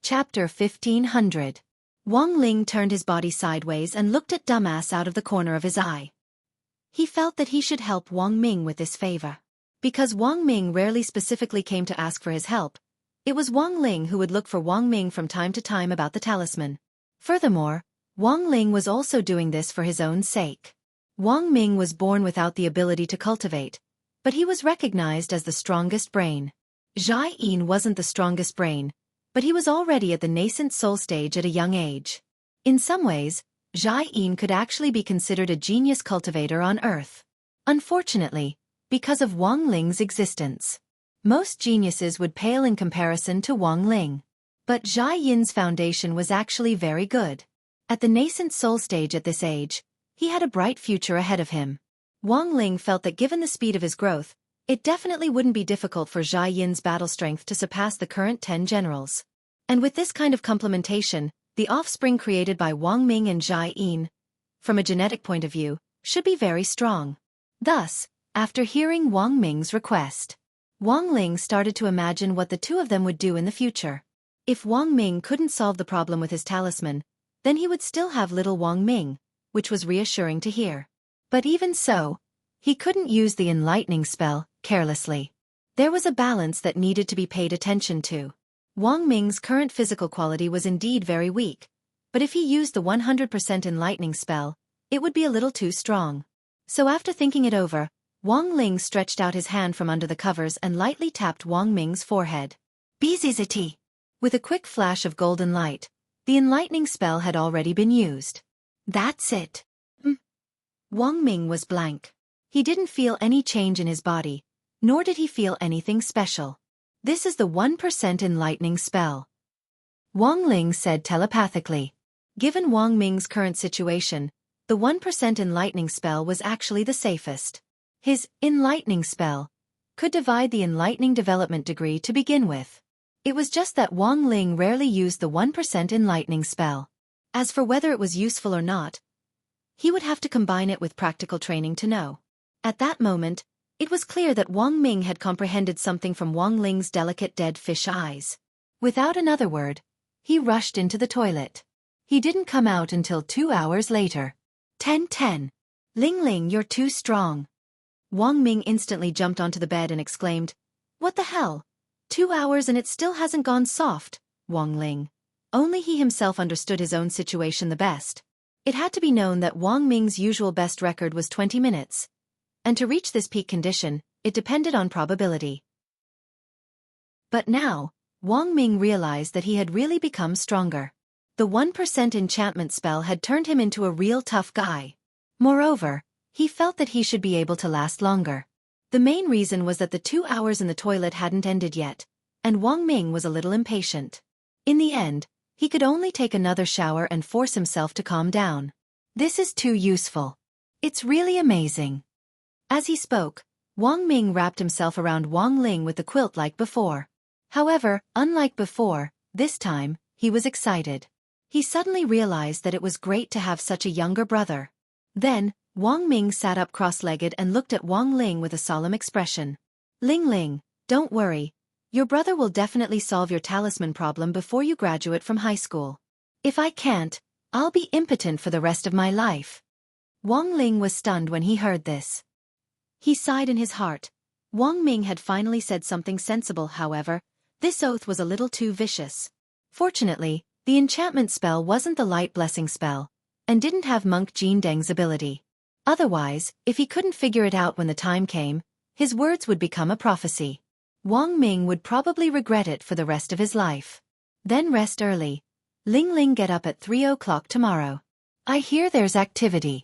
Chapter 1500. Wang Ling turned his body sideways and looked at Dumbass out of the corner of his eye. He felt that he should help Wang Ming with this favor. Because Wang Ming rarely specifically came to ask for his help, it was Wang Ling who would look for Wang Ming from time to time about the talisman. Furthermore, Wang Ling was also doing this for his own sake. Wang Ming was born without the ability to cultivate, but he was recognized as the strongest brain. Jia Yin wasn't the strongest brain, but he was already at the nascent soul stage at a young age. In some ways, Jia Yin could actually be considered a genius cultivator on Earth. Unfortunately, because of Wang Ling's existence, most geniuses would pale in comparison to Wang Ling. But Jia Yin's foundation was actually very good. At the nascent soul stage at this age, he had a bright future ahead of him. Wang Ling felt that given the speed of his growth, it definitely wouldn't be difficult for Jia Yin's battle strength to surpass the current 10 generals. And with this kind of complementation, the offspring created by Wang Ming and Jia Yin, from a genetic point of view, should be very strong. Thus, after hearing Wang Ming's request, Wang Ling started to imagine what the two of them would do in the future. If Wang Ming couldn't solve the problem with his talisman, then he would still have little Wang Ming, which was reassuring to hear. But even so, he couldn't use the enlightening spell carelessly. There was a balance that needed to be paid attention to. Wang Ming's current physical quality was indeed very weak, but if he used the 100% enlightening spell, it would be a little too strong. So after thinking it over, Wang Ling stretched out his hand from under the covers and lightly tapped Wang Ming's forehead. Bizizity! With a quick flash of golden light, the enlightening spell had already been used. That's it. Wang Ming was blank. He didn't feel any change in his body, nor did he feel anything special. This is the 1% enlightening spell, Wang Ling said telepathically. Given Wang Ming's current situation, the 1% enlightening spell was actually the safest. His enlightening spell could divide the enlightening development degree to begin with. It was just that Wang Ling rarely used the 1% enlightening spell. As for whether it was useful or not, he would have to combine it with practical training to know. At that moment, it was clear that Wang Ming had comprehended something from Wang Ling's delicate dead fish eyes. Without another word, he rushed into the toilet. He didn't come out until 2 hours later. 10. Ling Ling, you're too strong. Wang Ming instantly jumped onto the bed and exclaimed, "What the hell? 2 hours and it still hasn't gone soft, Wang Ling." Only he himself understood his own situation the best. It had to be known that Wang Ming's usual best record was 20 minutes. And to reach this peak condition, it depended on probability. But now, Wang Ming realized that he had really become stronger. The 1% enchantment spell had turned him into a real tough guy. Moreover, he felt that he should be able to last longer. The main reason was that the 2 hours in the toilet hadn't ended yet, and Wang Ming was a little impatient. In the end, he could only take another shower and force himself to calm down. This is too useful. It's really amazing. As he spoke, Wang Ming wrapped himself around Wang Ling with the quilt like before. However, unlike before, this time, he was excited. He suddenly realized that it was great to have such a younger brother. Then, Wang Ming sat up cross-legged and looked at Wang Ling with a solemn expression. "Ling Ling, don't worry. Your brother will definitely solve your talisman problem before you graduate from high school. If I can't, I'll be impotent for the rest of my life." Wang Ling was stunned when he heard this. He sighed in his heart. Wang Ming had finally said something sensible. However, this oath was a little too vicious. Fortunately, the enchantment spell wasn't the light blessing spell, and didn't have Monk Jin Deng's ability. Otherwise, if he couldn't figure it out when the time came, his words would become a prophecy. Wang Ming would probably regret it for the rest of his life. Then rest early. Ling Ling, get up at 3 o'clock tomorrow. I hear there's activity.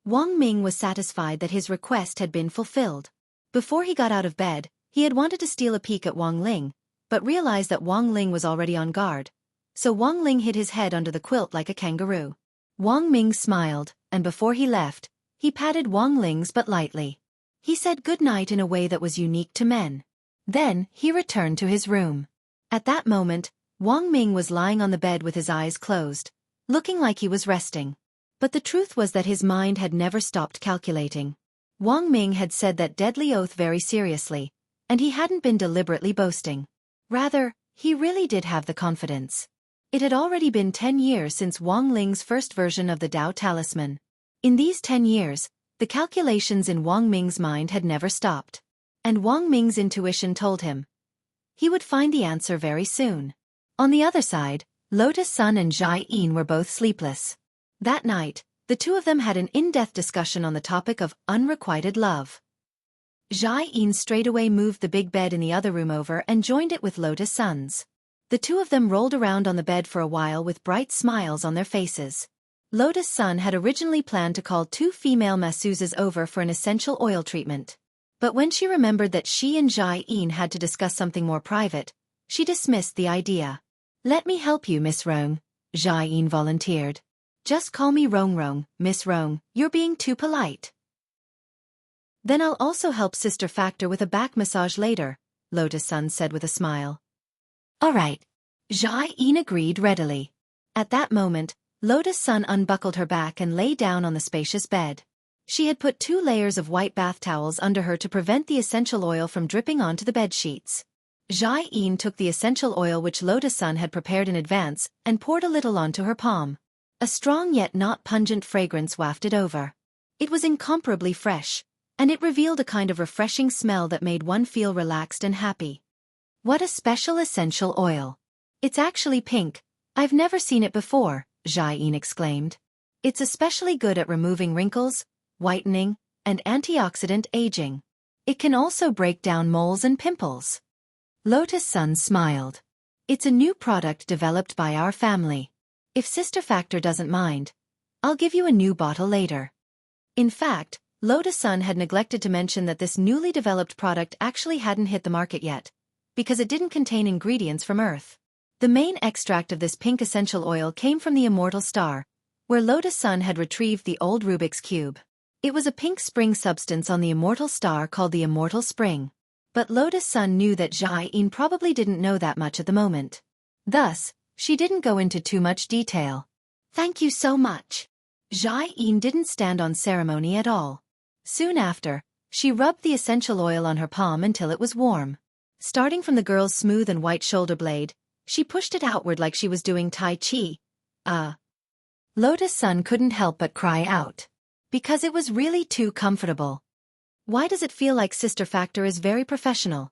Wang Ming was satisfied that his request had been fulfilled. Before he got out of bed, he had wanted to steal a peek at Wang Ling, but realized that Wang Ling was already on guard. So Wang Ling hid his head under the quilt like a kangaroo. Wang Ming smiled, and before he left, he patted Wang Ling's butt lightly. He said good night in a way that was unique to men. Then, he returned to his room. At that moment, Wang Ming was lying on the bed with his eyes closed, looking like he was resting. But the truth was that his mind had never stopped calculating. Wang Ming had said that deadly oath very seriously, and he hadn't been deliberately boasting. Rather, He really did have the confidence. It had already been 10 years since Wang Ling's first version of the Tao Talisman. In these 10 years, the calculations in Wang Ming's mind had never stopped. And Wang Ming's intuition told him he would find the answer very soon. On the other side, Lotus Sun and Jai Yin were both sleepless. That night, the two of them had an in-depth discussion on the topic of unrequited love. Jai Yin straightaway moved the big bed in the other room over and joined it with Lotus Sun's. The two of them rolled around on the bed for a while with bright smiles on their faces. Lotus Sun had originally planned to call 2 female masseuses over for an essential oil treatment. But when she remembered that she and Jai Yin had to discuss something more private, she dismissed the idea. "Let me help you, Miss Rong," Jai Yin volunteered. "Just call me Rong Rong, Miss Rong, you're being too polite." "Then I'll also help Sister Factor with a back massage later," Lotus Sun said with a smile. "All right." Jai Yin agreed readily. At that moment, Lotus Sun unbuckled her back and lay down on the spacious bed. She had put 2 layers of white bath towels under her to prevent the essential oil from dripping onto the bed sheets. Jai Yin took the essential oil which Lotus Sun had prepared in advance and poured a little onto her palm. A strong yet not pungent fragrance wafted over. It was incomparably fresh, and it revealed a kind of refreshing smell that made one feel relaxed and happy. "What a special essential oil. It's actually pink. I've never seen it before," Jai Yin exclaimed. "It's especially good at removing wrinkles, whitening, and antioxidant aging. It can also break down moles and pimples." Lotus Sun smiled. "It's a new product developed by our family. If Sister Factor doesn't mind, I'll give you a new bottle later." In fact, Lotus Sun had neglected to mention that this newly developed product actually hadn't hit the market yet, because it didn't contain ingredients from Earth. The main extract of this pink essential oil came from the immortal star, where Lotus Sun had retrieved the old Rubik's Cube. It was a pink spring substance on the immortal star called the Immortal Spring. But Lotus Sun knew that Jai Yin probably didn't know that much at the moment. Thus, she didn't go into too much detail. "Thank you so much." Jai Yin didn't stand on ceremony at all. Soon after, she rubbed the essential oil on her palm until it was warm. Starting from the girl's smooth and white shoulder blade, she pushed it outward like she was doing Tai Chi. Lotus Sun couldn't help but cry out. Because it was really too comfortable. "Why does it feel like Sister Factor is very professional?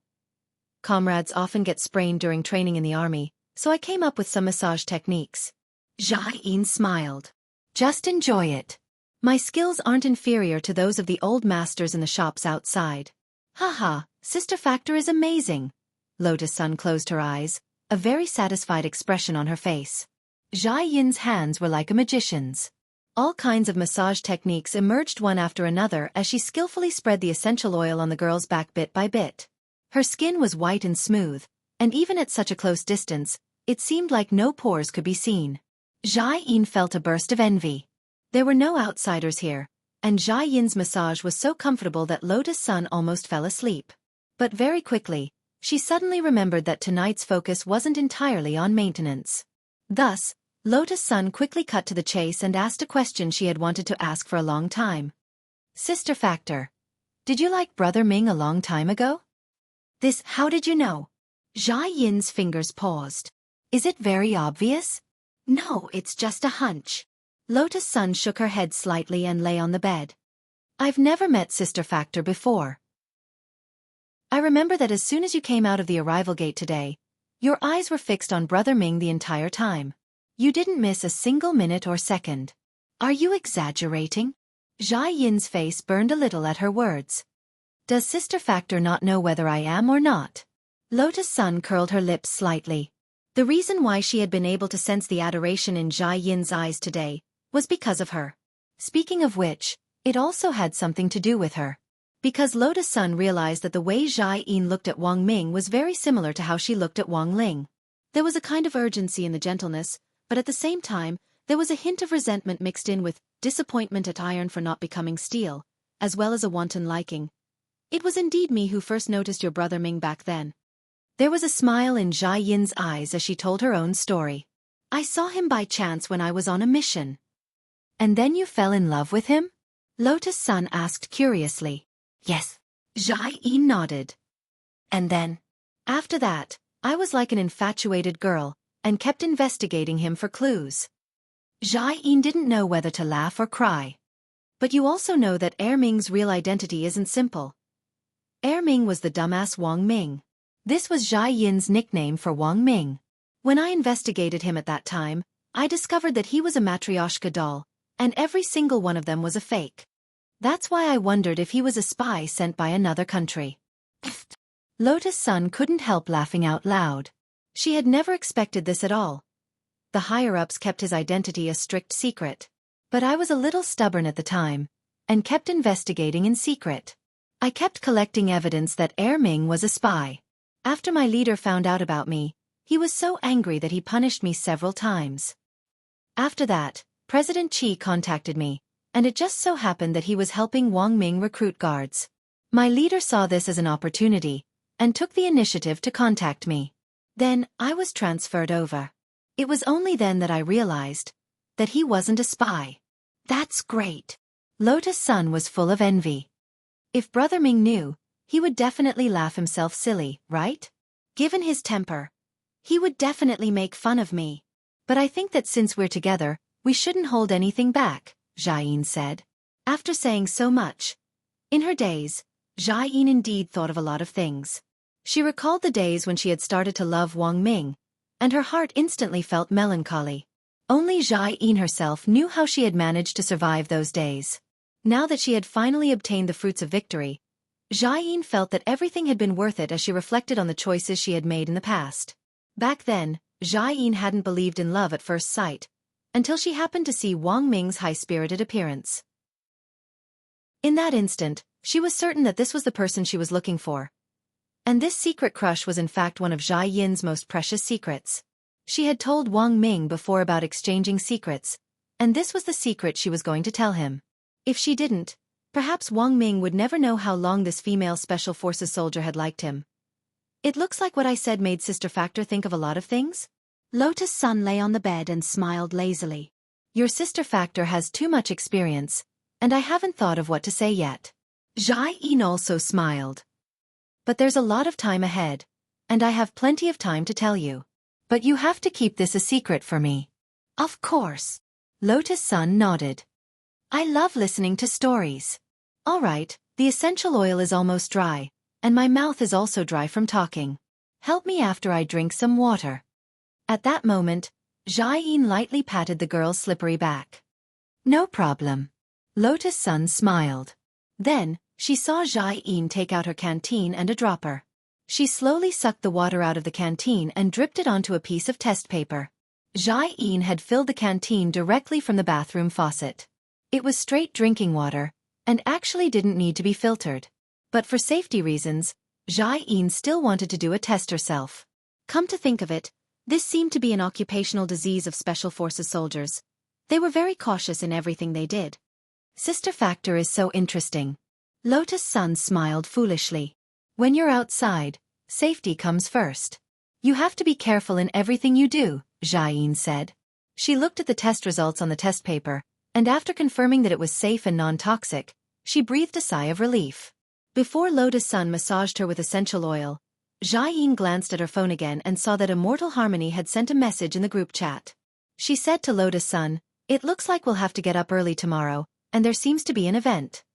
Comrades often get sprained during training in the army, so I came up with some massage techniques." Jai Yin smiled. "Just enjoy it. My skills aren't inferior to those of the old masters in the shops outside." "Haha, Sister Factor is amazing." Lotus Sun closed her eyes, a very satisfied expression on her face. Jai Yin's hands were like a magician's. All kinds of massage techniques emerged one after another as she skillfully spread the essential oil on the girl's back bit by bit. Her skin was white and smooth, and even at such a close distance, it seemed like no pores could be seen. Jai Yin felt a burst of envy. There were no outsiders here, and Jai Yin's massage was so comfortable that Lotus Sun almost fell asleep. But very quickly, she suddenly remembered that tonight's focus wasn't entirely on maintenance. Thus, Lotus Sun quickly cut to the chase and asked a question she had wanted to ask for a long time. "Sister Factor, did you like Brother Ming a long time ago?" How did you know?" Jai Yin's fingers paused. "Is it very obvious?" "No, it's just a hunch." Lotus Sun shook her head slightly and lay on the bed. "I've never met Sister Factor before. I remember that as soon as you came out of the arrival gate today, your eyes were fixed on Brother Ming the entire time. You didn't miss a single minute or second. Are you exaggerating?" Jai Yin's face burned a little at her words. "Does Sister Factor not know whether I am or not?" Lotus Sun curled her lips slightly. The reason why she had been able to sense the adoration in Jai Yin's eyes today was because of her. Speaking of which, it also had something to do with her. Because Lotus Sun realized that the way Jai Yin looked at Wang Ming was very similar to how she looked at Wang Ling. There was a kind of urgency in the gentleness, but at the same time, there was a hint of resentment mixed in with disappointment at iron for not becoming steel, as well as a wanton liking. "It was indeed me who first noticed your Brother Ming back then." There was a smile in Jai Yin's eyes as she told her own story. "I saw him by chance when I was on a mission." "And then you fell in love with him?" Lotus Sun asked curiously. "Yes." Jai Yin nodded. "And then?" "After that, I was like an infatuated girl, and kept investigating him for clues. Xiaofan didn't know whether to laugh or cry. But you also know that Ming's real identity isn't simple. Ming was the dumbass Wang Ming. This was Xiaofan's nickname for Wang Ming. When I investigated him at that time, I discovered that he was a matryoshka doll, and every single one of them was a fake. That's why I wondered if he was a spy sent by another country. Lotus Sun couldn't help laughing out loud. She had never expected this at all. The higher-ups kept his identity a strict secret. But I was a little stubborn at the time, and kept investigating in secret. I kept collecting evidence that Ming was a spy. After my leader found out about me, he was so angry that he punished me several times. After that, President Qi contacted me, and it just so happened that he was helping Wang Ming recruit guards. My leader saw this as an opportunity, and took the initiative to contact me. Then, I was transferred over. It was only then that I realized that he wasn't a spy. That's great. Lotus Sun was full of envy. If Brother Ming knew, he would definitely laugh himself silly, right? Given his temper, he would definitely make fun of me. But I think that since we're together, we shouldn't hold anything back, Xiaofan said. After saying so much, in her days, Xiaofan indeed thought of a lot of things. She recalled the days when she had started to love Wang Ming, and her heart instantly felt melancholy. Only Xiaofan herself knew how she had managed to survive those days. Now that she had finally obtained the fruits of victory, Xiaofan felt that everything had been worth it as she reflected on the choices she had made in the past. Back then, Xiaofan hadn't believed in love at first sight, until she happened to see Wang Ming's high-spirited appearance. In that instant, she was certain that this was the person she was looking for. And this secret crush was in fact one of Xiaofan's most precious secrets. She had told Wang Ming before about exchanging secrets, and this was the secret she was going to tell him. If she didn't, perhaps Wang Ming would never know how long this female Special Forces soldier had liked him. It looks like what I said made Sister Factor think of a lot of things. Lotus Sun lay on the bed and smiled lazily. Your Sister Factor has too much experience, and I haven't thought of what to say yet. Xiaofan also smiled. But there's a lot of time ahead, and I have plenty of time to tell you. But you have to keep this a secret for me. Of course. Lotus Sun nodded. I love listening to stories. All right, the essential oil is almost dry, and my mouth is also dry from talking. Help me after I drink some water. At that moment, Xiaofan lightly patted the girl's slippery back. No problem. Lotus Sun smiled. Then, she saw Xiaofan take out her canteen and a dropper. She slowly sucked the water out of the canteen and dripped it onto a piece of test paper. Xiaofan had filled the canteen directly from the bathroom faucet. It was straight drinking water, and actually didn't need to be filtered. But for safety reasons, Xiaofan still wanted to do a test herself. Come to think of it, this seemed to be an occupational disease of Special Forces soldiers. They were very cautious in everything they did. Sister Factor is so interesting. Lotus Sun smiled foolishly. When you're outside, safety comes first. You have to be careful in everything you do, Xiaofan said. She looked at the test results on the test paper, and after confirming that it was safe and non-toxic, she breathed a sigh of relief. Before Lotus Sun massaged her with essential oil, Xiaofan glanced at her phone again and saw that Immortal Harmony had sent a message in the group chat. She said to Lotus Sun, "It looks like we'll have to get up early tomorrow, and there seems to be an event."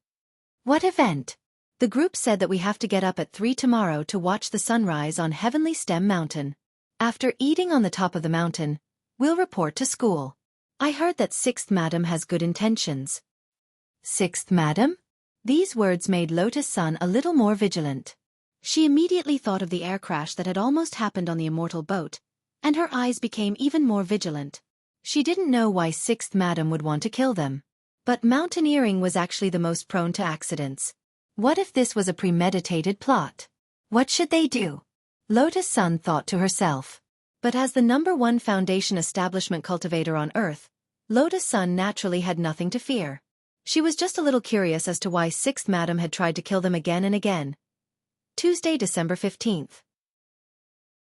What event? The group said that we have to get up at 3 tomorrow to watch the sunrise on Heavenly Stem Mountain. After eating on the top of the mountain, we'll report to school. I heard that 6th Madam has good intentions. 6th Madam? These words made Lotus Sun a little more vigilant. She immediately thought of the air crash that had almost happened on the immortal boat, and her eyes became even more vigilant. She didn't know why 6th Madam would want to kill them. But mountaineering was actually the most prone to accidents. What if this was a premeditated plot? What should they do? Lotus Sun thought to herself. But as the #1 foundation establishment cultivator on Earth, Lotus Sun naturally had nothing to fear. She was just a little curious as to why 6th Madam had tried to kill them again and again. Tuesday, December 15th.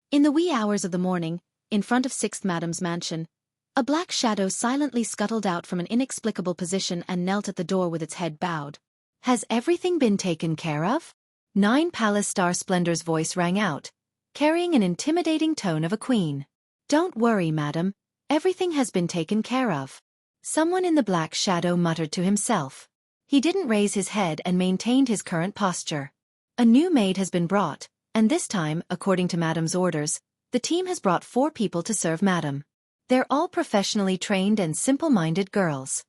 In the wee hours of the morning, in front of 6th Madam's mansion, a black shadow silently scuttled out from an inexplicable position and knelt at the door with its head bowed. Has everything been taken care of? 9 Palace Star Splendor's voice rang out, carrying an intimidating tone of a queen. "Don't worry, madam. Everything has been taken care of." Someone in the black shadow muttered to himself. He didn't raise his head and maintained his current posture. A new maid has been brought, and this time, according to madam's orders, the team has brought 4 people to serve madam. They're all professionally trained and simple-minded girls.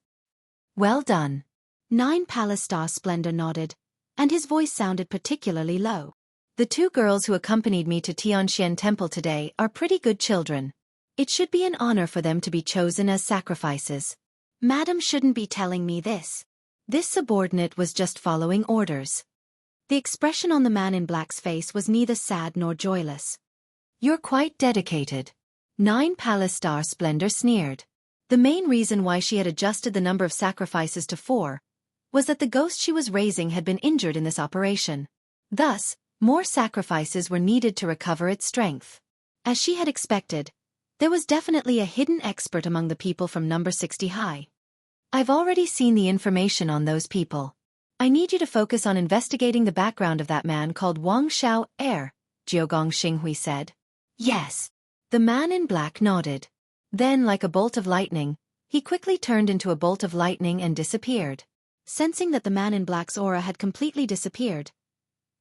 "Well done." 9 Palace Star Splendor nodded, and his voice sounded particularly low. "The 2 girls who accompanied me to Tianxian Temple today are pretty good children. It should be an honor for them to be chosen as sacrifices." "Madam shouldn't be telling me this." This subordinate was just following orders. The expression on the man in black's face was neither sad nor joyless. "You're quite dedicated." 9 Palace Star Splendor sneered. The main reason why she had adjusted the number of sacrifices to 4 was that the ghost she was raising had been injured in this operation. Thus, more sacrifices were needed to recover its strength. As she had expected, there was definitely a hidden expert among the people from number 60 high. "I've already seen the information on those people. I need you to focus on investigating the background of that man called Wang Xiao Heir," Jiogong Xinghui said. "Yes." The man in black nodded. Then, like a bolt of lightning, he quickly turned into a bolt of lightning and disappeared. Sensing that the man in black's aura had completely disappeared,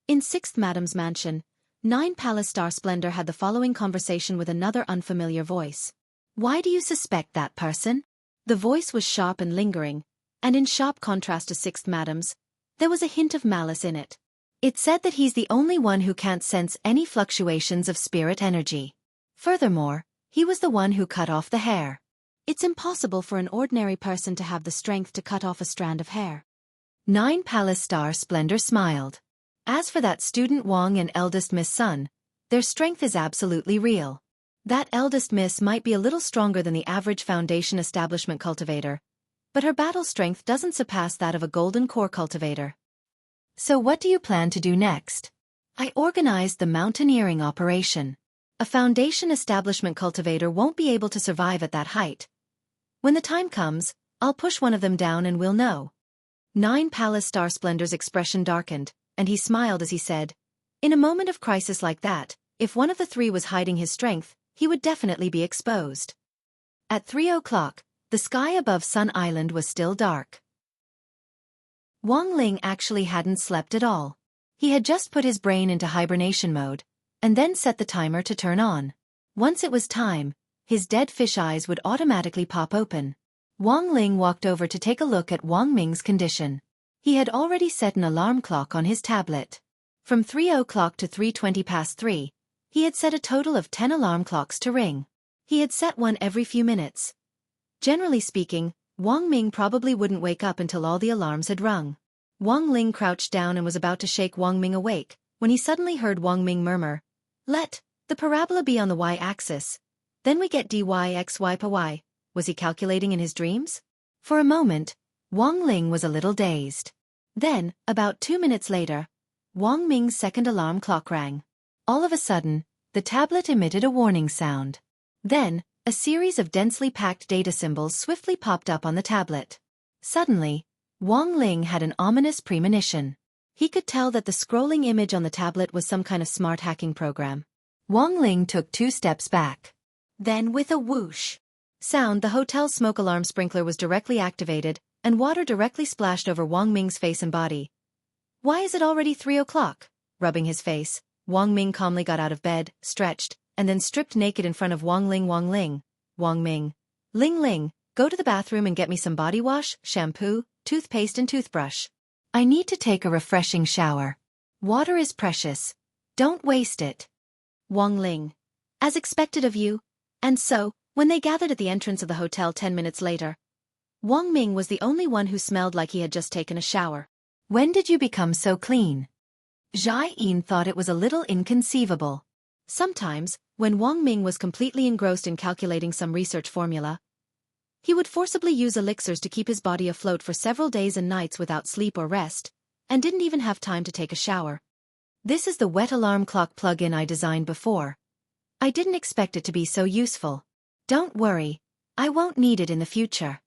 in 6th Madam's mansion, 9 Palace Star Splendor had the following conversation with another unfamiliar voice. "Why do you suspect that person?" The voice was sharp and lingering, and in sharp contrast to 6th Madam's, there was a hint of malice in it. It said that he's the only one who can't sense any fluctuations of spirit energy. Furthermore, he was the one who cut off the hair. It's impossible for an ordinary person to have the strength to cut off a strand of hair. 9 Palace Star Splendor smiled. As for that student Wang and eldest Miss Sun, their strength is absolutely real. That eldest miss might be a little stronger than the average foundation establishment cultivator, but her battle strength doesn't surpass that of a golden core cultivator. "So what do you plan to do next?" "I organized the mountaineering operation. A foundation establishment cultivator won't be able to survive at that height. When the time comes, I'll push one of them down and we'll know." 9 Palace Star Splendor's expression darkened, and he smiled as he said, "In a moment of crisis like that, if one of the 3 was hiding his strength, he would definitely be exposed." At 3 o'clock, the sky above Sun Island was still dark. Wang Ling actually hadn't slept at all. He had just put his brain into hibernation mode, and then set the timer to turn on. Once it was time, his dead fish eyes would automatically pop open. Wang Ling walked over to take a look at Wang Ming's condition. He had already set an alarm clock on his tablet. From 3 o'clock to 3:20 past 3, he had set a total of 10 alarm clocks to ring. He had set one every few minutes. Generally speaking, Wang Ming probably wouldn't wake up until all the alarms had rung. Wang Ling crouched down and was about to shake Wang Ming awake, when he suddenly heard Wang Ming murmur, "Let the parabola be on the y-axis. Then we get dy xy per y." Was he calculating in his dreams? For a moment, Wang Ling was a little dazed. Then, about 2 minutes later, Wang Ming's second alarm clock rang. All of a sudden, the tablet emitted a warning sound. Then, a series of densely packed data symbols swiftly popped up on the tablet. Suddenly, Wang Ling had an ominous premonition. He could tell that the scrolling image on the tablet was some kind of smart hacking program. Wang Ling took 2 steps back. Then with a whoosh sound, the hotel's smoke alarm sprinkler was directly activated, and water directly splashed over Wang Ming's face and body. "Why is it already 3 o'clock? Rubbing his face, Wang Ming calmly got out of bed, stretched, and then stripped naked in front of Wang Ling. "Wang Ling. Wang Ming. Ling Ling, go to the bathroom and get me some body wash, shampoo, toothpaste and toothbrush. I need to take a refreshing shower. Water is precious. Don't waste it." Wang Ling. "As expected of you." And so, when they gathered at the entrance of the hotel 10 minutes later, Wang Ming was the only one who smelled like he had just taken a shower. "When did you become so clean?" Jai Yin thought it was a little inconceivable. Sometimes, when Wang Ming was completely engrossed in calculating some research formula, he would forcibly use elixirs to keep his body afloat for several days and nights without sleep or rest, and didn't even have time to take a shower. "This is the wet alarm clock plug-in I designed before. I didn't expect it to be so useful. Don't worry, I won't need it in the future."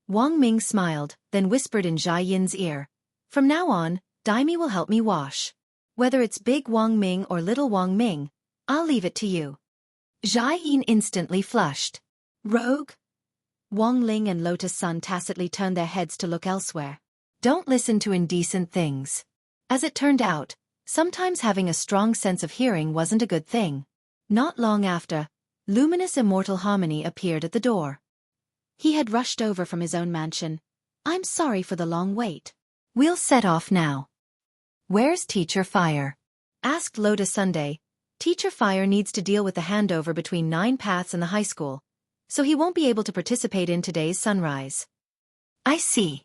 Wang Ming smiled, then whispered in Jai Yin's ear, "From now on, Daimi will help me wash. Whether it's big Wang Ming or little Wang Ming, I'll leave it to you. Zhai Yin instantly flushed. Rogue? Wang Ling and Lotus Sun tacitly turned their heads to look elsewhere. Don't listen to indecent things. As it turned out, sometimes having a strong sense of hearing wasn't a good thing. Not long after, luminous immortal Harmony appeared at the door. He had rushed over from his own mansion. I'm sorry for the long wait. We'll set off now. Where's Teacher Fire? Asked Lotus Sunday. Teacher Fire needs to deal with the handover between 9 Paths and the high school, so he won't be able to participate in today's sunrise. I see.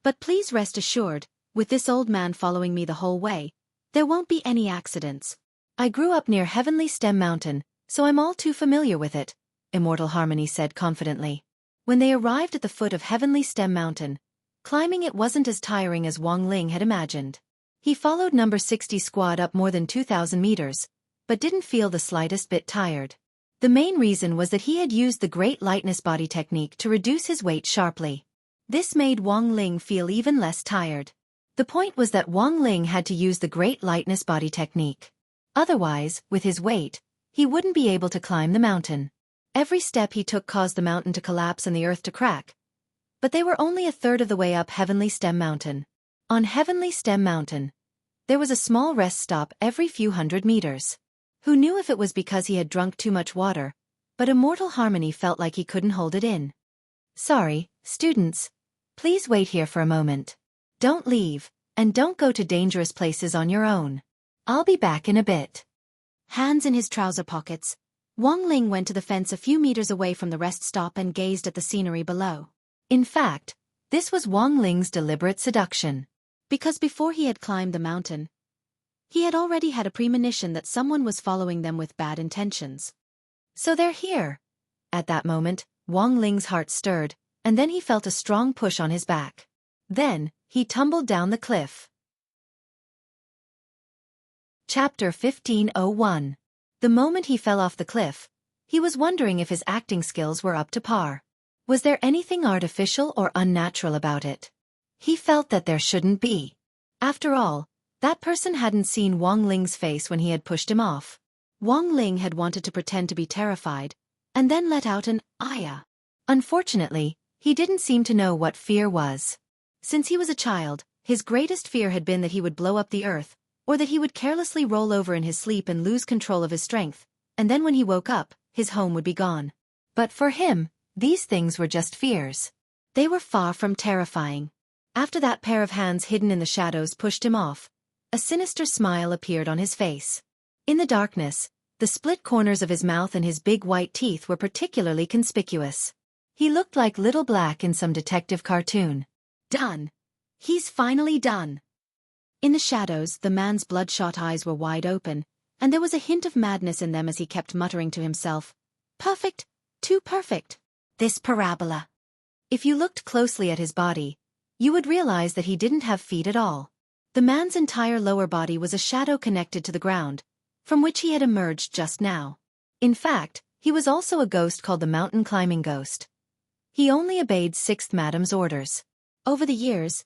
But please rest assured, with this old man following me the whole way, there won't be any accidents. I grew up near Heavenly Stem Mountain, so I'm all too familiar with it, Immortal Harmony said confidently. When they arrived at the foot of Heavenly Stem Mountain, climbing it wasn't as tiring as Wang Ling had imagined. He followed number 60 squad up more than 2,000 meters, but didn't feel the slightest bit tired. The main reason was that he had used the Great Lightness Body technique to reduce his weight sharply. This made Wang Ling feel even less tired. The point was that Wang Ling had to use the Great Lightness Body technique. Otherwise, with his weight, he wouldn't be able to climb the mountain. Every step he took caused the mountain to collapse and the earth to crack. But they were only a third of the way up Heavenly Stem Mountain. On Heavenly Stem Mountain, there was a small rest stop every few hundred meters. Who knew if it was because he had drunk too much water, but Immortal Harmony felt like he couldn't hold it in. Sorry, students. Please wait here for a moment. Don't leave, and don't go to dangerous places on your own. I'll be back in a bit. Hands in his trouser pockets, Wang Ling went to the fence a few meters away from the rest stop and gazed at the scenery below. In fact, this was Wang Ling's deliberate seduction. Because before he had climbed the mountain, he had already had a premonition that someone was following them with bad intentions. So they're here. At that moment, Wang Ling's heart stirred, and then he felt a strong push on his back. Then, he tumbled down the cliff. Chapter 1501. The moment he fell off the cliff, he was wondering if his acting skills were up to par. Was there anything artificial or unnatural about it? He felt that there shouldn't be. After all, that person hadn't seen Wang Ling's face when he had pushed him off. Wang Ling had wanted to pretend to be terrified, and then let out an "Aya." Unfortunately, he didn't seem to know what fear was. Since he was a child, his greatest fear had been that he would blow up the earth, or that he would carelessly roll over in his sleep and lose control of his strength, and then when he woke up, his home would be gone. But for him, these things were just fears. They were far from terrifying. After that pair of hands hidden in the shadows pushed him off, a sinister smile appeared on his face. In the darkness, the split corners of his mouth and his big white teeth were particularly conspicuous. He looked like Little Black in some detective cartoon. Done. He's finally done. In the shadows, the man's bloodshot eyes were wide open, and there was a hint of madness in them as he kept muttering to himself, "Perfect, too perfect. This parabola." If you looked closely at his body, you would realize that he didn't have feet at all. The man's entire lower body was a shadow connected to the ground, from which he had emerged just now. In fact, he was also a ghost called the mountain climbing ghost. He only obeyed 6th Madam's orders. Over the years,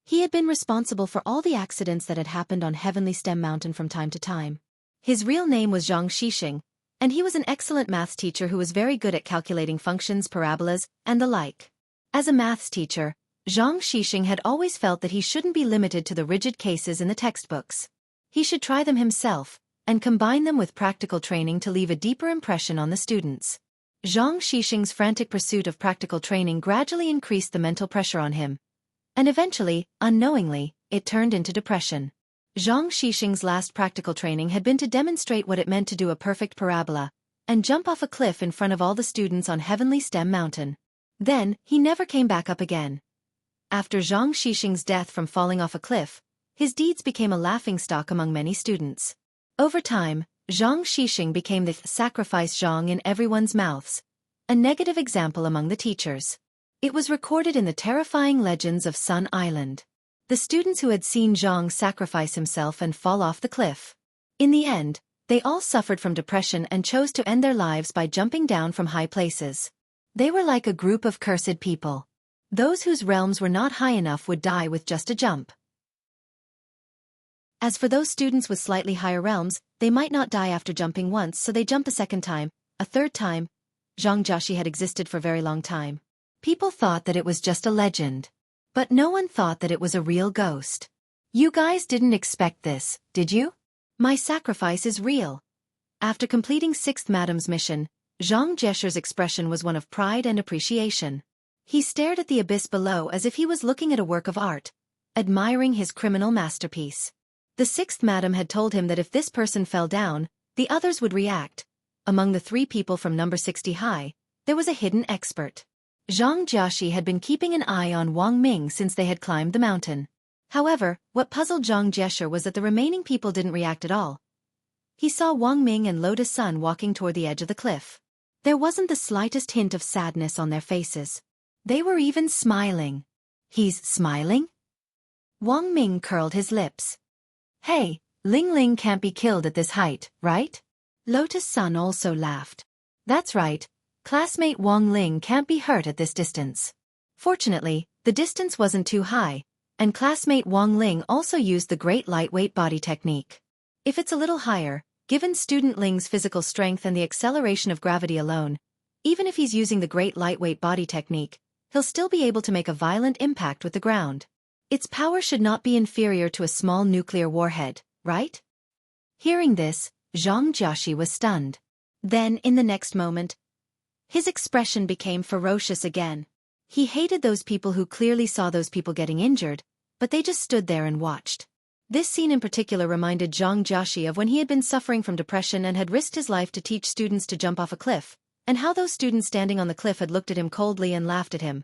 he had been responsible for all the accidents that had happened on Heavenly Stem Mountain from time to time. His real name was Zhang Xixing, and he was an excellent maths teacher who was very good at calculating functions, parabolas, and the like. As a maths teacher, Zhang Xixing had always felt that he shouldn't be limited to the rigid cases in the textbooks. He should try them himself, and combine them with practical training to leave a deeper impression on the students. Zhang Xixing's frantic pursuit of practical training gradually increased the mental pressure on him, and eventually, unknowingly, it turned into depression. Zhang Xixing's last practical training had been to demonstrate what it meant to do a perfect parabola, and jump off a cliff in front of all the students on Heavenly Stem Mountain. Then, he never came back up again. After Zhang Xixing's death from falling off a cliff, his deeds became a laughingstock among many students. Over time, Zhang Xixing became the sacrifice Zhang in everyone's mouths, a negative example among the teachers. It was recorded in the terrifying legends of Sun Island. The students who had seen Zhang sacrifice himself and fall off the cliff. In the end, they all suffered from depression and chose to end their lives by jumping down from high places. They were like a group of cursed people. Those whose realms were not high enough would die with just a jump. As for those students with slightly higher realms, they might not die after jumping once, so they jump a second time, a third time. Zhang Jiaxi had existed for a very long time. People thought that it was just a legend. But no one thought that it was a real ghost. You guys didn't expect this, did you? My sacrifice is real. After completing 6th Madam's mission, Zhang Jiaxi's expression was one of pride and appreciation. He stared at the abyss below as if he was looking at a work of art, admiring his criminal masterpiece. The 6th Madam had told him that if this person fell down, the others would react. Among the 3 people from number 60 high, there was a hidden expert. Zhang Jiaxi had been keeping an eye on Wang Ming since they had climbed the mountain. However, what puzzled Zhang Jiaxi was that the remaining people didn't react at all. He saw Wang Ming and Lotus Sun walking toward the edge of the cliff. There wasn't the slightest hint of sadness on their faces. They were even smiling. He's smiling? Wang Ming curled his lips. Hey, Ling Ling can't be killed at this height, right? Lotus Sun also laughed. That's right, classmate Wang Ling can't be hurt at this distance. Fortunately, the distance wasn't too high, and classmate Wang Ling also used the great lightweight body technique. If it's a little higher, given student Ling's physical strength and the acceleration of gravity alone, even if he's using the great lightweight body technique, he'll still be able to make a violent impact with the ground. Its power should not be inferior to a small nuclear warhead, right? Hearing this, Zhang Jiaxi was stunned. Then, in the next moment, his expression became ferocious again. He hated those people who clearly saw those people getting injured, but they just stood there and watched. This scene in particular reminded Zhang Jiaxi of when he had been suffering from depression and had risked his life to teach students to jump off a cliff, and how those students standing on the cliff had looked at him coldly and laughed at him.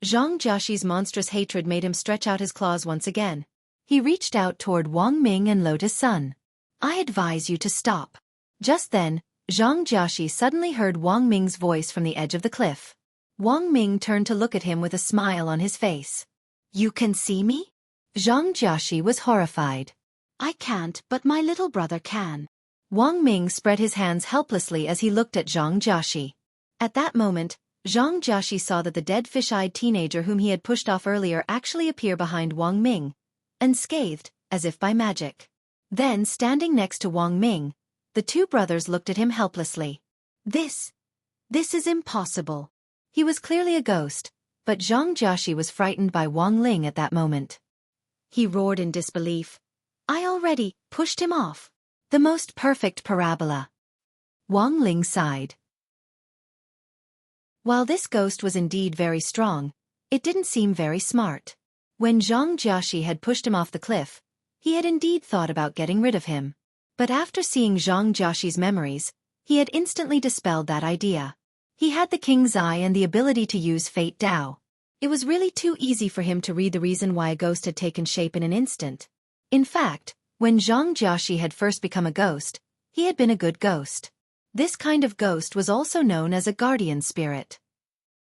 Zhang Jiaxi's monstrous hatred made him stretch out his claws once again. He reached out toward Wang Ming and Lotus Sun. I advise you to stop. Just then, Zhang Jiaxi suddenly heard Wang Ming's voice from the edge of the cliff. Wang Ming turned to look at him with a smile on his face. You can see me? Zhang Jiaxi was horrified. I can't, but my little brother can. Wang Ming spread his hands helplessly as he looked at Zhang Jiaxi. At that moment, Zhang Jiaxi saw that the dead fish-eyed teenager whom he had pushed off earlier actually appear behind Wang Ming, unscathed, as if by magic. Then, standing next to Wang Ming, the 2 brothers looked at him helplessly. This is impossible. He was clearly a ghost, but Zhang Jiaxi was frightened by Wang Ling at that moment. He roared in disbelief. I already pushed him off. The most perfect parabola. Wang Ling sighed. While this ghost was indeed very strong, it didn't seem very smart. When Zhang Jiaxi had pushed him off the cliff, he had indeed thought about getting rid of him. But after seeing Zhang Jiaxi's memories, he had instantly dispelled that idea. He had the King's Eye and the ability to use Fate Dao. It was really too easy for him to read the reason why a ghost had taken shape in an instant. In fact, when Zhang Jiaxi had first become a ghost, he had been a good ghost. This kind of ghost was also known as a guardian spirit.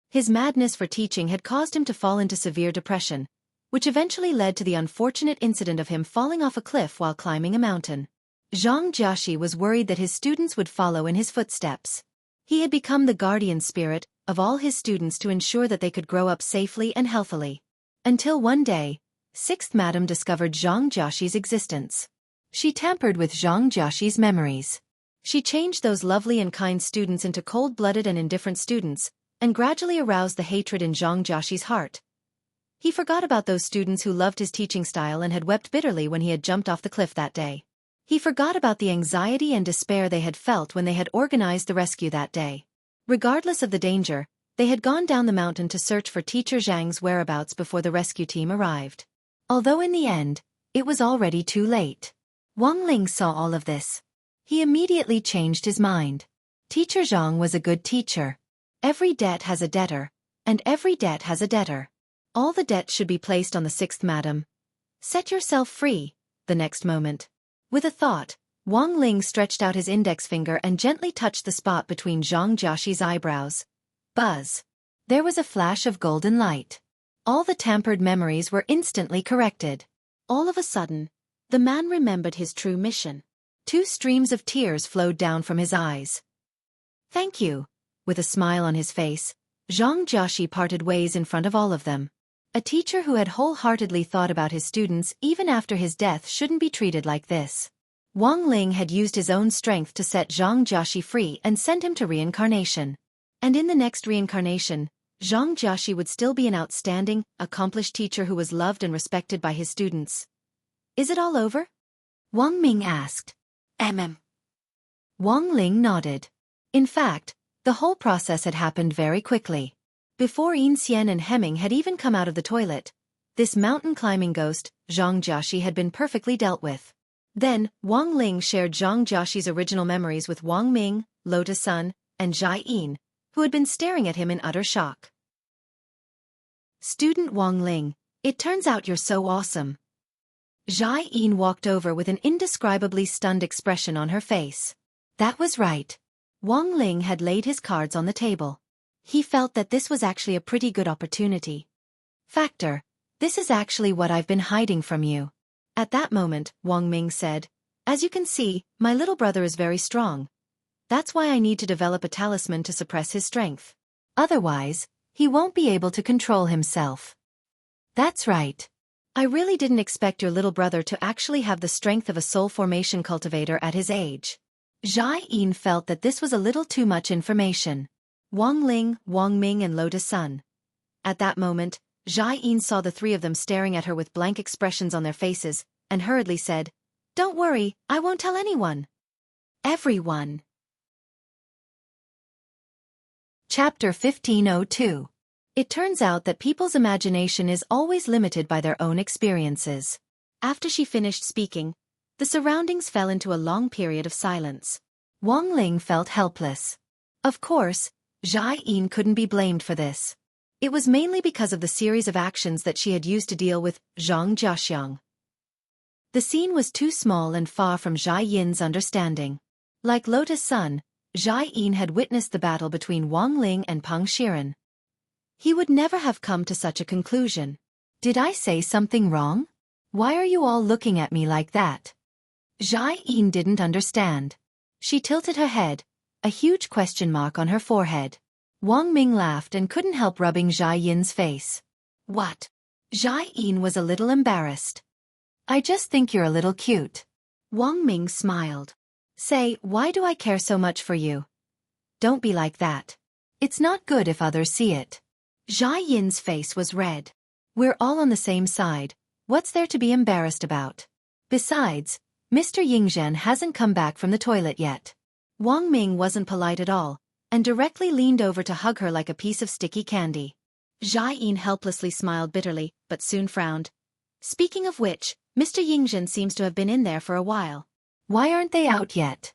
His madness for teaching had caused him to fall into severe depression, which eventually led to the unfortunate incident of him falling off a cliff while climbing a mountain. Zhang Jiaxi was worried that his students would follow in his footsteps. He had become the guardian spirit of all his students to ensure that they could grow up safely and healthily. Until one day, 6th Madam discovered Zhang Jiaxi's existence. She tampered with Zhang Jiaxi's memories. She changed those lovely and kind students into cold-blooded and indifferent students, and gradually aroused the hatred in Zhang Jiaxi's heart. He forgot about those students who loved his teaching style and had wept bitterly when he had jumped off the cliff that day. He forgot about the anxiety and despair they had felt when they had organized the rescue that day. Regardless of the danger, they had gone down the mountain to search for teacher Zhang's whereabouts before the rescue team arrived. Although in the end, it was already too late. Wang Ling saw all of this. He immediately changed his mind. Teacher Zhang was a good teacher. Every debt has a debtor, and every debt has a debtor. All the debts should be placed on the 6th Madam. Set yourself free, the next moment. With a thought, Wang Ling stretched out his index finger and gently touched the spot between Zhang Jiaxi's eyebrows. Buzz. There was a flash of golden light. All the tampered memories were instantly corrected. All of a sudden, the man remembered his true mission. 2 streams of tears flowed down from his eyes. Thank you. With a smile on his face, Zhang Jiaxi parted ways in front of all of them. A teacher who had wholeheartedly thought about his students even after his death shouldn't be treated like this. Wang Ling had used his own strength to set Zhang Jiaxi free and send him to reincarnation. And in the next reincarnation, Zhang Jiaxi would still be an outstanding, accomplished teacher who was loved and respected by his students. Is it all over? Wang Ming asked. Wang Ling nodded. In fact, the whole process had happened very quickly. Before Yin Xian and Hemming had even come out of the toilet, this mountain-climbing ghost, Zhang Jiaxi, had been perfectly dealt with. Then, Wang Ling shared Zhang Jiaxi's original memories with Wang Ming, Lotus Sun, and Zhai Yin, who had been staring at him in utter shock. Student Wang Ling, it turns out you're so awesome. Zhai Yin walked over with an indescribably stunned expression on her face. That was right. Wang Ling had laid his cards on the table. He felt that this was actually a pretty good opportunity. Factor, this is actually what I've been hiding from you. At that moment, Wang Ming said, as you can see, my little brother is very strong. That's why I need to develop a talisman to suppress his strength. Otherwise, he won't be able to control himself. That's right. I really didn't expect your little brother to actually have the strength of a soul formation cultivator at his age. Zhai Yin felt that this was a little too much information. Wang Ling, Wang Ming and Lotus Sun. At that moment, Zhai Yin saw the three of them staring at her with blank expressions on their faces, and hurriedly said, Don't worry, I won't tell anyone. Everyone. Chapter 1502. It turns out that people's imagination is always limited by their own experiences. After she finished speaking, the surroundings fell into a long period of silence. Wang Ling felt helpless. Of course, Zhai Yin couldn't be blamed for this. It was mainly because of the series of actions that she had used to deal with Zhang Jiaxiang. The scene was too small and far from Zhai Yin's understanding. Like Lotus Sun, Zhai Yin had witnessed the battle between Wang Ling and Peng Shiren. He would never have come to such a conclusion. Did I say something wrong? Why are you all looking at me like that? Zhai Yin didn't understand. She tilted her head, a huge question mark on her forehead. Wang Ming laughed and couldn't help rubbing Zhai Yin's face. What? Zhai Yin was a little embarrassed. I just think you're a little cute. Wang Ming smiled. Say, why do I care so much for you? Don't be like that. It's not good if others see it. Zhai Yin's face was red. We're all on the same side. What's there to be embarrassed about? Besides, Mr. Yingzhen hasn't come back from the toilet yet. Wang Ming wasn't polite at all, and directly leaned over to hug her like a piece of sticky candy. Zhai Yin helplessly smiled bitterly, but soon frowned. Speaking of which, Mr. Yingzhen seems to have been in there for a while. Why aren't they out yet?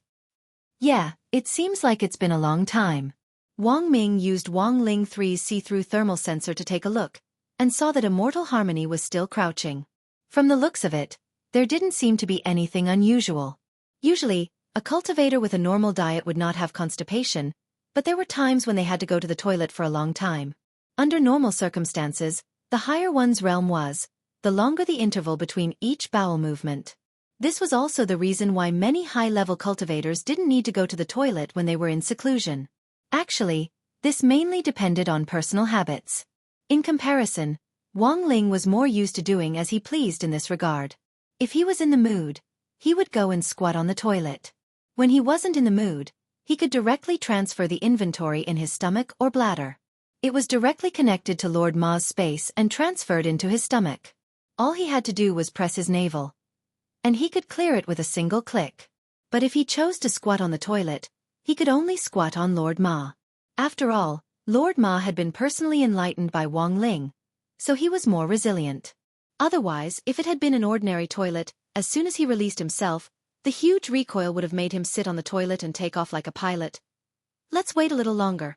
Yeah, it seems like it's been a long time. Wang Ming used Wang Ling 3's see-through thermal sensor to take a look, and saw that Immortal Harmony was still crouching. From the looks of it, there didn't seem to be anything unusual. Usually, a cultivator with a normal diet would not have constipation, but there were times when they had to go to the toilet for a long time. Under normal circumstances, the higher one's realm was, the longer the interval between each bowel movement. This was also the reason why many high-level cultivators didn't need to go to the toilet when they were in seclusion. Actually, this mainly depended on personal habits. In comparison, Wang Ling was more used to doing as he pleased in this regard. If he was in the mood, he would go and squat on the toilet. When he wasn't in the mood, he could directly transfer the inventory in his stomach or bladder. It was directly connected to Lord Ma's space and transferred into his stomach. All he had to do was press his navel, and he could clear it with a single click. But if he chose to squat on the toilet, he could only squat on Lord Ma. After all, Lord Ma had been personally enlightened by Wang Ling, so he was more resilient. Otherwise, if it had been an ordinary toilet, as soon as he released himself, the huge recoil would have made him sit on the toilet and take off like a pilot. Let's wait a little longer.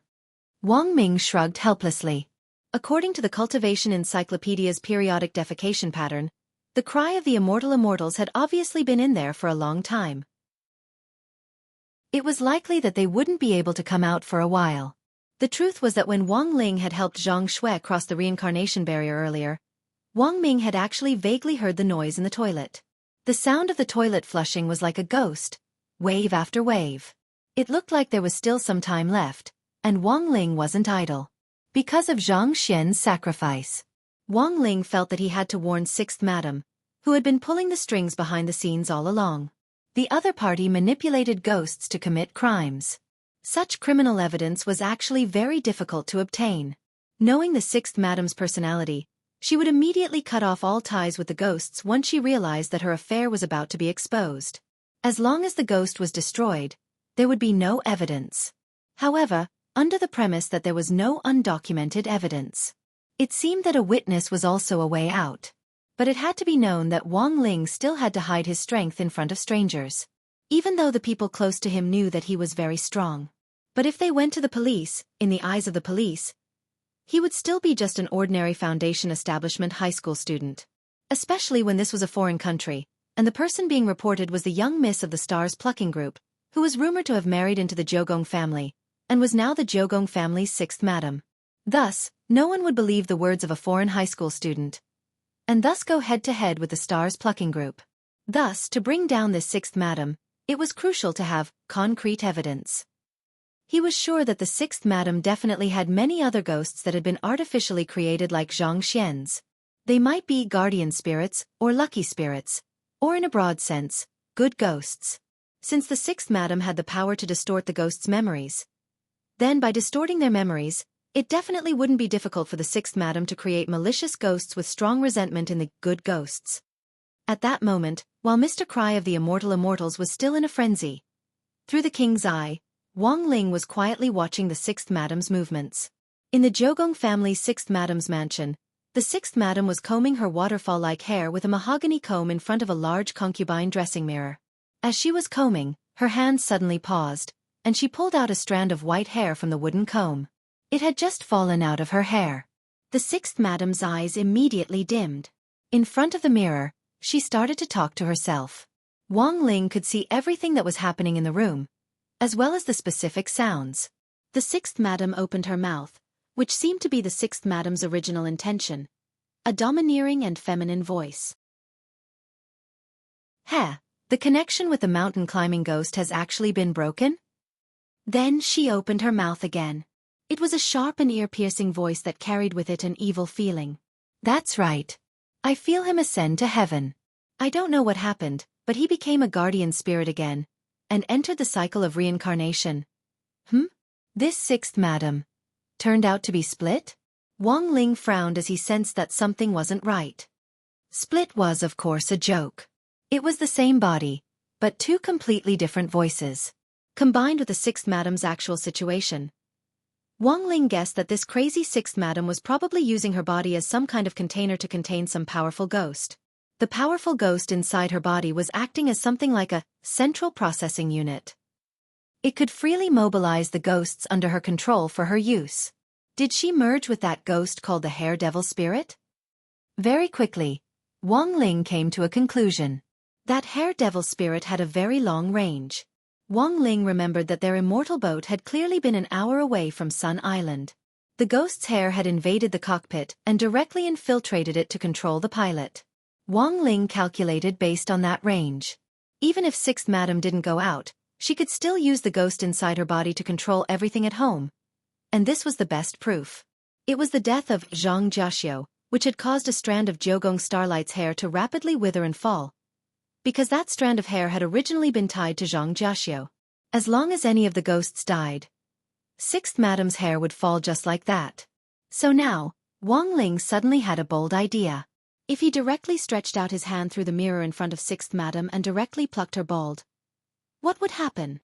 Wang Ming shrugged helplessly. According to the Cultivation Encyclopedia's periodic defecation pattern, the cry of the immortal immortals had obviously been in there for a long time. It was likely that they wouldn't be able to come out for a while. The truth was that when Wang Ling had helped Zhang Shui cross the reincarnation barrier earlier, Wang Ming had actually vaguely heard the noise in the toilet. The sound of the toilet flushing was like a ghost, wave after wave. It looked like there was still some time left, and Wang Ling wasn't idle. Because of Zhang Xian's sacrifice. Wang Ling felt that he had to warn Sixth Madam, who had been pulling the strings behind the scenes all along. The other party manipulated ghosts to commit crimes. Such criminal evidence was actually very difficult to obtain. Knowing the Sixth Madam's personality, she would immediately cut off all ties with the ghosts once she realized that her affair was about to be exposed. As long as the ghost was destroyed, there would be no evidence. However, under the premise that there was no undocumented evidence, it seemed that a witness was also a way out. But it had to be known that Wang Ling still had to hide his strength in front of strangers, even though the people close to him knew that he was very strong. But if they went to the police, in the eyes of the police, he would still be just an ordinary foundation establishment high school student. Especially when this was a foreign country, and the person being reported was the young miss of the Stars plucking group, who was rumored to have married into the Jiugong family, and was now the Jiugong family's Sixth Madam. Thus, no one would believe the words of a foreign high school student, and thus go head-to-head with the Stars plucking group. Thus, to bring down this Sixth Madam, it was crucial to have concrete evidence. He was sure that the Sixth Madam definitely had many other ghosts that had been artificially created like Zhang Xian's. They might be guardian spirits, or lucky spirits, or in a broad sense, good ghosts. Since the Sixth Madam had the power to distort the ghosts' memories, then by distorting their memories, it definitely wouldn't be difficult for the Sixth Madam to create malicious ghosts with strong resentment in the good ghosts. At that moment, while Mr. Cry of the Immortal Immortals was still in a frenzy, through the king's eye, Wang Ling was quietly watching the Sixth Madam's movements. In the Jiugong family's Sixth Madam's mansion, the Sixth Madam was combing her waterfall-like hair with a mahogany comb in front of a large concubine dressing mirror. As she was combing, her hands suddenly paused, and she pulled out a strand of white hair from the wooden comb. It had just fallen out of her hair. The Sixth Madam's eyes immediately dimmed. In front of the mirror, she started to talk to herself. Wang Ling could see everything that was happening in the room, as well as the specific sounds. The Sixth Madam opened her mouth, which seemed to be the Sixth Madam's original intention, a domineering and feminine voice. "Heh, the connection with the mountain-climbing ghost has actually been broken?" Then she opened her mouth again. It was a sharp and ear-piercing voice that carried with it an evil feeling. "That's right. I feel him ascend to heaven. I don't know what happened, but he became a guardian spirit again, and entered the cycle of reincarnation." This Sixth Madam turned out to be split? Wang Ling frowned as he sensed that something wasn't right. Split was of course a joke. It was the same body, but two completely different voices. Combined with the Sixth Madam's actual situation, Wang Ling guessed that this crazy Sixth Madam was probably using her body as some kind of container to contain some powerful ghost. The powerful ghost inside her body was acting as something like a central processing unit. It could freely mobilize the ghosts under her control for her use. Did she merge with that ghost called the Hair Devil Spirit? Very quickly, Wang Ling came to a conclusion. That Hair Devil Spirit had a very long range. Wang Ling remembered that their immortal boat had clearly been an hour away from Sun Island. The ghost's hair had invaded the cockpit and directly infiltrated it to control the pilot. Wang Ling calculated based on that range. Even if Sixth Madam didn't go out, she could still use the ghost inside her body to control everything at home. And this was the best proof. It was the death of Zhang Jiaxiu, which had caused a strand of Jiugong Starlight's hair to rapidly wither and fall, because that strand of hair had originally been tied to Zhang Jiaxiu. As long as any of the ghosts died, Sixth Madam's hair would fall just like that. So now, Wang Ling suddenly had a bold idea. If he directly stretched out his hand through the mirror in front of Sixth Madam and directly plucked her bald, what would happen?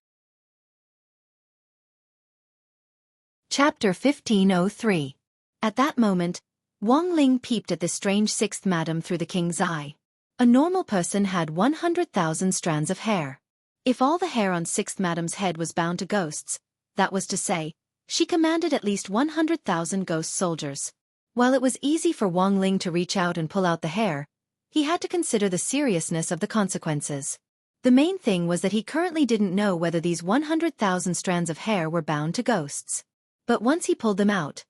Chapter 1503. At that moment, Wang Ling peeped at this strange Sixth Madam through the king's eye. A normal person had 100,000 strands of hair. If all the hair on Sixth Madam's head was bound to ghosts, that was to say, she commanded at least 100,000 ghost soldiers. While it was easy for Wang Ling to reach out and pull out the hair, he had to consider the seriousness of the consequences. The main thing was that he currently didn't know whether these 100,000 strands of hair were bound to ghosts. But once he pulled them out,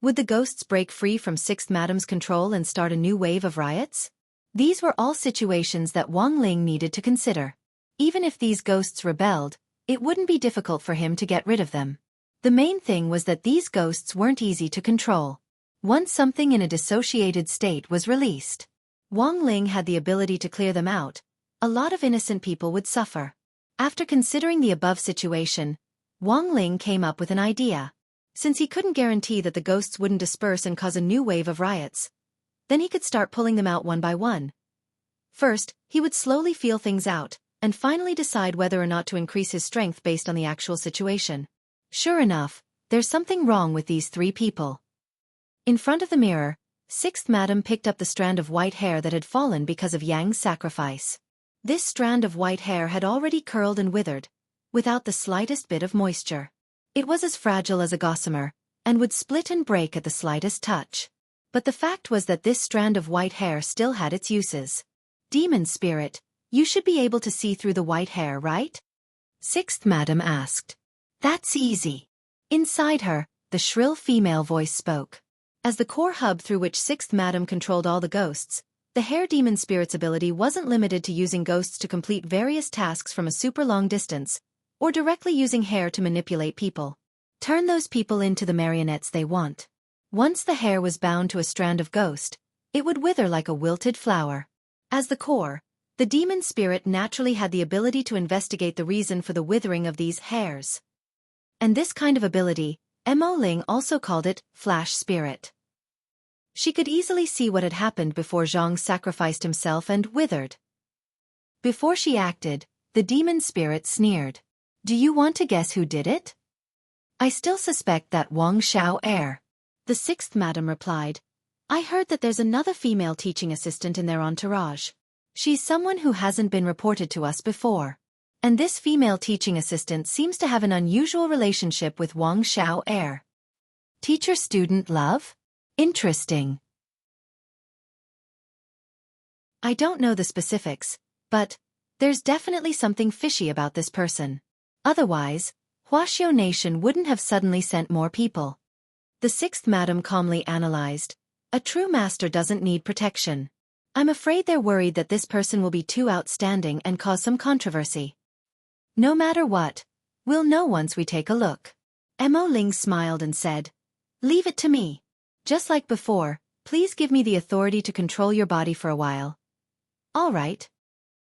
would the ghosts break free from Sixth Madam's control and start a new wave of riots? These were all situations that Wang Ling needed to consider. Even if these ghosts rebelled, it wouldn't be difficult for him to get rid of them. The main thing was that these ghosts weren't easy to control. Once something in a dissociated state was released, Wang Ling had the ability to clear them out. A lot of innocent people would suffer. After considering the above situation, Wang Ling came up with an idea. Since he couldn't guarantee that the ghosts wouldn't disperse and cause a new wave of riots, then he could start pulling them out one by one. First, he would slowly feel things out, and finally decide whether or not to increase his strength based on the actual situation. Sure enough, there's something wrong with these three people. In front of the mirror, Sixth Madam picked up the strand of white hair that had fallen because of Yang's sacrifice. This strand of white hair had already curled and withered, without the slightest bit of moisture. It was as fragile as a gossamer, and would split and break at the slightest touch. But the fact was that this strand of white hair still had its uses. Demon spirit, you should be able to see through the white hair, right? Sixth Madam asked. That's easy. Inside her, the shrill female voice spoke. As the core hub through which Sixth Madam controlled all the ghosts, the hair demon spirit's ability wasn't limited to using ghosts to complete various tasks from a super long distance, or directly using hair to manipulate people. Turn those people into the marionettes they want. Once the hair was bound to a strand of ghost, it would wither like a wilted flower. As the core, the demon spirit naturally had the ability to investigate the reason for the withering of these hairs. And this kind of ability, Mo Ling also called it flash spirit. She could easily see what had happened before Zhang sacrificed himself and withered. Before she acted, the demon spirit sneered. Do you want to guess who did it? I still suspect that Wang Xiao heir. The Sixth Madam replied. I heard that there's another female teaching assistant in their entourage. She's someone who hasn't been reported to us before. And this female teaching assistant seems to have an unusual relationship with Wang Xiao heir. Teacher-student love? Interesting. I don't know the specifics, but there's definitely something fishy about this person. Otherwise, Wuxia Nation wouldn't have suddenly sent more people. The Sixth Madam calmly analyzed. A true master doesn't need protection. I'm afraid they're worried that this person will be too outstanding and cause some controversy. No matter what, we'll know once we take a look. Mo Ling smiled and said, Leave it to me. Just like before, please give me the authority to control your body for a while. All right.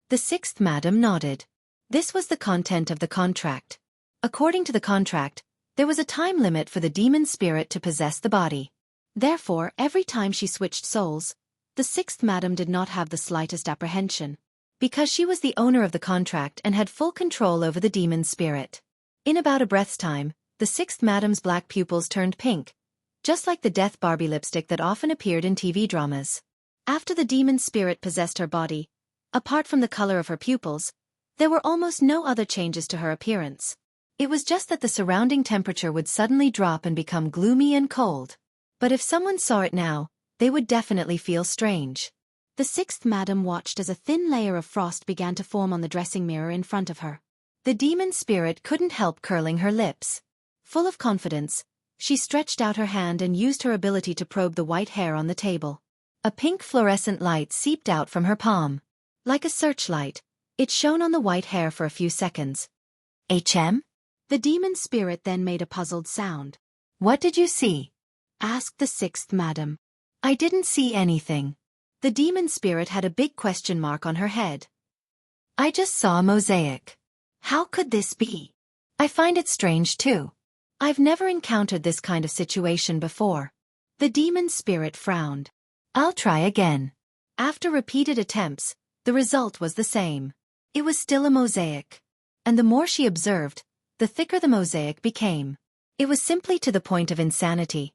The Sixth Madam nodded. This was the content of the contract. According to the contract, there was a time limit for the demon spirit to possess the body. Therefore, every time she switched souls, the Sixth Madam did not have the slightest apprehension, because she was the owner of the contract and had full control over the demon spirit. In about a breath's time, the Sixth Madam's black pupils turned pink, just like the Death Barbie lipstick that often appeared in TV dramas. After the demon spirit possessed her body, apart from the color of her pupils, there were almost no other changes to her appearance. It was just that the surrounding temperature would suddenly drop and become gloomy and cold. But if someone saw it now, they would definitely feel strange. The Sixth Madam watched as a thin layer of frost began to form on the dressing mirror in front of her. The demon spirit couldn't help curling her lips. Full of confidence, she stretched out her hand and used her ability to probe the white hair on the table. A pink fluorescent light seeped out from her palm. Like a searchlight, it shone on the white hair for a few seconds. HM? The demon spirit then made a puzzled sound. What did you see? Asked the Sixth Madam. I didn't see anything. The demon spirit had a big question mark on her head. I just saw a mosaic. How could this be? I find it strange too. I've never encountered this kind of situation before. The demon spirit frowned. I'll try again. After repeated attempts, the result was the same. It was still a mosaic. And the more she observed, the thicker the mosaic became. It was simply to the point of insanity.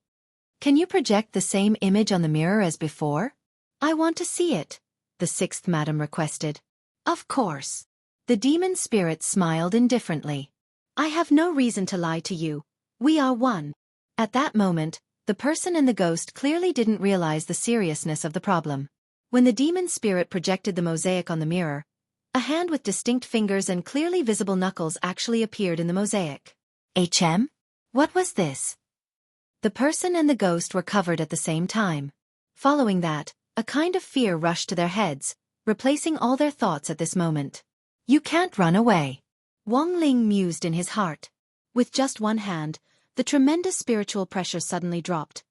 Can you project the same image on the mirror as before? I want to see it, the Sixth Madam requested. Of course. The demon spirit smiled indifferently. I have no reason to lie to you. We are one. At that moment, the person and the ghost clearly didn't realize the seriousness of the problem. When the demon spirit projected the mosaic on the mirror, a hand with distinct fingers and clearly visible knuckles actually appeared in the mosaic. HM? What was this? The person and the ghost were covered at the same time. Following that, a kind of fear rushed to their heads, replacing all their thoughts at this moment. You can't run away. Wang Ling mused in his heart. With just one hand, the tremendous spiritual pressure suddenly dropped.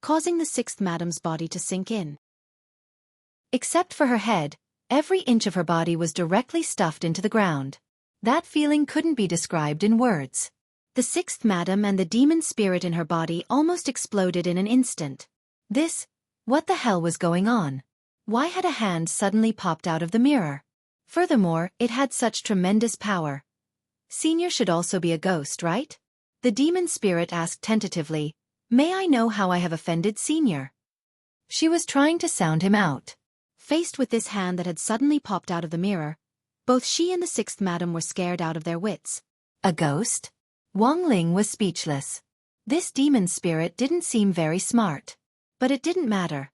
causing the sixth madam's body to sink in. Except for her head, every inch of her body was directly stuffed into the ground. That feeling couldn't be described in words. The sixth madam and the demon spirit in her body almost exploded in an instant. What the hell was going on? Why had a hand suddenly popped out of the mirror? Furthermore, it had such tremendous power. Senior should also be a ghost, right? The demon spirit asked tentatively, "May I know how I have offended Senior?" She was trying to sound him out. Faced with this hand that had suddenly popped out of the mirror, both she and the sixth madam were scared out of their wits. A ghost? Wang Ling was speechless. This demon spirit didn't seem very smart. But it didn't matter.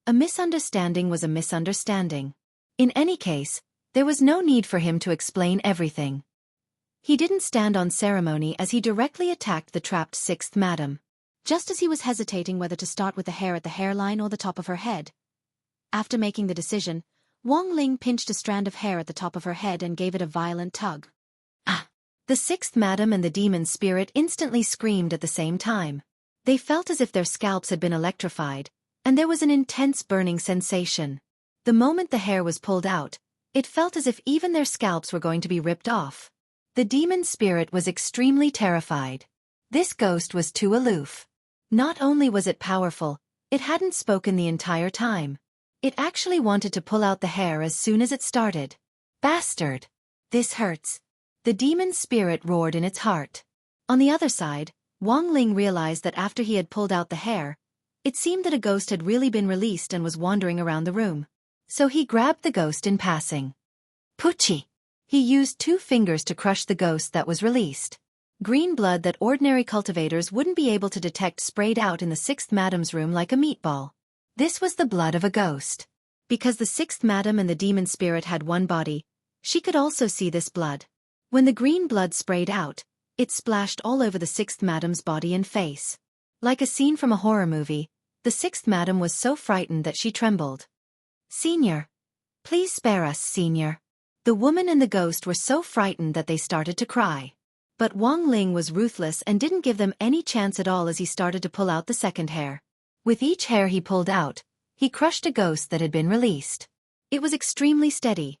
A misunderstanding was a misunderstanding. In any case, there was no need for him to explain everything. He didn't stand on ceremony as he directly attacked the trapped sixth madam. Just as he was hesitating whether to start with the hair at the hairline or the top of her head. After making the decision, Wang Ling pinched a strand of hair at the top of her head and gave it a violent tug. Ah! The sixth madam and the demon spirit instantly screamed at the same time. They felt as if their scalps had been electrified, and there was an intense burning sensation. The moment the hair was pulled out, it felt as if even their scalps were going to be ripped off. The demon spirit was extremely terrified. This ghost was too aloof. Not only was it powerful, it hadn't spoken the entire time. It actually wanted to pull out the hair as soon as it started. Bastard! This hurts. The demon spirit roared in its heart. On the other side, Wang Ling realized that after he had pulled out the hair, it seemed that a ghost had really been released and was wandering around the room. So he grabbed the ghost in passing. Puchi! He used 2 fingers to crush the ghost that was released. Green blood that ordinary cultivators wouldn't be able to detect sprayed out in the sixth madam's room like a meatball. This was the blood of a ghost. Because the sixth madam and the demon spirit had one body, she could also see this blood. When the green blood sprayed out, it splashed all over the sixth madam's body and face. Like a scene from a horror movie, the sixth madam was so frightened that she trembled. "Senior! Please spare us, Senior!" The woman and the ghost were so frightened that they started to cry. But Wang Ling was ruthless and didn't give them any chance at all as he started to pull out the second hair. With each hair he pulled out, he crushed a ghost that had been released. It was extremely steady.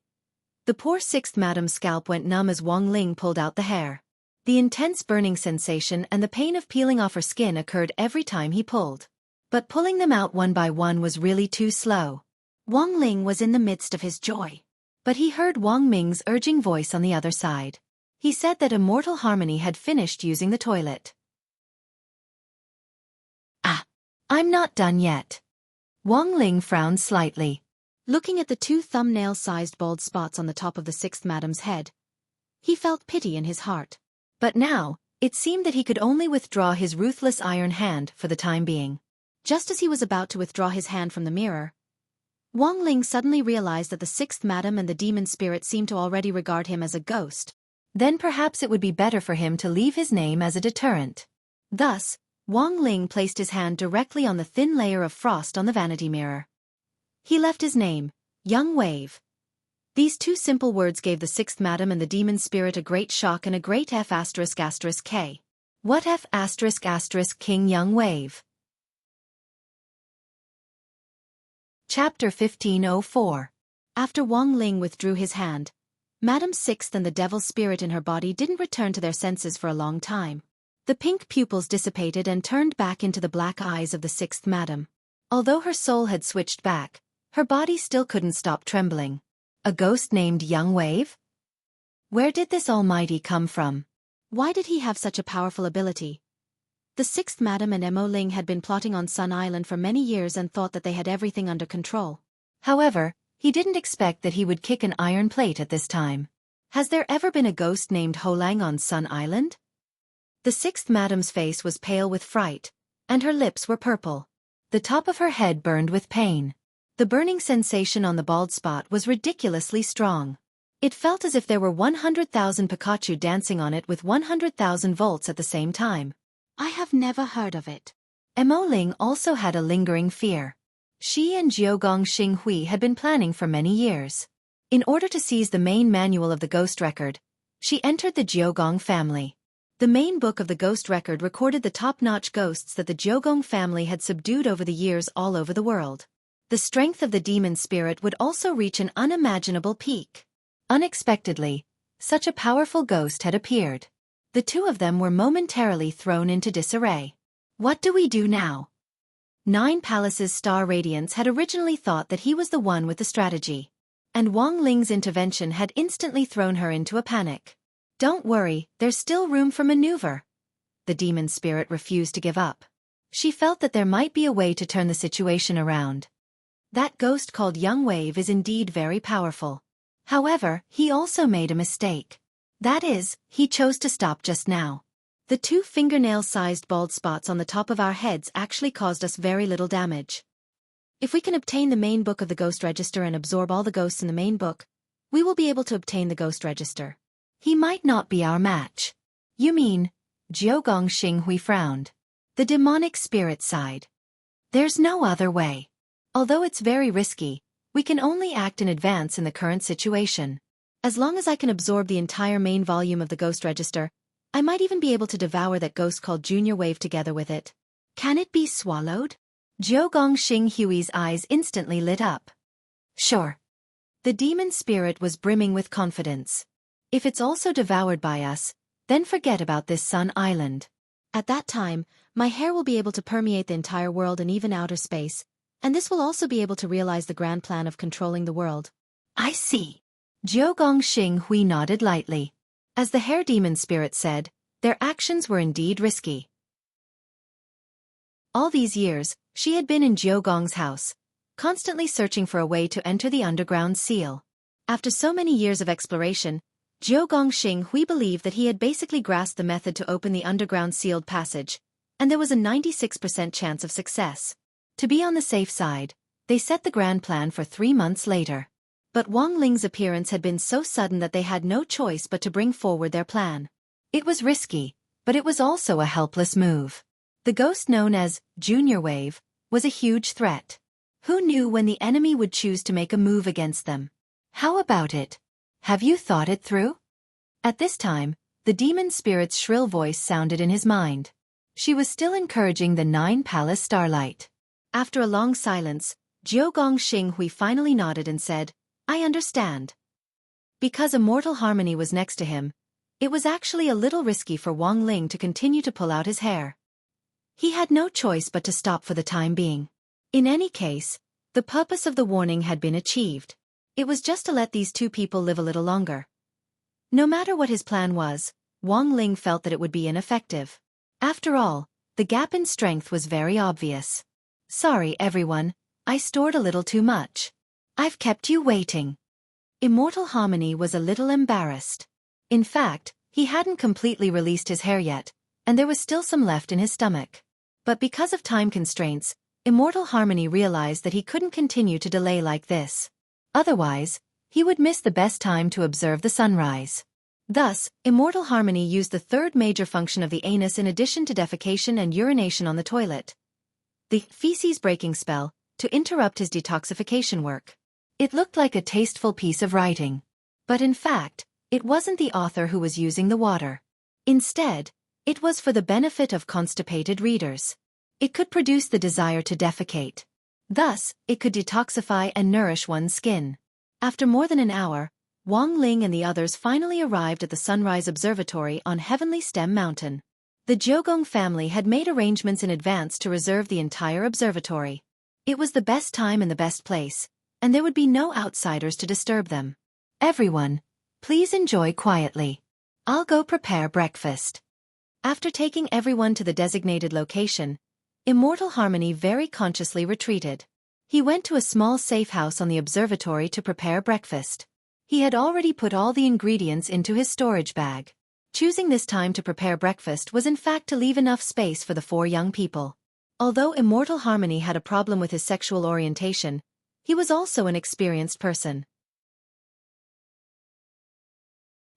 The poor sixth madam's scalp went numb as Wang Ling pulled out the hair. The intense burning sensation and the pain of peeling off her skin occurred every time he pulled. But pulling them out one by one was really too slow. Wang Ling was in the midst of his joy. But he heard Wang Ming's urging voice on the other side. He said that Immortal Harmony had finished using the toilet. "Ah, I'm not done yet." Wang Ling frowned slightly. Looking at the 2 thumbnail-sized bald spots on the top of the sixth madam's head, he felt pity in his heart. But now, it seemed that he could only withdraw his ruthless iron hand for the time being. Just as he was about to withdraw his hand from the mirror, Wang Ling suddenly realized that the sixth madam and the demon spirit seemed to already regard him as a ghost. Then perhaps it would be better for him to leave his name as a deterrent. Thus, Wang Ling placed his hand directly on the thin layer of frost on the vanity mirror. He left his name, Young Wave. These 2 simple words gave the sixth madam and the demon spirit a great shock and a great F***K. What F*** King Young Wave? Chapter 1504. After Wang Ling withdrew his hand, Madam Sixth and the devil spirit in her body didn't return to their senses for a long time. The pink pupils dissipated and turned back into the black eyes of the sixth madam. Although her soul had switched back, her body still couldn't stop trembling. A ghost named Young Wave? Where did this almighty come from? Why did he have such a powerful ability? The sixth madam and Mo Ling had been plotting on Sun Island for many years and thought that they had everything under control. However, he didn't expect that he would kick an iron plate at this time. Has there ever been a ghost named Holang on Sun Island? The sixth madam's face was pale with fright, and her lips were purple. The top of her head burned with pain. The burning sensation on the bald spot was ridiculously strong. It felt as if there were 100,000 Pikachu dancing on it with 100,000 volts at the same time. I have never heard of it. Mo Ling also had a lingering fear. She and Jiogong Xinghui had been planning for many years. In order to seize the main manual of the ghost record, she entered the Jiogong family. The main book of the ghost record recorded the top-notch ghosts that the Jiugong family had subdued over the years all over the world. The strength of the demon spirit would also reach an unimaginable peak. Unexpectedly, such a powerful ghost had appeared. The two of them were momentarily thrown into disarray. What do we do now? Nine Palaces' Star Radiance had originally thought that he was the one with the strategy, and Wang Ling's intervention had instantly thrown her into a panic. Don't worry, there's still room for maneuver. The demon spirit refused to give up. She felt that there might be a way to turn the situation around. That ghost called Young Wave is indeed very powerful. However, he also made a mistake. That is, he chose to stop just now. The two fingernail-sized bald spots on the top of our heads actually caused us very little damage. If we can obtain the main book of the ghost register and absorb all the ghosts in the main book, we will be able to obtain the ghost register. He might not be our match. You mean? Jiugong Xinghui frowned. The demonic spirit sighed. There's no other way. Although it's very risky, we can only act in advance in the current situation. As long as I can absorb the entire main volume of the ghost register, I might even be able to devour that ghost called Junior Wave together with it. Can it be swallowed? Jiugong Xinghui's eyes instantly lit up. Sure. The demon spirit was brimming with confidence. If it's also devoured by us, then forget about this Sun Island. At that time, my hair will be able to permeate the entire world and even outer space, and this will also be able to realize the grand plan of controlling the world. I see. Jiugong Xinghui nodded lightly. As the hair demon spirit said, their actions were indeed risky. All these years, she had been in Jiugong's house, constantly searching for a way to enter the underground seal. After so many years of exploration, Jiugong Xinghui believed that he had basically grasped the method to open the underground sealed passage, and there was a 96% chance of success. To be on the safe side, they set the grand plan for 3 months later. But Wang Ling's appearance had been so sudden that they had no choice but to bring forward their plan. It was risky, but it was also a helpless move. The ghost known as Junior Wave was a huge threat. Who knew when the enemy would choose to make a move against them? How about it? Have you thought it through? At this time, the demon spirit's shrill voice sounded in his mind. She was still encouraging the 9 Palace Starlight. After a long silence, Jiugong Xinghui finally nodded and said, I understand. Because Immortal Harmony was next to him, it was actually a little risky for Wang Ling to continue to pull out his hair. He had no choice but to stop for the time being. In any case, the purpose of the warning had been achieved. It was just to let these two people live a little longer. No matter what his plan was, Wang Ling felt that it would be ineffective. After all, the gap in strength was very obvious. Sorry everyone, I stored a little too much. I've kept you waiting. Immortal Harmony was a little embarrassed. In fact, he hadn't completely released his hair yet, and there was still some left in his stomach. But because of time constraints, Immortal Harmony realized that he couldn't continue to delay like this. Otherwise, he would miss the best time to observe the sunrise. Thus, Immortal Harmony used the third major function of the anus in addition to defecation and urination on the toilet, the feces breaking spell, to interrupt his detoxification work. It looked like a tasteful piece of writing. But in fact, it wasn't the author who was using the water. Instead, it was for the benefit of constipated readers. It could produce the desire to defecate. Thus, it could detoxify and nourish one's skin. After more than an hour, Wang Ling and the others finally arrived at the Sunrise Observatory on Heavenly Stem Mountain. The Jiugong family had made arrangements in advance to reserve the entire observatory. It was the best time and the best place, and there would be no outsiders to disturb them. Everyone, please enjoy quietly. I'll go prepare breakfast. After taking everyone to the designated location, Immortal Harmony very consciously retreated. He went to a small safe house on the observatory to prepare breakfast. He had already put all the ingredients into his storage bag. Choosing this time to prepare breakfast was in fact to leave enough space for the 4 young people. Although Immortal Harmony had a problem with his sexual orientation, he was also an experienced person.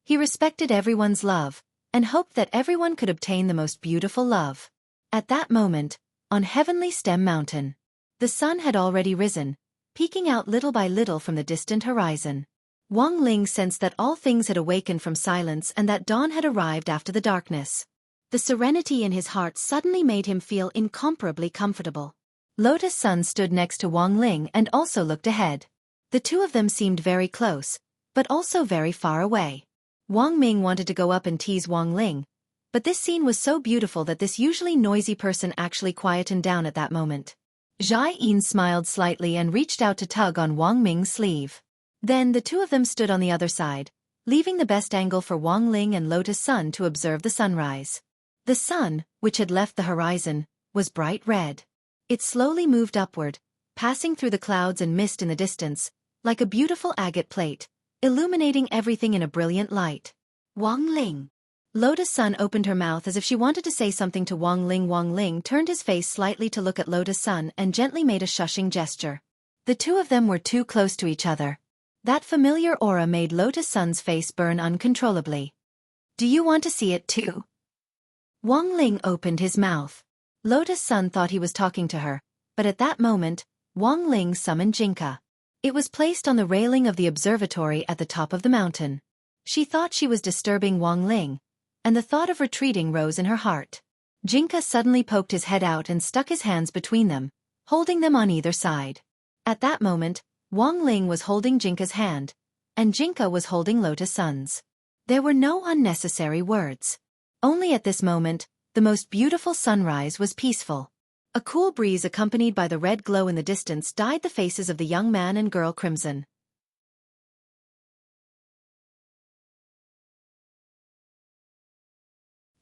He respected everyone's love, and hoped that everyone could obtain the most beautiful love. At that moment, on Heavenly Stem Mountain, the sun had already risen, peeking out little by little from the distant horizon. Wang Ling sensed that all things had awakened from silence and that dawn had arrived after the darkness. The serenity in his heart suddenly made him feel incomparably comfortable. Lotus Sun stood next to Wang Ling and also looked ahead. The two of them seemed very close, but also very far away. Wang Ming wanted to go up and tease Wang Ling, but this scene was so beautiful that this usually noisy person actually quietened down at that moment. Zhai Yin smiled slightly and reached out to tug on Wang Ming's sleeve. Then the two of them stood on the other side, leaving the best angle for Wang Ling and Lotus Sun to observe the sunrise. The sun, which had left the horizon, was bright red. It slowly moved upward, passing through the clouds and mist in the distance, like a beautiful agate plate, illuminating everything in a brilliant light. Wang Ling. Lotus Sun opened her mouth as if she wanted to say something to Wang Ling. Wang Ling turned his face slightly to look at Lotus Sun and gently made a shushing gesture. The two of them were too close to each other. That familiar aura made Lotus Sun's face burn uncontrollably. Do you want to see it too? Wang Ling opened his mouth. Lotus Sun thought he was talking to her, but at that moment, Wang Ling summoned Jinka. It was placed on the railing of the observatory at the top of the mountain. She thought she was disturbing Wang Ling, and the thought of retreating rose in her heart. Jinka suddenly poked his head out and stuck his hands between them, holding them on either side. At that moment, Wang Ling was holding Jinka's hand, and Jinka was holding Lotus Sun's. There were no unnecessary words. Only at this moment, the most beautiful sunrise was peaceful. A cool breeze accompanied by the red glow in the distance dyed the faces of the young man and girl crimson.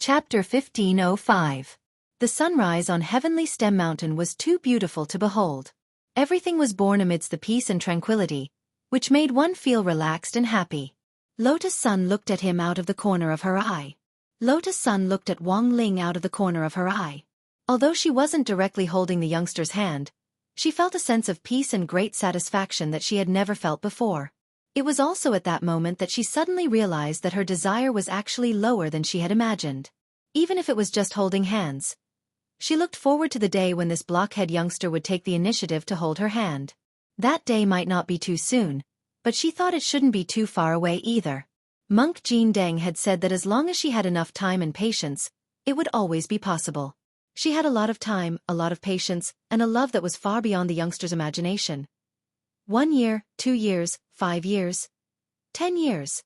Chapter 1505. The sunrise on Heavenly Stem Mountain was too beautiful to behold. Everything was born amidst the peace and tranquility, which made one feel relaxed and happy. Lotus Sun looked at him out of the corner of her eye. Lotus Sun looked at Wang Ling out of the corner of her eye. Although she wasn't directly holding the youngster's hand, she felt a sense of peace and great satisfaction that she had never felt before. It was also at that moment that she suddenly realized that her desire was actually lower than she had imagined. Even if it was just holding hands. She looked forward to the day when this blockhead youngster would take the initiative to hold her hand. That day might not be too soon, but she thought it shouldn't be too far away either. Monk Jin Deng had said that as long as she had enough time and patience, it would always be possible. She had a lot of time, a lot of patience, and a love that was far beyond the youngster's imagination. 1 year, 2 years, 5 years, 10 years.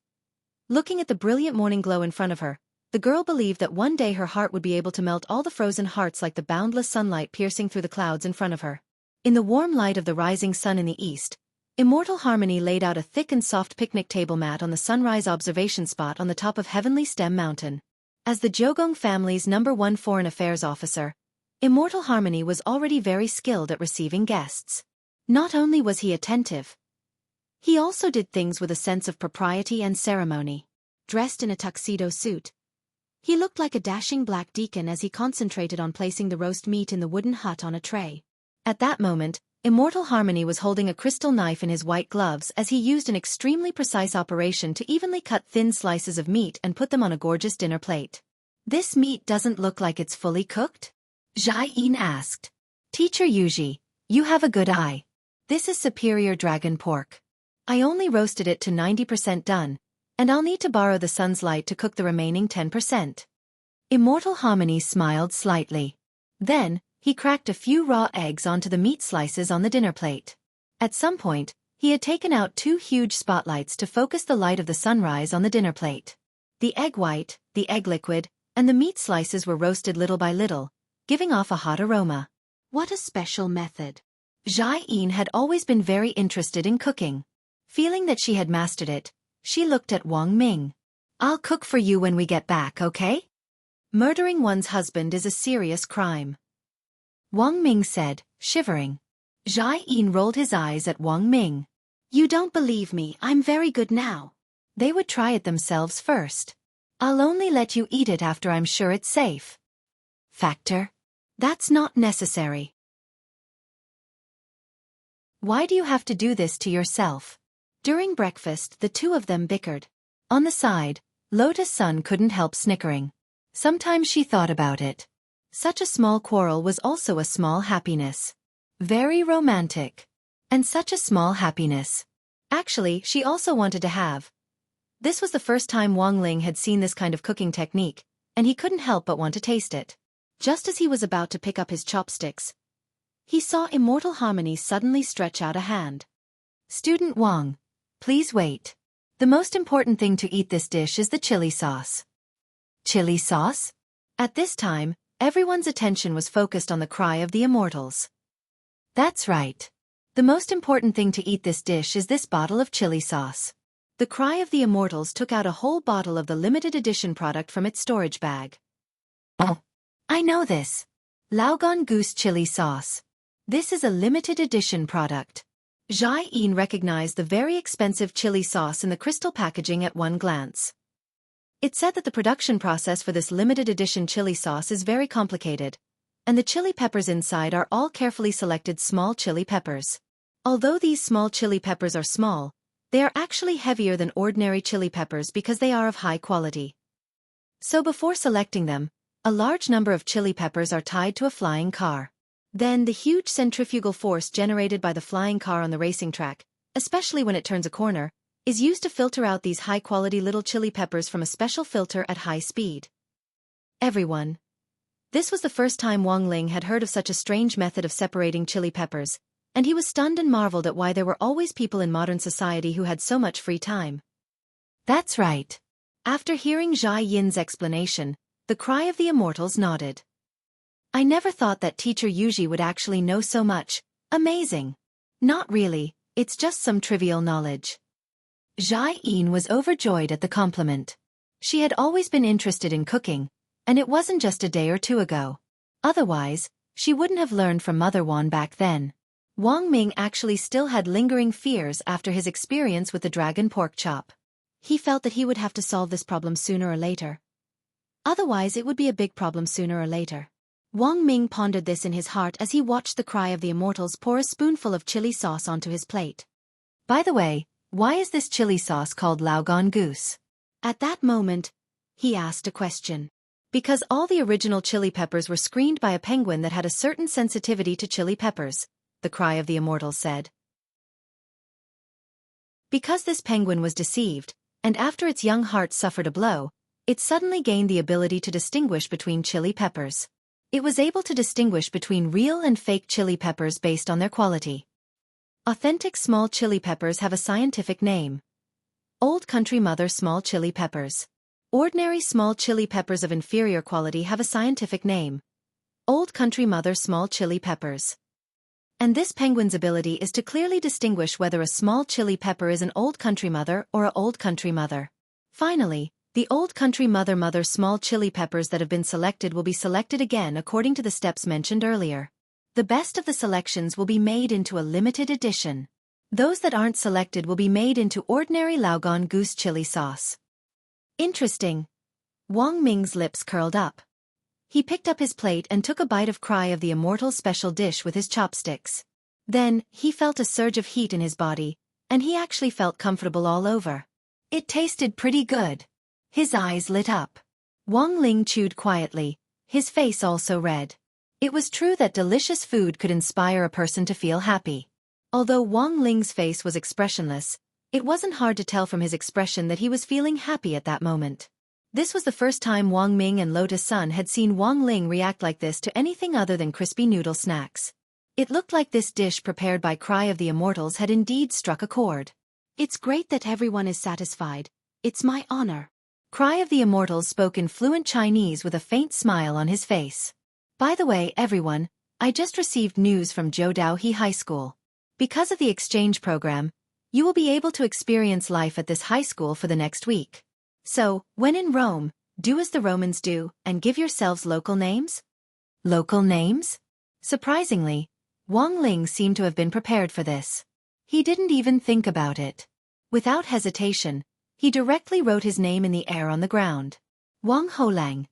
Looking at the brilliant morning glow in front of her, the girl believed that one day her heart would be able to melt all the frozen hearts like the boundless sunlight piercing through the clouds in front of her. In the warm light of the rising sun in the east, Immortal Harmony laid out a thick and soft picnic table mat on the sunrise observation spot on the top of Heavenly Stem Mountain. As the Jiogong family's #1 foreign affairs officer, Immortal Harmony was already very skilled at receiving guests. Not only was he attentive, he also did things with a sense of propriety and ceremony. Dressed in a tuxedo suit, he looked like a dashing black deacon as he concentrated on placing the roast meat in the wooden hut on a tray. At that moment, Immortal Harmony was holding a crystal knife in his white gloves as he used an extremely precise operation to evenly cut thin slices of meat and put them on a gorgeous dinner plate. This meat doesn't look like it's fully cooked? Zhai Yin asked. Teacher Yuji, you have a good eye. This is superior dragon pork. I only roasted it to 90% done, and I'll need to borrow the sun's light to cook the remaining 10%. Immortal Harmony smiled slightly. Then, he cracked a few raw eggs onto the meat slices on the dinner plate. At some point, he had taken out 2 huge spotlights to focus the light of the sunrise on the dinner plate. The egg white, the egg liquid, and the meat slices were roasted little by little, giving off a hot aroma. What a special method. Zhai Yin had always been very interested in cooking. Feeling that she had mastered it, she looked at Wang Ming. I'll cook for you when we get back, okay? Murdering one's husband is a serious crime. Wang Ming said, shivering. Zhai Yin rolled his eyes at Wang Ming. You don't believe me, I'm very good now. They would try it themselves first. I'll only let you eat it after I'm sure it's safe. Factor? That's not necessary. Why do you have to do this to yourself? During breakfast, the two of them bickered. On the side, Lotus Sun couldn't help snickering. Sometimes she thought about it. Such a small quarrel was also a small happiness. Very romantic. And such a small happiness. Actually, she also wanted to have. This was the first time Wang Ling had seen this kind of cooking technique, and he couldn't help but want to taste it. Just as he was about to pick up his chopsticks, he saw Immortal Harmony suddenly stretch out a hand. "Student Wang, please wait. The most important thing to eat this dish is the chili sauce." Chili sauce? At this time, everyone's attention was focused on the cry of the immortals. "That's right. The most important thing to eat this dish is this bottle of chili sauce." The cry of the immortals took out a whole bottle of the limited edition product from its storage bag. "Oh, I know this. Laogan Goose Chili Sauce. This is a limited edition product." Xiaofan recognized the very expensive chili sauce in the crystal packaging at one glance. It said that the production process for this limited edition chili sauce is very complicated, and the chili peppers inside are all carefully selected small chili peppers. Although these small chili peppers are small, they are actually heavier than ordinary chili peppers because they are of high quality. So before selecting them, a large number of chili peppers are tied to a flying car. Then the huge centrifugal force generated by the flying car on the racing track, especially when it turns a corner, is used to filter out these high-quality little chili peppers from a special filter at high speed. Everyone. This was the first time Wang Ling had heard of such a strange method of separating chili peppers, and he was stunned and marveled at why there were always people in modern society who had so much free time. "That's right." After hearing Zhai Yin's explanation, the cry of the immortals nodded. "I never thought that teacher Yuji would actually know so much. Amazing." "Not really, it's just some trivial knowledge." Zhai Yin was overjoyed at the compliment. She had always been interested in cooking, and it wasn't just a day or two ago. Otherwise, she wouldn't have learned from Mother Wan back then. Wang Ming actually still had lingering fears after his experience with the dragon pork chop. He felt that he would have to solve this problem sooner or later. Otherwise it would be a big problem sooner or later. Wang Ming pondered this in his heart as he watched the cry of the immortals pour a spoonful of chili sauce onto his plate. "By the way, why is this chili sauce called Laogan Goose?" At that moment, he asked a question. Because all the original chili peppers were screened by a penguin that had a certain sensitivity to chili peppers, the cry of the immortals said. Because this penguin was deceived, and after its young heart suffered a blow, it suddenly gained the ability to distinguish between chili peppers. It was able to distinguish between real and fake chili peppers based on their quality. Authentic small chili peppers have a scientific name. Old Country Mother small chili peppers. Ordinary small chili peppers of inferior quality have a scientific name. Old Country Mother small chili peppers. And this penguin's ability is to clearly distinguish whether a small chili pepper is an Old Country Mother or a Old Country Mother. Finally, the Old Country Mother small chili peppers that have been selected will be selected again according to the steps mentioned earlier. The best of the selections will be made into a limited edition. Those that aren't selected will be made into ordinary Laogan Goose chili sauce. Interesting. Wang Ming's lips curled up. He picked up his plate and took a bite of cry of the immortal special dish with his chopsticks. Then, he felt a surge of heat in his body, and he actually felt comfortable all over. It tasted pretty good. His eyes lit up. Wang Ling chewed quietly, his face also red. It was true that delicious food could inspire a person to feel happy. Although Wang Ling's face was expressionless, it wasn't hard to tell from his expression that he was feeling happy at that moment. This was the first time Wang Ming and Lotus Sun had seen Wang Ling react like this to anything other than crispy noodle snacks. It looked like this dish prepared by Cry of the Immortals had indeed struck a chord. "It's great that everyone is satisfied. It's my honor." Cry of the Immortals spoke in fluent Chinese with a faint smile on his face. "By the way, everyone, I just received news from Zhoudaohe High School. Because of the exchange program, you will be able to experience life at this high school for the next week. So, when in Rome, do as the Romans do and give yourselves local names." Local names? Surprisingly, Wang Ling seemed to have been prepared for this. He didn't even think about it. Without hesitation, he directly wrote his name in the air on the ground. Wang Holang.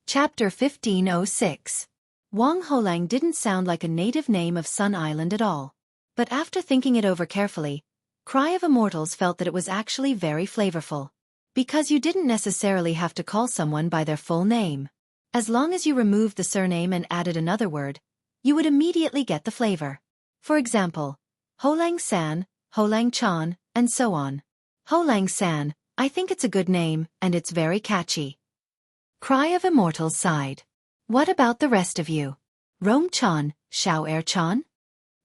Chapter 1506. Wang Holang didn't sound like a native name of Sun Island at all. But after thinking it over carefully, Cry of Immortals felt that it was actually very flavorful. Because you didn't necessarily have to call someone by their full name. As long as you removed the surname and added another word, you would immediately get the flavor. For example, Holang San, Holang Chan, and so on. Ho Lang-san, I think it's a good name, and it's very catchy. Cry of Immortals sighed. What about the rest of you? Rong-chan, Xiao-er-chan?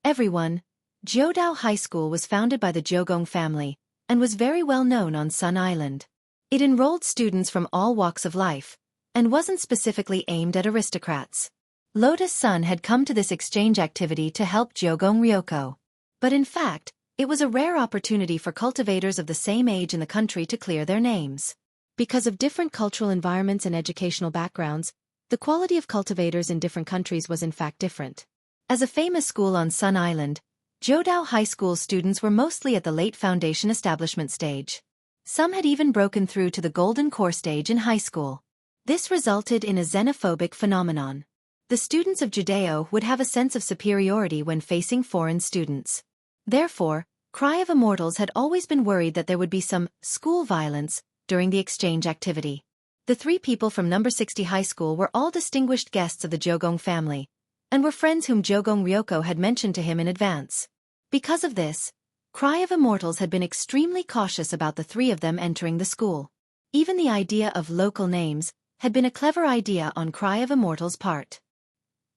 Everyone. Jiudao High School was founded by the Jiugong family, and was very well known on Sun Island. It enrolled students from all walks of life, and wasn't specifically aimed at aristocrats. Lotus Sun had come to this exchange activity to help Jiugong Ryoko. But in fact, it was a rare opportunity for cultivators of the same age in the country to clear their names. Because of different cultural environments and educational backgrounds, the quality of cultivators in different countries was in fact different. As a famous school on Sun Island, Jiudao High School students were mostly at the late foundation establishment stage. Some had even broken through to the golden core stage in high school. This resulted in a xenophobic phenomenon. The students of Judeo would have a sense of superiority when facing foreign students. Therefore, Cry of Immortals had always been worried that there would be some school violence during the exchange activity. The 3 people from number 60 high school were all distinguished guests of the Jiugong family, and were friends whom Jiugong Ryoko had mentioned to him in advance. Because of this, Cry of Immortals had been extremely cautious about the 3 of them entering the school. Even the idea of local names had been a clever idea on Cry of Immortals' part.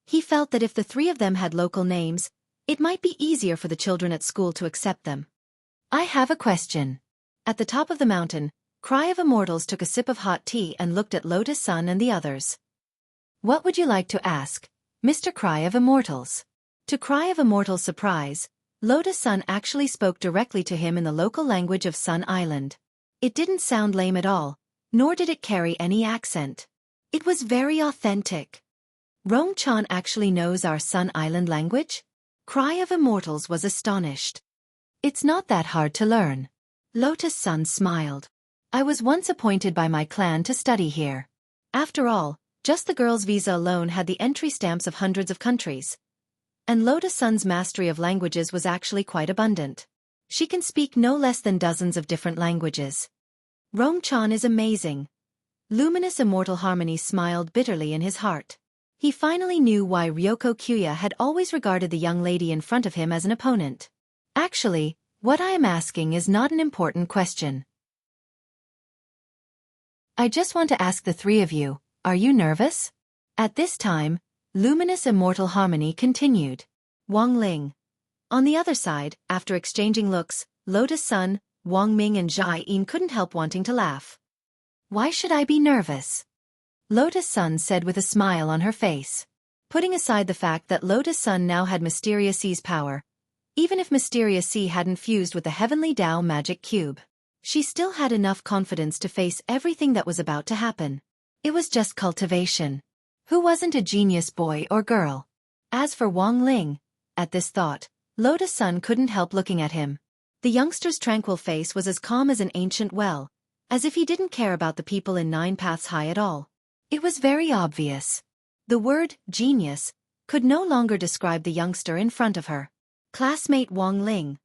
He felt that if the 3 of them had local names, it might be easier for the children at school to accept them. I have a question. At the top of the mountain, Cry of Immortals took a sip of hot tea and looked at Lotus Sun and the others. What would you like to ask, Mr. Cry of Immortals? To Cry of Immortals' surprise, Lotus Sun actually spoke directly to him in the local language of Sun Island. It didn't sound lame at all, nor did it carry any accent. It was very authentic. Rong-chan actually knows our Sun Island language? Cry of Immortals was astonished. It's not that hard to learn. Lotus Sun smiled. I was once appointed by my clan to study here. After all, just the girl's visa alone had the entry stamps of hundreds of countries. And Lotus Sun's mastery of languages was actually quite abundant. She can speak no less than dozens of different languages. Rong-chan is amazing. Luminous Immortal Harmony smiled bitterly in his heart. He finally knew why Ryoko Kuya had always regarded the young lady in front of him as an opponent. Actually, what I am asking is not an important question. I just want to ask the 3 of you, are you nervous? At this time, Luminous Immortal Harmony continued. Wang Ling. On the other side, after exchanging looks, Lotus Sun, Wang Ming and Jai Yin couldn't help wanting to laugh. Why should I be nervous? Lotus Sun said with a smile on her face. Putting aside the fact that Lotus Sun now had Mysterious Sea's power, even if Mysterious Sea hadn't fused with the Heavenly Tao magic cube, she still had enough confidence to face everything that was about to happen. It was just cultivation. Who wasn't a genius boy or girl? As for Wang Ling, at this thought, Lotus Sun couldn't help looking at him. The youngster's tranquil face was as calm as an ancient well, as if he didn't care about the people in 9 Paths High at all. It was very obvious. The word, genius, could no longer describe the youngster in front of her. Classmate Wang Ling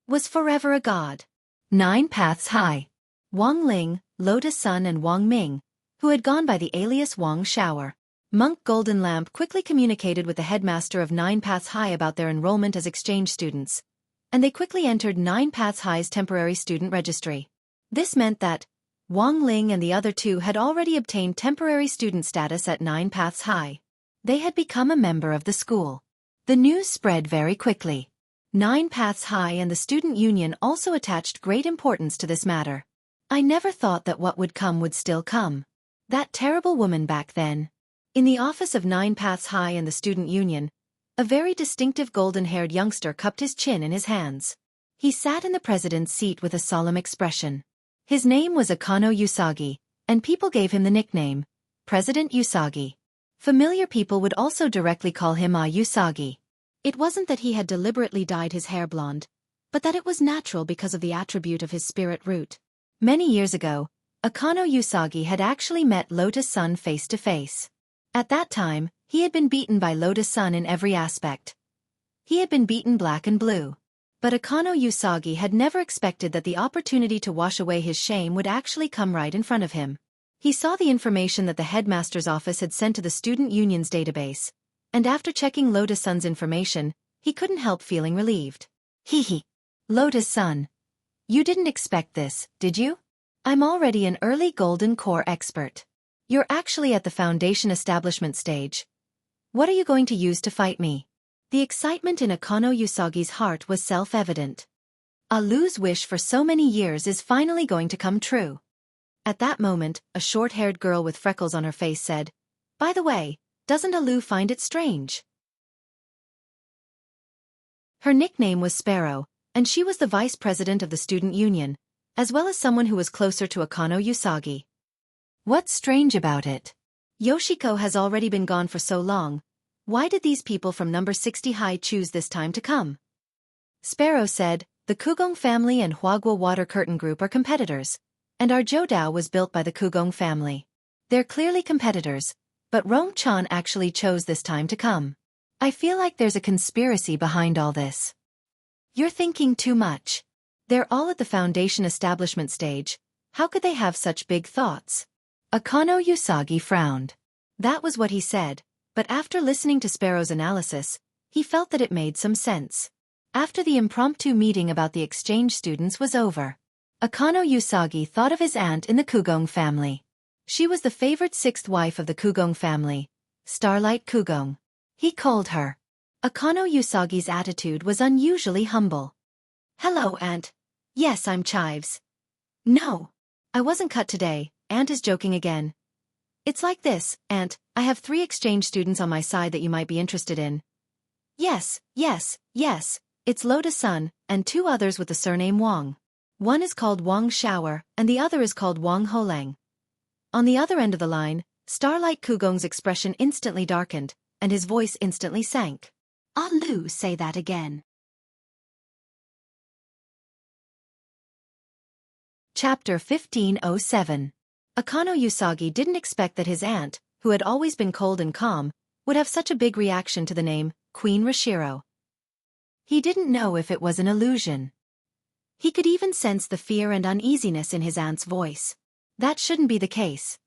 was forever a god. 9 Paths High. Wang Ling, Lotus Sun and Wang Ming, who had gone by the alias Wang Shower. Monk Golden Lamp quickly communicated with the headmaster of 9 Paths High about their enrollment as exchange students, and they quickly entered 9 Paths High's temporary student registry. This meant that Wang Ling and the other 2 had already obtained temporary student status at 9 Paths High. They had become a member of the school. The news spread very quickly. 9 Paths High and the student union also attached great importance to this matter. I never thought that what would come would still come. That terrible woman back then. In the office of 9 Paths High and the student union, a very distinctive golden-haired youngster cupped his chin in his hands. He sat in the president's seat with a solemn expression. His name was Akano Usagi, and people gave him the nickname, President Usagi. Familiar people would also directly call him Usagi. It wasn't that he had deliberately dyed his hair blonde, but that it was natural because of the attribute of his spirit root. Many years ago, Akano Usagi had actually met Lotus Sun face to face. At that time, he had been beaten by Lotus Sun in every aspect. He had been beaten black and blue. But Akano Usagi had never expected that the opportunity to wash away his shame would actually come right in front of him. He saw the information that the headmaster's office had sent to the student union's database, and after checking Lotus Sun's information, he couldn't help feeling relieved. Hee. Lotus Sun. You didn't expect this, did you? I'm already an early golden core expert. You're actually at the foundation establishment stage. What are you going to use to fight me? The excitement in Akano Usagi's heart was self-evident. Alu's wish for so many years is finally going to come true. At that moment, a short-haired girl with freckles on her face said, "By the way, doesn't Alu find it strange?" Her nickname was Sparrow, and she was the vice president of the student union, as well as someone who was closer to Akano Usagi. What's strange about it? Yoshiko has already been gone for so long. Why did these people from number 60 high choose this time to come? Sparrow said, the Kugong family and Huaguo Water Curtain Group are competitors, and our Joudao was built by the Kugong family. They're clearly competitors, but Rong-chan actually chose this time to come. I feel like there's a conspiracy behind all this. You're thinking too much. They're all at the foundation establishment stage. How could they have such big thoughts? Akano Usagi frowned. That was what he said, but after listening to Sparrow's analysis, he felt that it made some sense. After the impromptu meeting about the exchange students was over, Akano Usagi thought of his aunt in the Kugong family. She was the favored sixth wife of the Kugong family, Starlight Kugong. He called her. Akano Usagi's attitude was unusually humble. Hello, Aunt. Yes, I'm Chives. No. I wasn't cut today, Aunt is joking again. It's like this, Aunt, I have 3 exchange students on my side that you might be interested in. Yes, it's Lotus-sun, and 2 others with the surname Wang. One is called Wang Shower, and the other is called Wang Holang. On the other end of the line, Starlight Kugong's expression instantly darkened, and his voice instantly sank. Lu, say that again. Chapter 1507. Akano Usagi didn't expect that his aunt, who had always been cold and calm, would have such a big reaction to the name, Queen Rashiro. He didn't know if it was an illusion. He could even sense the fear and uneasiness in his aunt's voice. That shouldn't be the case.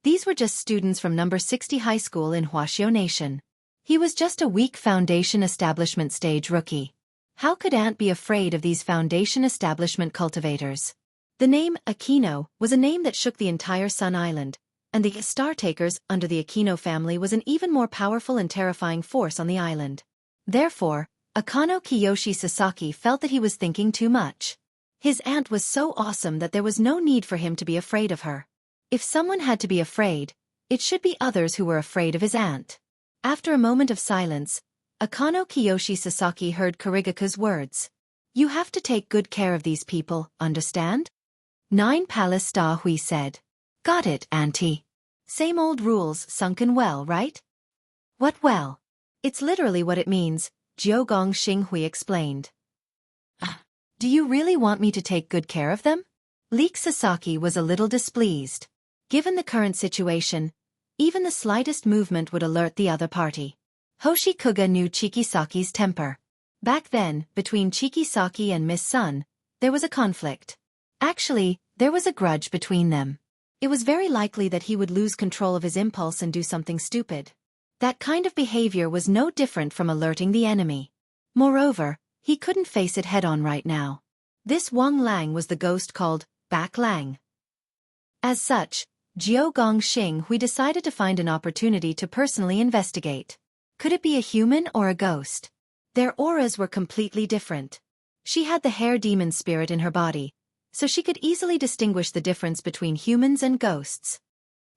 These were just students from number 60 high school in Huaxiao Nation. He was just a weak foundation establishment stage rookie. How could Aunt be afraid of these foundation establishment cultivators? The name Aquino was a name that shook the entire Sun Island, and the Star Takers under the Aquino family was an even more powerful and terrifying force on the island. Therefore, Akano Kiyoshi Sasaki felt that he was thinking too much. His aunt was so awesome that there was no need for him to be afraid of her. If someone had to be afraid, it should be others who were afraid of his aunt. After a moment of silence, Akano Kiyoshi Sasaki heard Kirigaku's words. You have to take good care of these people, understand? 9 Palace Da Hui said. Got it, Auntie. Same old rules sunken well, right? What well? It's literally what it means, Jiogong Xinghui explained. Do you really want me to take good care of them? Leek Sasaki was a little displeased. Given the current situation, even the slightest movement would alert the other party. Hoshi Kuga knew Chikisaki's temper. Back then, between Chikisaki and Miss Sun, there was a conflict. Actually, there was a grudge between them. It was very likely that he would lose control of his impulse and do something stupid. That kind of behavior was no different from alerting the enemy. Moreover, he couldn't face it head-on right now. This Wang Lang was the ghost called Bak Lang. As such, Jiogong Xinghui decided to find an opportunity to personally investigate. Could it be a human or a ghost? Their auras were completely different. She had the hair demon spirit in her body, so she could easily distinguish the difference between humans and ghosts.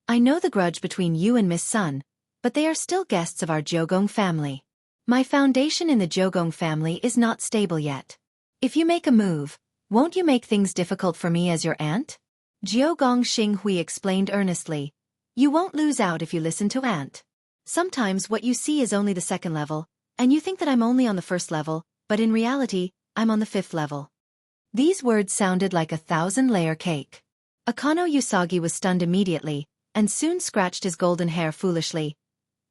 I know the grudge between you and Miss Sun, but they are still guests of our Jiogong family. My foundation in the Jiogong family is not stable yet. If you make a move, won't you make things difficult for me as your aunt? Jiogong Xinghui explained earnestly. You won't lose out if you listen to Aunt. Sometimes what you see is only the 2nd level, and you think that I'm only on the 1st level, but in reality, I'm on the 5th level. These words sounded like a 1,000-layer cake. Akano Usagi was stunned immediately, and soon scratched his golden hair foolishly.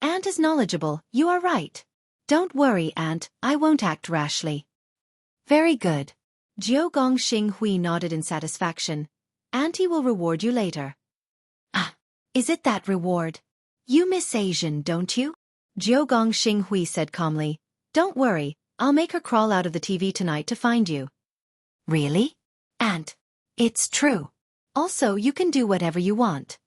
Aunt is knowledgeable, you are right. Don't worry, Aunt, I won't act rashly. Very good. Jiogong Xinghui nodded in satisfaction. Auntie will reward you later. Is it that reward? You miss Asian, don't you? Jiogong Xinghui said calmly. Don't worry, I'll make her crawl out of the TV tonight to find you. Really? And it's true. Also, you can do whatever you want.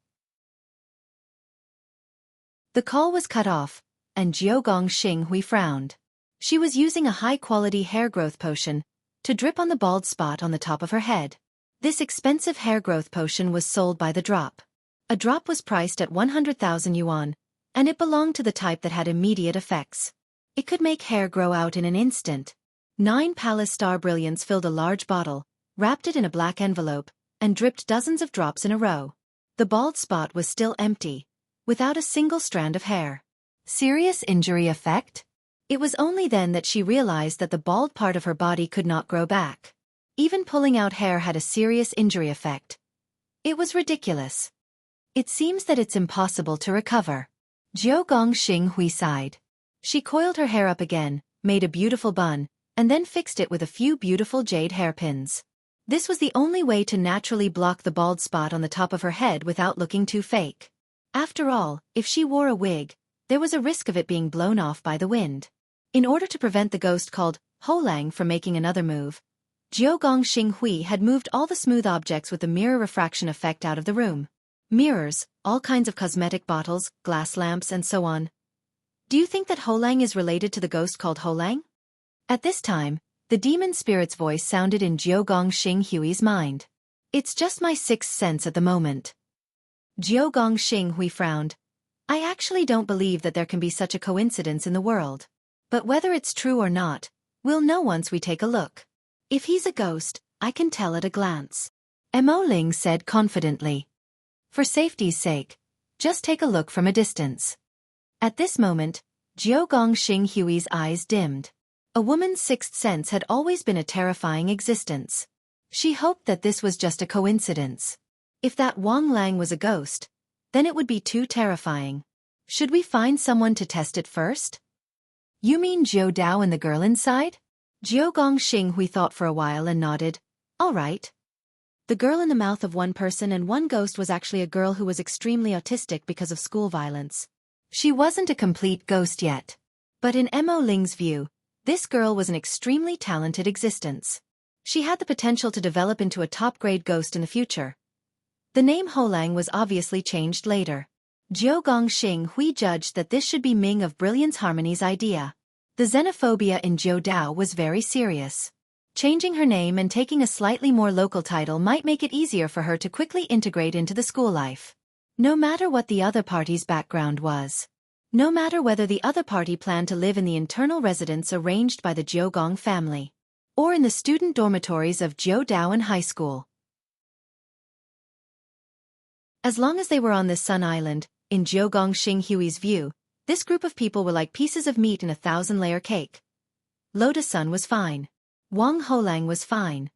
The call was cut off, and Jiogong Xinghui frowned. She was using a high-quality hair growth potion to drip on the bald spot on the top of her head. This expensive hair growth potion was sold by the drop. A drop was priced at 100,000 yuan, and it belonged to the type that had immediate effects. It could make hair grow out in an instant. 9 Palace Star Brilliance filled a large bottle, wrapped it in a black envelope, and dripped dozens of drops in a row. The bald spot was still empty, without a single strand of hair. Serious injury effect? It was only then that she realized that the bald part of her body could not grow back. Even pulling out hair had a serious injury effect. It was ridiculous. It seems that it's impossible to recover. Jiogong Xinghui sighed. She coiled her hair up again, made a beautiful bun, and then fixed it with a few beautiful jade hairpins. This was the only way to naturally block the bald spot on the top of her head without looking too fake. After all, if she wore a wig, there was a risk of it being blown off by the wind. In order to prevent the ghost called Holang from making another move, Jiogong Xinghui had moved all the smooth objects with the mirror refraction effect out of the room. Mirrors, all kinds of cosmetic bottles, glass lamps, and so on. Do you think that Holang is related to the ghost called Holang? At this time, the demon spirit's voice sounded in Jiogong Xinghui's mind. It's just my sixth sense at the moment. Jiogong Xinghui frowned. I actually don't believe that there can be such a coincidence in the world. But whether it's true or not, we'll know once we take a look. If he's a ghost, I can tell at a glance. Mo Ling said confidently. For safety's sake, just take a look from a distance. At this moment, Jiogong Xinghui's eyes dimmed. A woman's sixth sense had always been a terrifying existence. She hoped that this was just a coincidence. If that Wang Lang was a ghost, then it would be too terrifying. Should we find someone to test it first? You mean Jiu Dao and the girl inside? Jiogong Xinghui thought for a while and nodded. All right. The girl in the mouth of one person and one ghost was actually a girl who was extremely autistic because of school violence. She wasn't a complete ghost yet. But in Mo Ling's view, this girl was an extremely talented existence. She had the potential to develop into a top-grade ghost in the future. The name Holang was obviously changed later. Jiogong Xinghui judged that this should be Ming of Brilliance Harmony's idea. The xenophobia in Jiu Dao was very serious. Changing her name and taking a slightly more local title might make it easier for her to quickly integrate into the school life. No matter what the other party's background was. No matter whether the other party planned to live in the internal residence arranged by the Jiogong family, or in the student dormitories of Jiu Daoan High School. As long as they were on this Sun Island, in Jiogong Xinghui's view, this group of people were like pieces of meat in a 1,000-layer cake. Lotus Sun was fine. Wang Holang was fine.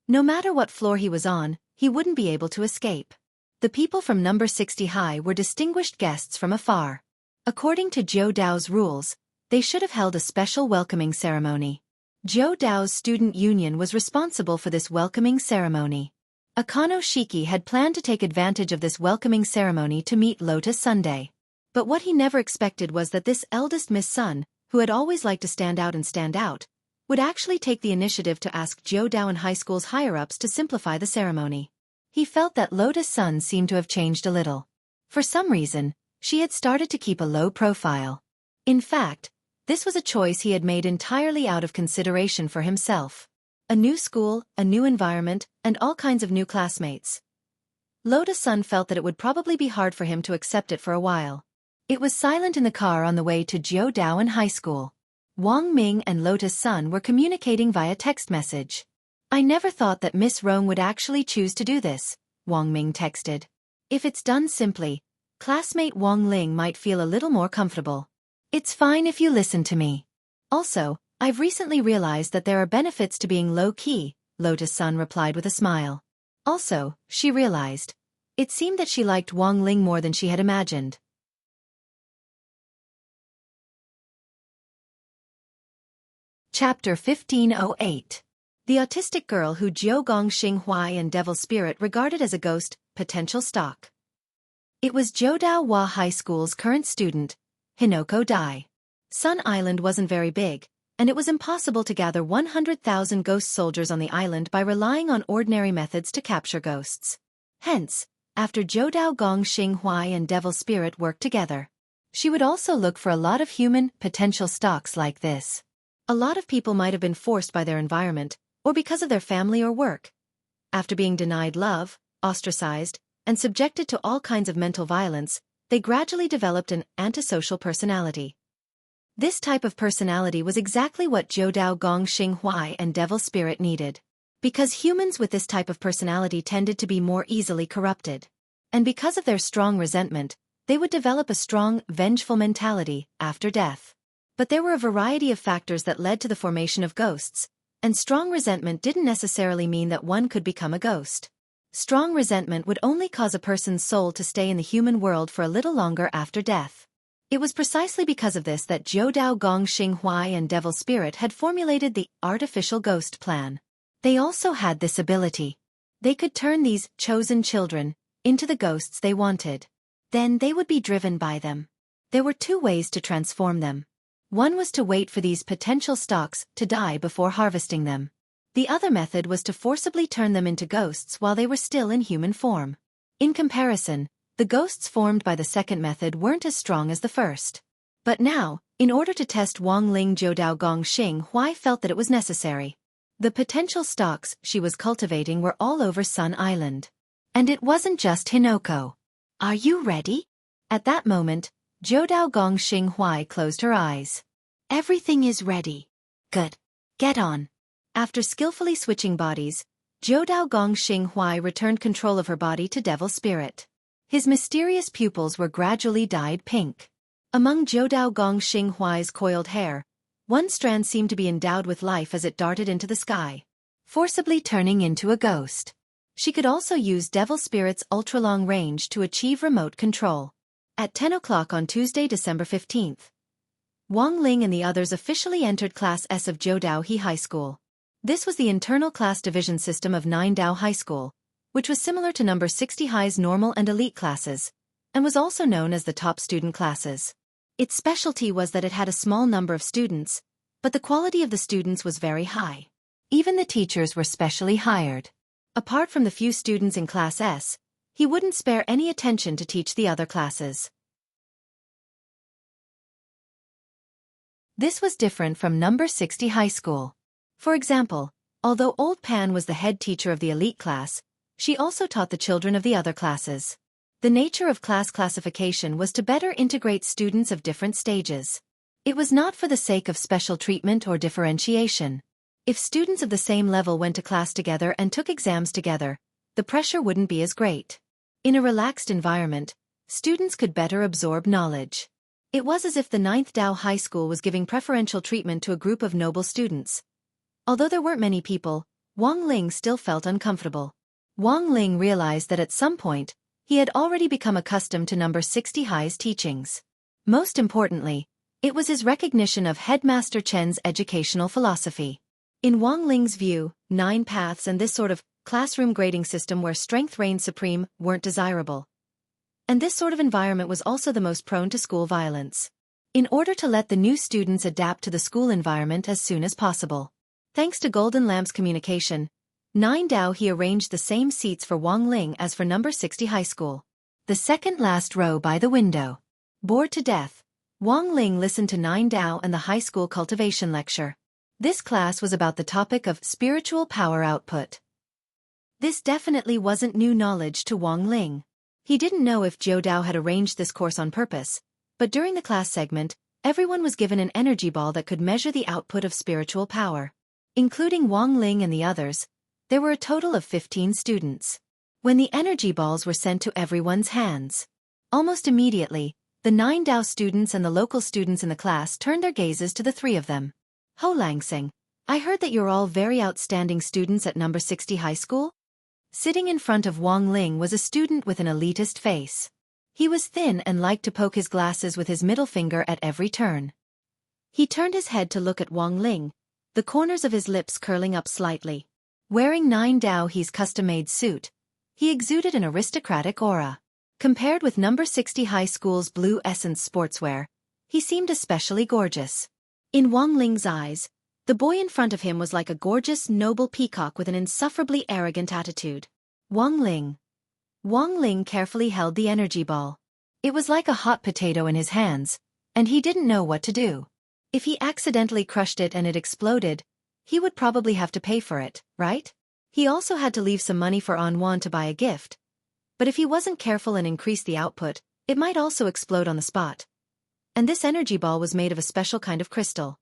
No matter what floor he was on, he wouldn't be able to escape. The people from number 60 high were distinguished guests from afar. According to Jiu Dao's rules, they should have held a special welcoming ceremony. Jiu Dao's student union was responsible for this welcoming ceremony. Akano Shiki had planned to take advantage of this welcoming ceremony to meet Lotus Sunday. But what he never expected was that this eldest Miss Sun, who had always liked to stand out, would actually take the initiative to ask Jiu Daoan High School's higher-ups to simplify the ceremony. He felt that Lotus Sun seemed to have changed a little. For some reason, she had started to keep a low profile. In fact, this was a choice he had made entirely out of consideration for himself. A new school, a new environment, and all kinds of new classmates. Lotus Sun felt that it would probably be hard for him to accept it for a while. It was silent in the car on the way to Jiu Daoan High School. Wang Ming and Lotus Sun were communicating via text message. I never thought that Miss Rong would actually choose to do this, Wang Ming texted. If it's done simply, classmate Wang Ling might feel a little more comfortable. It's fine if you listen to me. Also, I've recently realized that there are benefits to being low-key, Lotus Sun replied with a smile. Also, she realized. It seemed that she liked Wang Ling more than she had imagined. Chapter 1508. The autistic girl who Jiogong Xinghui and Devil Spirit regarded as a ghost, potential stock. It was Jiudao High School's current student, Hinoko Dai. Sun Island wasn't very big, and it was impossible to gather 100,000 ghost soldiers on the island by relying on ordinary methods to capture ghosts. Hence, after Zhoudao Gong Xing Huai and Devil Spirit worked together, she would also look for a lot of human potential stocks like this. A lot of people might have been forced by their environment, or because of their family or work. After being denied love, ostracized, and subjected to all kinds of mental violence, they gradually developed an antisocial personality. This type of personality was exactly what Zhoudao Gong Xing Huai and Devil Spirit needed. Because humans with this type of personality tended to be more easily corrupted. And because of their strong resentment, they would develop a strong, vengeful mentality after death. But there were a variety of factors that led to the formation of ghosts, and strong resentment didn't necessarily mean that one could become a ghost. Strong resentment would only cause a person's soul to stay in the human world for a little longer after death. It was precisely because of this that Zhoudao Gong Xing Huai and Devil Spirit had formulated the artificial ghost plan. They also had this ability. They could turn these chosen children into the ghosts they wanted. Then they would be driven by them. There were two ways to transform them. One was to wait for these potential stocks to die before harvesting them. The other method was to forcibly turn them into ghosts while they were still in human form. In comparison, the ghosts formed by the second method weren't as strong as the first. But now, in order to test Wang Ling, Zhoudao Gong Xing Huai felt that it was necessary. The potential stocks she was cultivating were all over Sun Island. And it wasn't just Hinoko. Are you ready? At that moment, Zhoudao Gong Xing Huai closed her eyes. Everything is ready. Good. Get on. After skillfully switching bodies, Zhoudao Gong Xing Huai returned control of her body to Devil Spirit. His mysterious pupils were gradually dyed pink. Among Zhoudao Gong Xing Huai's coiled hair, one strand seemed to be endowed with life as it darted into the sky, forcibly turning into a ghost. She could also use Devil Spirit's ultra-long range to achieve remote control. At 10 o'clock on Tuesday, December 15th, Wang Ling and the others officially entered Class S of Zhoudao He High School. This was the internal class division system of 9 Dao High School, which was similar to number 60 High's normal and elite classes, and was also known as the top student classes. Its specialty was that it had a small number of students, but the quality of the students was very high. Even the teachers were specially hired. Apart from the few students in Class S, he wouldn't spare any attention to teach the other classes. This was different from number 60 High School. For example, although Old Pan was the head teacher of the elite class, she also taught the children of the other classes. The nature of class classification was to better integrate students of different stages. It was not for the sake of special treatment or differentiation. If students of the same level went to class together and took exams together, the pressure wouldn't be as great. In a relaxed environment, students could better absorb knowledge. It was as if the 9th Dao High School was giving preferential treatment to a group of noble students. Although there weren't many people, Wang Ling still felt uncomfortable. Wang Ling realized that at some point, he had already become accustomed to number 60 High's teachings. Most importantly, it was his recognition of Headmaster Chen's educational philosophy. In Wang Ling's view, 9 paths and this sort of classroom grading system where strength reigned supreme weren't desirable. And this sort of environment was also the most prone to school violence. In order to let the new students adapt to the school environment as soon as possible, thanks to Golden Lamp's communication, 9 Dao he arranged the same seats for Wang Ling as for number 60 High School. The second last row by the window. Bored to death, Wang Ling listened to 9 Dao and the high school cultivation lecture. This class was about the topic of spiritual power output. This definitely wasn't new knowledge to Wang Ling. He didn't know if Zhoudao had arranged this course on purpose, but during the class segment, everyone was given an energy ball that could measure the output of spiritual power. Including Wang Ling and the others, there were a total of 15 students. When the energy balls were sent to everyone's hands, almost immediately, the 9 Dao students and the local students in the class turned their gazes to the three of them. Ho Langsing, I heard that you're all very outstanding students at number 60 High School? Sitting in front of Wang Ling was a student with an elitist face. He was thin and liked to poke his glasses with his middle finger at every turn. He turned his head to look at Wang Ling, the corners of his lips curling up slightly. Wearing 9 Dao He's custom-made suit, he exuded an aristocratic aura. Compared with number 60 High School's blue essence sportswear, he seemed especially gorgeous. In Wang Ling's eyes, the boy in front of him was like a gorgeous, noble peacock with an insufferably arrogant attitude. Wang Ling. Wang Ling carefully held the energy ball. It was like a hot potato in his hands, and he didn't know what to do. If he accidentally crushed it and it exploded, he would probably have to pay for it, right? He also had to leave some money for Anwan to buy a gift. But if he wasn't careful and increased the output, it might also explode on the spot. And this energy ball was made of a special kind of crystal.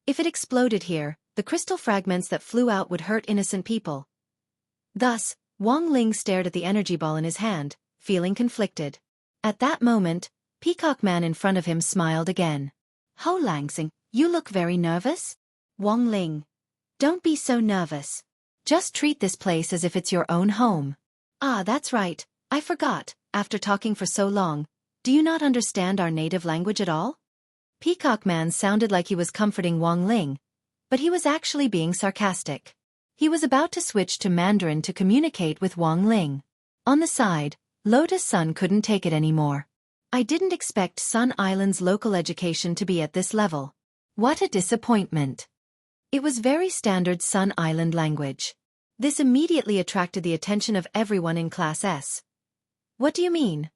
If it exploded here, the crystal fragments that flew out would hurt innocent people. Thus, Wang Ling stared at the energy ball in his hand, feeling conflicted. At that moment, Peacock Man in front of him smiled again. Ho Langsing, you look very nervous? Wang Ling. Don't be so nervous. Just treat this place as if it's your own home. Ah, that's right, I forgot, after talking for so long, do you not understand our native language at all? Peacock Man sounded like he was comforting Wang Ling, but he was actually being sarcastic. He was about to switch to Mandarin to communicate with Wang Ling. On the side, Lotus Sun couldn't take it anymore. I didn't expect Sun Island's local education to be at this level. What a disappointment. It was very standard Sun Island language. This immediately attracted the attention of everyone in Class S. What do you mean?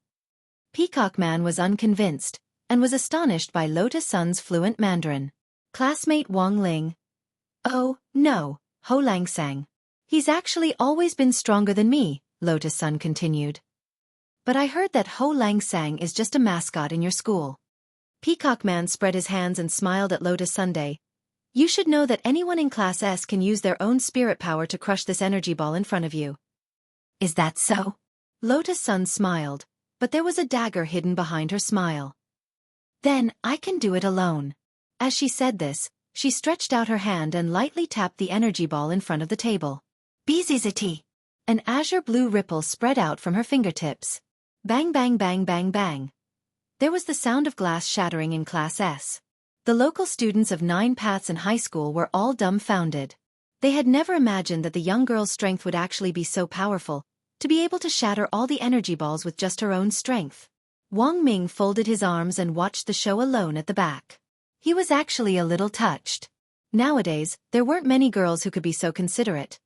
Peacock Man was unconvinced, and was astonished by Lotus Sun's fluent Mandarin. Classmate Wang Ling. Oh, no, Ho Langsang. He's actually always been stronger than me, Lotus Sun continued. But I heard that Ho Langsang is just a mascot in your school. Peacock Man spread his hands and smiled at Lotus Sunday. You should know that anyone in Class S can use their own spirit power to crush this energy ball in front of you. Is that so? Lotus Sun smiled, but there was a dagger hidden behind her smile. Then, I can do it alone. As she said this, she stretched out her hand and lightly tapped the energy ball in front of the table. Beezizity! An azure blue ripple spread out from her fingertips. Bang bang bang bang bang. There was the sound of glass shattering in Class S. The local students of 9 Paths in high school were all dumbfounded. They had never imagined that the young girl's strength would actually be so powerful, to be able to shatter all the energy balls with just her own strength. Wang Ming folded his arms and watched the show alone at the back. He was actually a little touched. Nowadays, there weren't many girls who could be so considerate.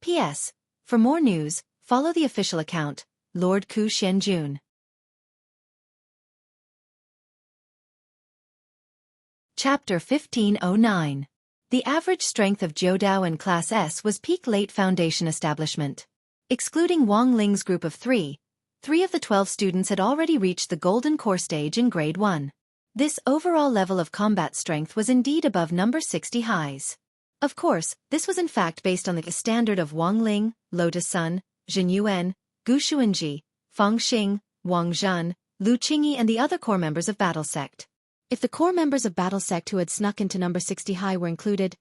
P.S. For more news, follow the official account, Lord Ku Xianjun. Chapter 1509. The average strength of Jiudao in Class S was peak late foundation establishment. Excluding Wang Ling's group of 3 of the 12 students had already reached the golden core stage in grade 1. This overall level of combat strength was indeed above number 60 highs. Of course, this was in fact based on the standard of Wang Ling, Lotus Sun, Zhen Yuan, Gu Xuanji, Fang Xing, Wang Zhan, Lu Qingyi and the other core members of Battle Sect. If the core members of Battle Sect who had snuck into number 60 high were included,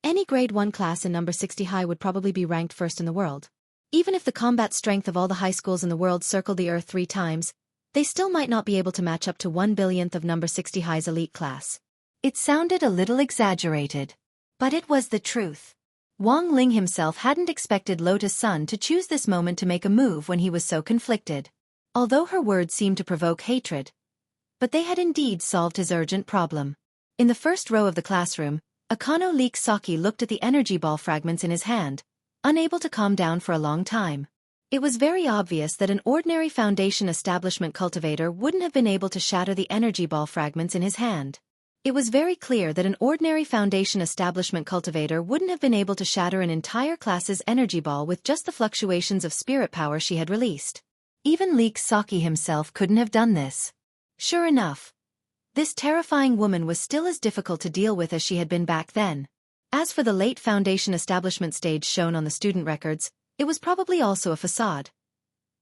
any grade 1 class in number 60 high would probably be ranked first in the world. Even if the combat strength of all the high schools in the world circled the Earth 3 times, they still might not be able to match up to 1/1000th of number 60 high's elite class. It sounded a little exaggerated. But it was the truth. Wang Ling himself hadn't expected Lotus Sun to choose this moment to make a move when he was so conflicted. Although her words seemed to provoke hatred, but they had indeed solved his urgent problem. In the first row of the classroom, Akano Leek Saki looked at the energy ball fragments in his hand, unable to calm down for a long time. It was very obvious that an ordinary foundation establishment cultivator wouldn't have been able to shatter the energy ball fragments in his hand. It was very clear that an ordinary foundation establishment cultivator wouldn't have been able to shatter an entire class's energy ball with just the fluctuations of spirit power she had released. Even Leek Saki himself couldn't have done this. Sure enough, this terrifying woman was still as difficult to deal with as she had been back then. As for the late foundation establishment stage shown on the student records, it was probably also a facade.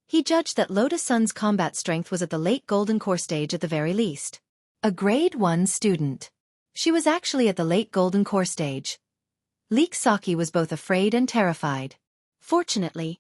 He judged that Lotus Sun's combat strength was at the late golden core stage at the very least. A grade 1 student. She was actually at the late golden core stage. Leek Saki was both afraid and terrified. Fortunately,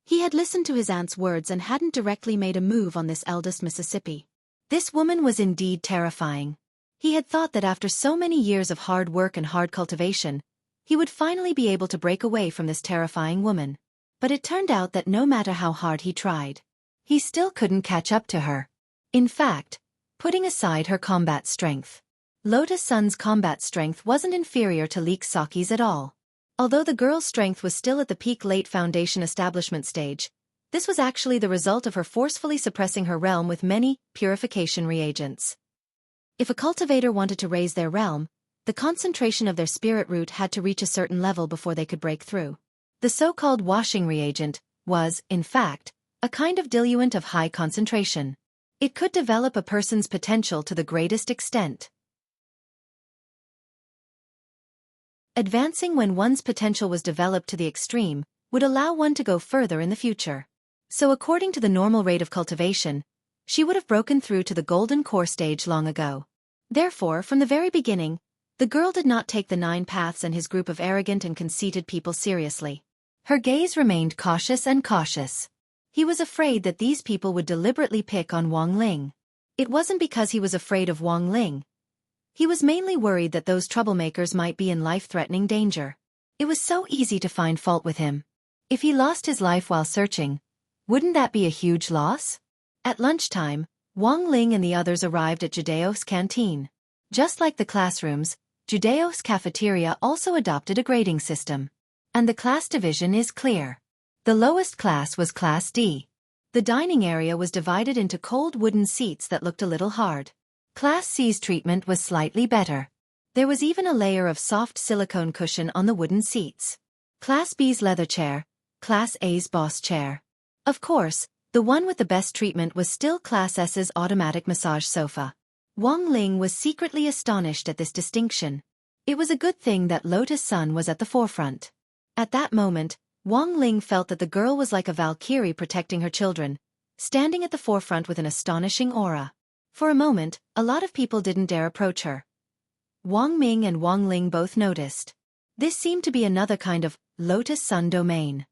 he had listened to his aunt's words and hadn't directly made a move on this eldest Mississippi. This woman was indeed terrifying. He had thought that after so many years of hard work and hard cultivation, he would finally be able to break away from this terrifying woman. But it turned out that no matter how hard he tried, he still couldn't catch up to her. In fact, putting aside her combat strength. Lotus Sun's combat strength wasn't inferior to Leek Saki's at all. Although the girl's strength was still at the peak late foundation establishment stage, this was actually the result of her forcefully suppressing her realm with many purification reagents. If a cultivator wanted to raise their realm, the concentration of their spirit root had to reach a certain level before they could break through. The so-called washing reagent was, in fact, a kind of diluent of high concentration. It could develop a person's potential to the greatest extent. Advancing when one's potential was developed to the extreme would allow one to go further in the future. So according to the normal rate of cultivation, she would have broken through to the golden core stage long ago. Therefore, from the very beginning, the girl did not take the 9 paths and his group of arrogant and conceited people seriously. Her gaze remained cautious and cautious. He was afraid that these people would deliberately pick on Wang Ling. It wasn't because he was afraid of Wang Ling. He was mainly worried that those troublemakers might be in life-threatening danger. It was so easy to find fault with him. If he lost his life while searching, wouldn't that be a huge loss? At lunchtime, Wang Ling and the others arrived at Judeo's canteen. Just like the classrooms, Judeo's cafeteria also adopted a grading system. And the class division is clear. The lowest class was Class D. The dining area was divided into cold wooden seats that looked a little hard. Class C's treatment was slightly better. There was even a layer of soft silicone cushion on the wooden seats. Class B's leather chair, Class A's boss chair. Of course, the one with the best treatment was still Class S's automatic massage sofa. Wang Ling was secretly astonished at this distinction. It was a good thing that Lotus Sun was at the forefront. At that moment, Wang Ling felt that the girl was like a Valkyrie protecting her children, standing at the forefront with an astonishing aura. For a moment, a lot of people didn't dare approach her. Wang Ming and Wang Ling both noticed. This seemed to be another kind of Lotus Sun domain.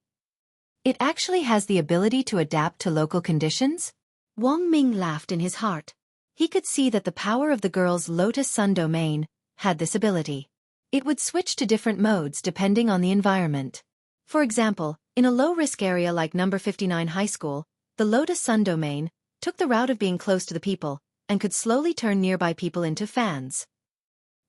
It actually has the ability to adapt to local conditions? Wang Ming laughed in his heart. He could see that the power of the girl's Lotus Sun domain had this ability. It would switch to different modes depending on the environment. For example, in a low-risk area like number 59 high school, the Lotus Sun domain took the route of being close to the people and could slowly turn nearby people into fans.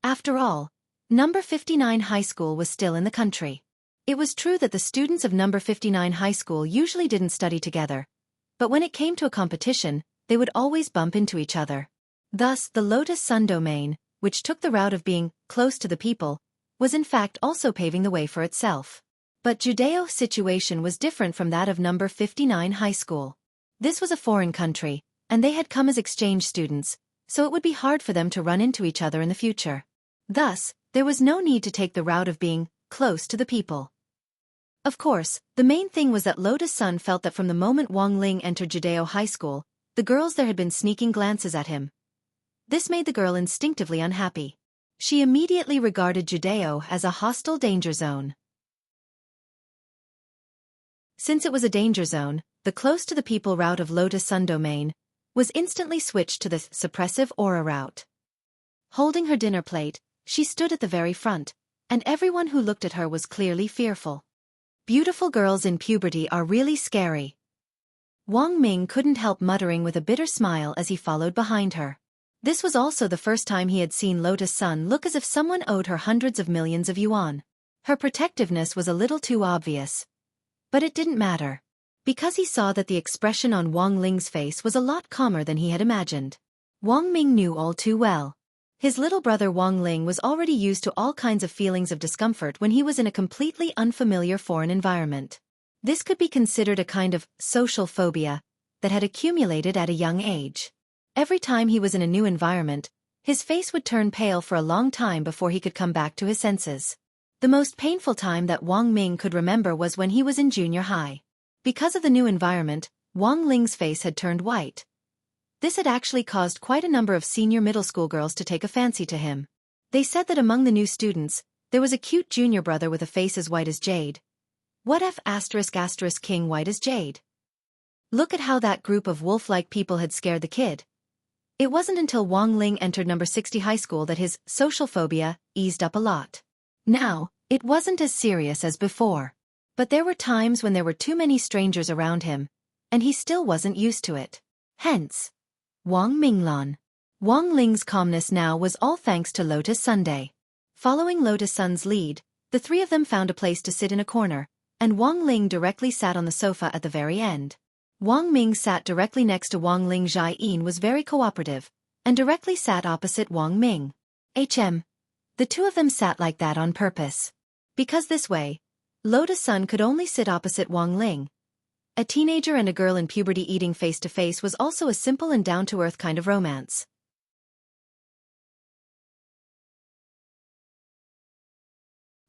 After all, number 59 high school was still in the country. It was true that the students of number 59 high school usually didn't study together, but when it came to a competition, they would always bump into each other. Thus, the Lotus Sun domain, which took the route of being close to the people, was in fact also paving the way for itself. But Judeo's situation was different from that of number 59 high school. This was a foreign country, and they had come as exchange students, so it would be hard for them to run into each other in the future. Thus, there was no need to take the route of being close to the people. Of course, the main thing was that Lotus Sun felt that from the moment Wang Ling entered Judeo High School, the girls there had been sneaking glances at him. This made the girl instinctively unhappy. She immediately regarded Judeo as a hostile danger zone. Since it was a danger zone, the close-to-the-people route of Lotus Sun domain was instantly switched to the suppressive aura route. Holding her dinner plate, she stood at the very front, and everyone who looked at her was clearly fearful. Beautiful girls in puberty are really scary. Wang Ming couldn't help muttering with a bitter smile as he followed behind her. This was also the first time he had seen Lotus Sun look as if someone owed her hundreds of millions of yuan. Her protectiveness was a little too obvious. But it didn't matter. Because he saw that the expression on Wang Ling's face was a lot calmer than he had imagined. Wang Ming knew all too well. His little brother Wang Ling was already used to all kinds of feelings of discomfort when he was in a completely unfamiliar foreign environment. This could be considered a kind of social phobia that had accumulated at a young age. Every time he was in a new environment, his face would turn pale for a long time before he could come back to his senses. The most painful time that Wang Ming could remember was when he was in junior high. Because of the new environment, Wang Ling's face had turned white. This had actually caused quite a number of senior middle school girls to take a fancy to him. They said that among the new students, there was a cute junior brother with a face as white as jade. What if *** king white as jade? Look at how that group of wolf-like people had scared the kid. It wasn't until Wang Ling entered number 60 high school that his social phobia eased up a lot. Now, it wasn't as serious as before. But there were times when there were too many strangers around him, and he still wasn't used to it. Hence, Wang Minglan. Wang Ling's calmness now was all thanks to Lotus Sunday. Following Lotus Sun's lead, the three of them found a place to sit in a corner, and Wang Ling directly sat on the sofa at the very end. Wang Ming sat directly next to Wang Ling. Jai Yin was very cooperative, and directly sat opposite Wang Ming. The two of them sat like that on purpose. Because this way, Lotus Sun could only sit opposite Wang Ling. A teenager and a girl in puberty eating face-to-face was also a simple and down-to-earth kind of romance.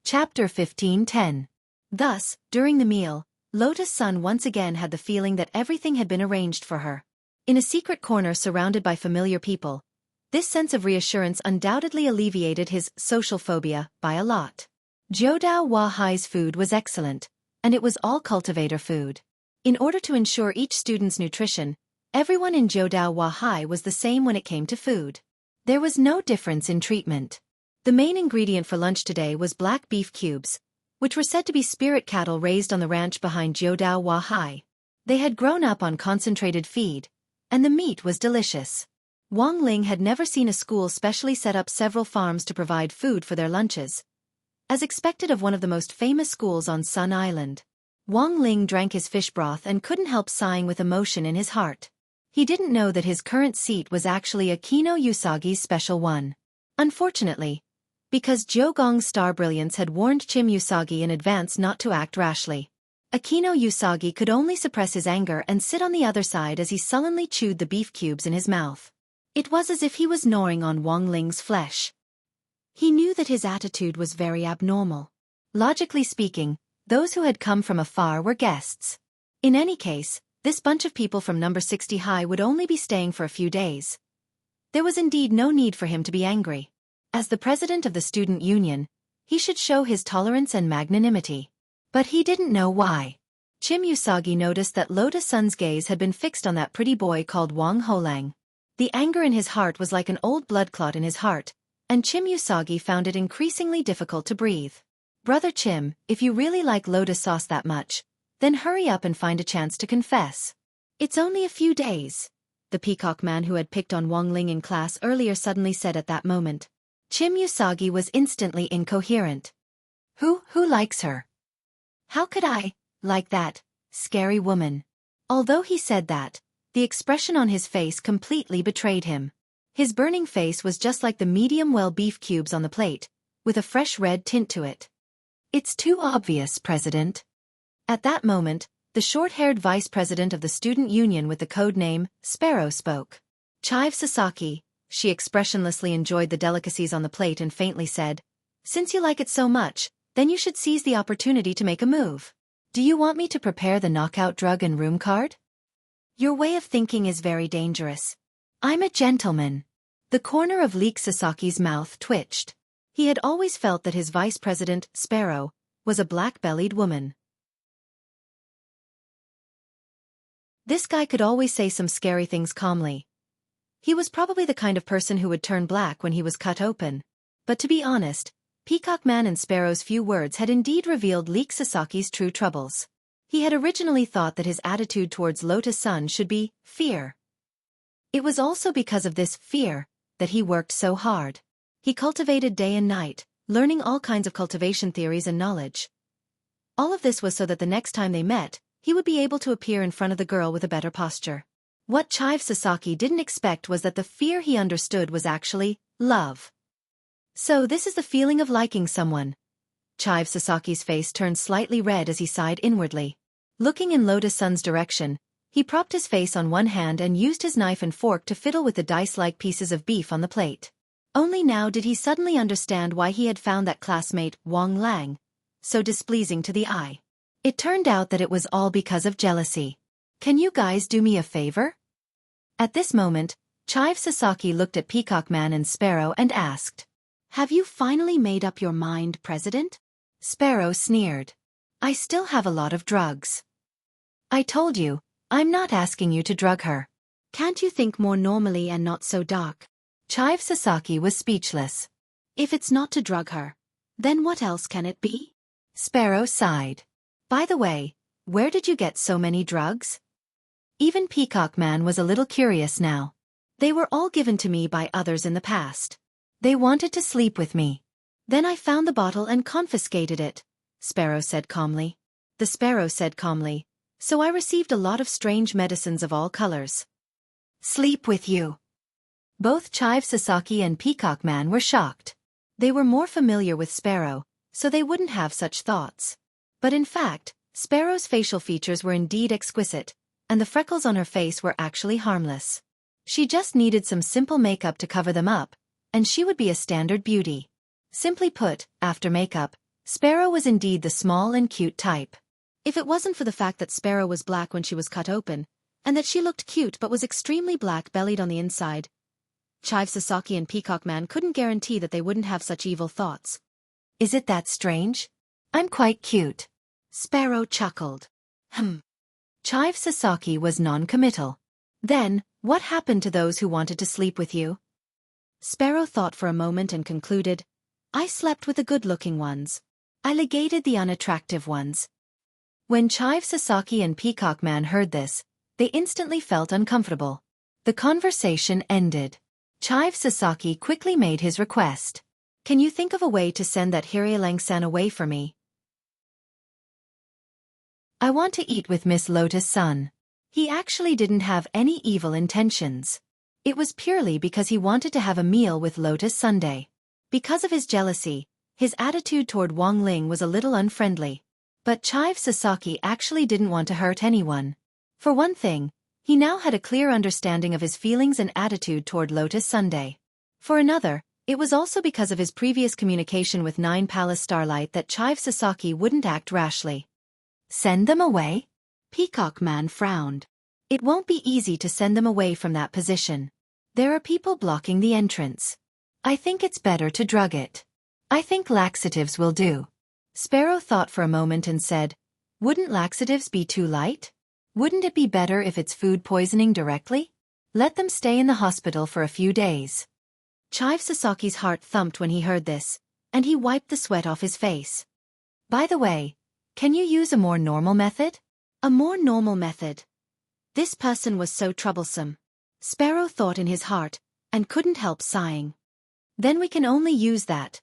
Chapter 15:10. Thus, during the meal, Lotus Sun once again had the feeling that everything had been arranged for her. In a secret corner surrounded by familiar people, this sense of reassurance undoubtedly alleviated his social phobia by a lot. Jiudao Hua Hai's food was excellent, and it was all cultivator food. In order to ensure each student's nutrition, everyone in Jiudao Hua Hai was the same when it came to food. There was no difference in treatment. The main ingredient for lunch today was black beef cubes, which were said to be spirit cattle raised on the ranch behind Jiudao Hua Hai. They had grown up on concentrated feed, and the meat was delicious. Wang Ling had never seen a school specially set up several farms to provide food for their lunches, as expected of one of the most famous schools on Sun Island. Wang Ling drank his fish broth and couldn't help sighing with emotion in his heart. He didn't know that his current seat was actually Akino Usagi's special one. Unfortunately, because Jiugong's star brilliance had warned Chim Usagi in advance not to act rashly, Akino Usagi could only suppress his anger and sit on the other side as he sullenly chewed the beef cubes in his mouth. It was as if he was gnawing on Wang Ling's flesh. He knew that his attitude was very abnormal. Logically speaking, those who had come from afar were guests. In any case, this bunch of people from number 60 high would only be staying for a few days. There was indeed no need for him to be angry. As the president of the student union, he should show his tolerance and magnanimity. But he didn't know why. Chim Usagi noticed that Lotus Sun's gaze had been fixed on that pretty boy called Wang Holang. The anger in his heart was like an old blood clot in his heart, and Chim Usagi found it increasingly difficult to breathe. Brother Chim, if you really like lotus sauce that much, then hurry up and find a chance to confess. It's only a few days, the peacock man who had picked on Wang Ling in class earlier suddenly said at that moment. Chim Usagi was instantly incoherent. Who likes her? How could I like that scary woman? Although he said that, the expression on his face completely betrayed him. His burning face was just like the medium-well beef cubes on the plate, with a fresh red tint to it. It's too obvious, President. At that moment, the short-haired vice president of the student union with the code name Sparrow spoke. Chive Sasaki. She expressionlessly enjoyed the delicacies on the plate and faintly said, "Since you like it so much, then you should seize the opportunity to make a move. Do you want me to prepare the knockout drug and room card? Your way of thinking is very dangerous. I'm a gentleman." The corner of Leek Sasaki's mouth twitched. He had always felt that his vice president, Sparrow, was a black-bellied woman. This guy could always say some scary things calmly. He was probably the kind of person who would turn black when he was cut open. But to be honest, Peacock Man and Sparrow's few words had indeed revealed Leek Sasaki's true troubles. He had originally thought that his attitude towards Lotus Sun should be fear. It was also because of this fear that he worked so hard. He cultivated day and night, learning all kinds of cultivation theories and knowledge. All of this was so that the next time they met, he would be able to appear in front of the girl with a better posture. What Chive Sasaki didn't expect was that the fear he understood was actually love. So this is the feeling of liking someone. Chive Sasaki's face turned slightly red as he sighed inwardly. Looking in Lotus Sun's direction, he propped his face on one hand and used his knife and fork to fiddle with the dice-like pieces of beef on the plate. Only now did he suddenly understand why he had found that classmate, Wang Lang, so displeasing to the eye. It turned out that it was all because of jealousy. Can you guys do me a favor? At this moment, Chive Sasaki looked at Peacock Man and Sparrow and asked, "Have you finally made up your mind, President?" Sparrow sneered. "I still have a lot of drugs." "I told you, I'm not asking you to drug her. Can't you think more normally and not so dark?" Chive Sasaki was speechless. "If it's not to drug her, then what else can it be?" Sparrow sighed. "By the way, where did you get so many drugs?" Even Peacock Man was a little curious now. They were all given to me by others in the past. They wanted to sleep with me. Then I found the bottle and confiscated it, Sparrow said calmly. The sparrow said calmly, so I received a lot of strange medicines of all colors. Sleep with you. Both Chive Sasaki and Peacock Man were shocked. They were more familiar with Sparrow, so they wouldn't have such thoughts. But in fact, Sparrow's facial features were indeed exquisite, and the freckles on her face were actually harmless. She just needed some simple makeup to cover them up, and she would be a standard beauty. Simply put, after makeup, Sparrow was indeed the small and cute type. If it wasn't for the fact that Sparrow was black when she was cut open, and that she looked cute but was extremely black-bellied on the inside, Chive Sasaki and Peacock Man couldn't guarantee that they wouldn't have such evil thoughts. Is it that strange? I'm quite cute. Sparrow chuckled. Chive Sasaki was non-committal. Then, what happened to those who wanted to sleep with you? Sparrow thought for a moment and concluded, I slept with the good-looking ones. I legated the unattractive ones. When Chive Sasaki and Peacock Man heard this, they instantly felt uncomfortable. The conversation ended. Chive Sasaki quickly made his request. Can you think of a way to send that Hiryelang-san away for me? I want to eat with Miss Lotus-san. He actually didn't have any evil intentions. It was purely because he wanted to have a meal with Lotus Sunday. Because of his jealousy, his attitude toward Wang Ling was a little unfriendly. But Chive Sasaki actually didn't want to hurt anyone. For one thing, he now had a clear understanding of his feelings and attitude toward Lotus Sunday. For another, it was also because of his previous communication with Nine Palace Starlight that Chive Sasaki wouldn't act rashly. Send them away? Peacock Man frowned. It won't be easy to send them away from that position. There are people blocking the entrance. I think it's better to drug it. I think laxatives will do. Sparrow thought for a moment and said, wouldn't laxatives be too light? Wouldn't it be better if it's food poisoning directly? Let them stay in the hospital for a few days. Chive Sasaki's heart thumped when he heard this, and he wiped the sweat off his face. By the way, can you use a more normal method? A more normal method. This person was so troublesome. Sparrow thought in his heart, and couldn't help sighing. Then we can only use that.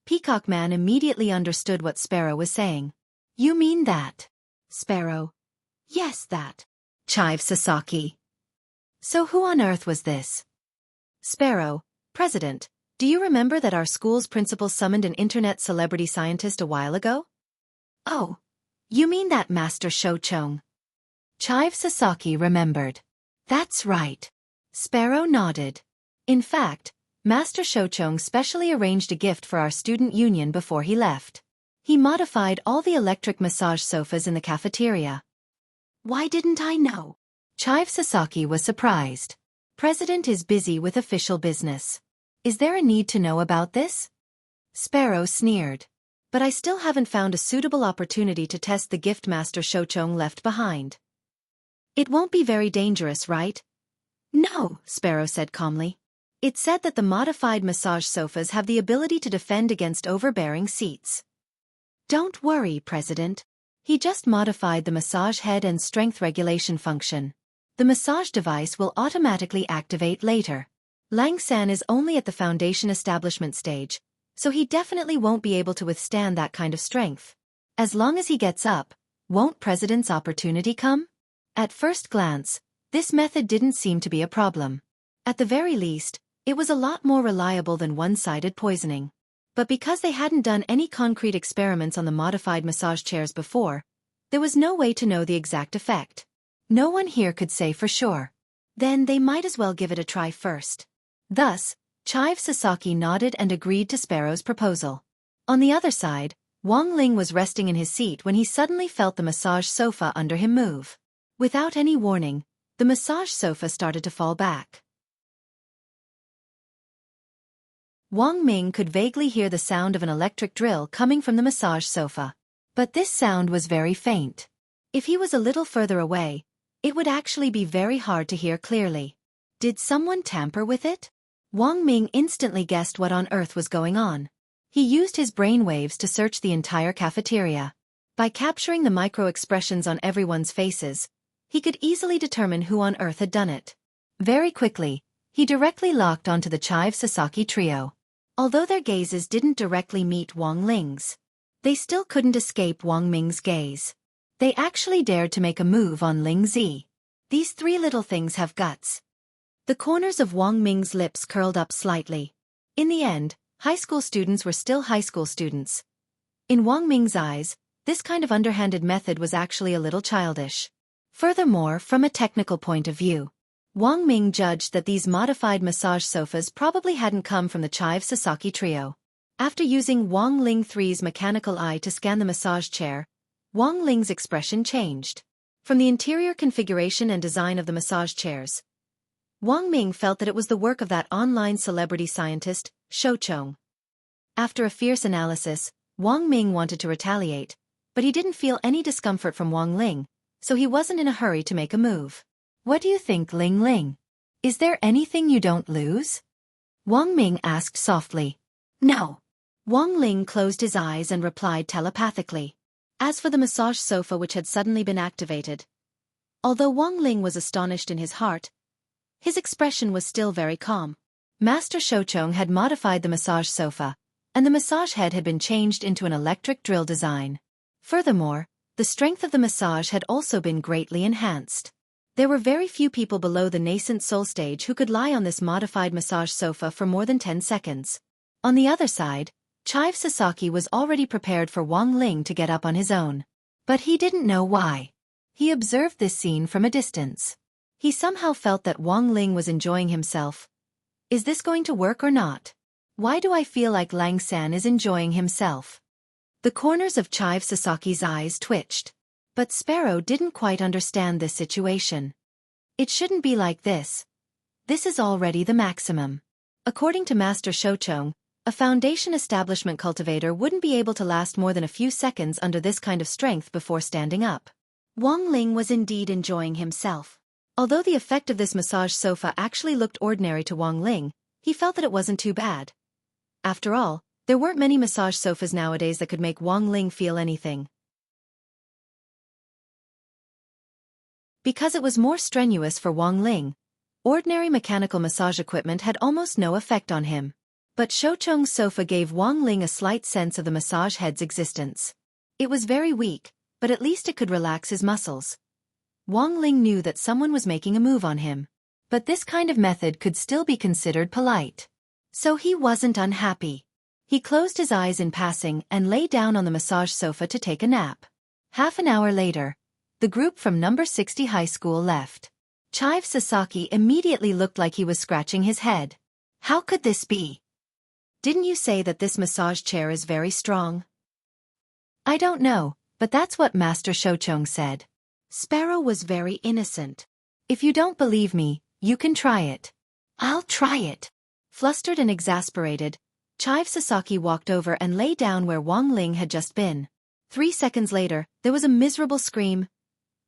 Peacock Man immediately understood what Sparrow was saying. You mean that? Sparrow. Yes, that. Chive Sasaki. So who on earth was this? Sparrow, President, do you remember that our school's principal summoned an internet celebrity scientist a while ago? Oh, you mean that Master Shouchong? Chive Sasaki remembered. That's right. Sparrow nodded. In fact, Master Shouchong specially arranged a gift for our student union before he left. He modified all the electric massage sofas in the cafeteria. Why didn't I know? Chive Sasaki was surprised. President is busy with official business. Is there a need to know about this? Sparrow sneered. But I still haven't found a suitable opportunity to test the gift Master Shouchong left behind. It won't be very dangerous, right? No, Sparrow said calmly. It said that the modified massage sofas have the ability to defend against overbearing seats. Don't worry, President. He just modified the massage head and strength regulation function. The massage device will automatically activate later. Lang San is only at the foundation establishment stage, so he definitely won't be able to withstand that kind of strength. As long as he gets up, won't President's opportunity come? At first glance, this method didn't seem to be a problem. At the very least, it was a lot more reliable than one-sided poisoning. But because they hadn't done any concrete experiments on the modified massage chairs before, there was no way to know the exact effect. No one here could say for sure. Then they might as well give it a try first. Thus, Chive Sasaki nodded and agreed to Sparrow's proposal. On the other side, Wang Ling was resting in his seat when he suddenly felt the massage sofa under him move. Without any warning, the massage sofa started to fall back. Wang Ming could vaguely hear the sound of an electric drill coming from the massage sofa. But this sound was very faint. If he was a little further away, it would actually be very hard to hear clearly. Did someone tamper with it? Wang Ming instantly guessed what on earth was going on. He used his brainwaves to search the entire cafeteria. By capturing the micro-expressions on everyone's faces, he could easily determine who on earth had done it. Very quickly, He directly locked onto the Chive Sasaki trio. Although their gazes didn't directly meet Wang Ling's, they still couldn't escape Wang Ming's gaze. They actually dared to make a move on Ling Zi. These three little things have guts. The corners of Wang Ming's lips curled up slightly. In the end, high school students were still high school students. In Wang Ming's eyes, this kind of underhanded method was actually a little childish. Furthermore, from a technical point of view, Wang Ming judged that these modified massage sofas probably hadn't come from the Chive Sasaki trio. After using Wang Ling 3's mechanical eye to scan the massage chair, Wang Ling's expression changed. From the interior configuration and design of the massage chairs, Wang Ming felt that it was the work of that online celebrity scientist, Xiaofan. After a fierce analysis, Wang Ming wanted to retaliate, but he didn't feel any discomfort from Wang Ling, so he wasn't in a hurry to make a move. What do you think, Ling Ling? Is there anything you don't lose? Wang Ming asked softly. No. Wang Ling closed his eyes and replied telepathically. As for the massage sofa which had suddenly been activated, although Wang Ling was astonished in his heart, his expression was still very calm. Master Xiaofan had modified the massage sofa, and the massage head had been changed into an electric drill design. Furthermore, the strength of the massage had also been greatly enhanced. There were very few people below the nascent soul stage who could lie on this modified massage sofa for more than 10 seconds. On the other side, Chive Sasaki was already prepared for Wang Ling to get up on his own. But he didn't know why. He observed this scene from a distance. He somehow felt that Wang Ling was enjoying himself. Is this going to work or not? Why do I feel like Lang San is enjoying himself? The corners of Chive Sasaki's eyes twitched. But Sparrow didn't quite understand this situation. It shouldn't be like this. This is already the maximum. According to Master Xiaofan, a foundation establishment cultivator wouldn't be able to last more than a few seconds under this kind of strength before standing up. Wang Ling was indeed enjoying himself. Although the effect of this massage sofa actually looked ordinary to Wang Ling, he felt that it wasn't too bad. After all, there weren't many massage sofas nowadays that could make Wang Ling feel anything. Because it was more strenuous for Wang Ling, ordinary mechanical massage equipment had almost no effect on him. But Xiaofang's sofa gave Wang Ling a slight sense of the massage head's existence. It was very weak, but at least it could relax his muscles. Wang Ling knew that someone was making a move on him. But this kind of method could still be considered polite. So he wasn't unhappy. He closed his eyes in passing and lay down on the massage sofa to take a nap. Half an hour later, the group from number 60 high school left. Chive Sasaki immediately looked like he was scratching his head. How could this be? Didn't you say that this massage chair is very strong? I don't know, but that's what Master Xiaofan said. Sparrow was very innocent. If you don't believe me, you can try it. I'll try it. Flustered and exasperated, Chive Sasaki walked over and lay down where Wang Ling had just been. 3 seconds later, there was a miserable scream.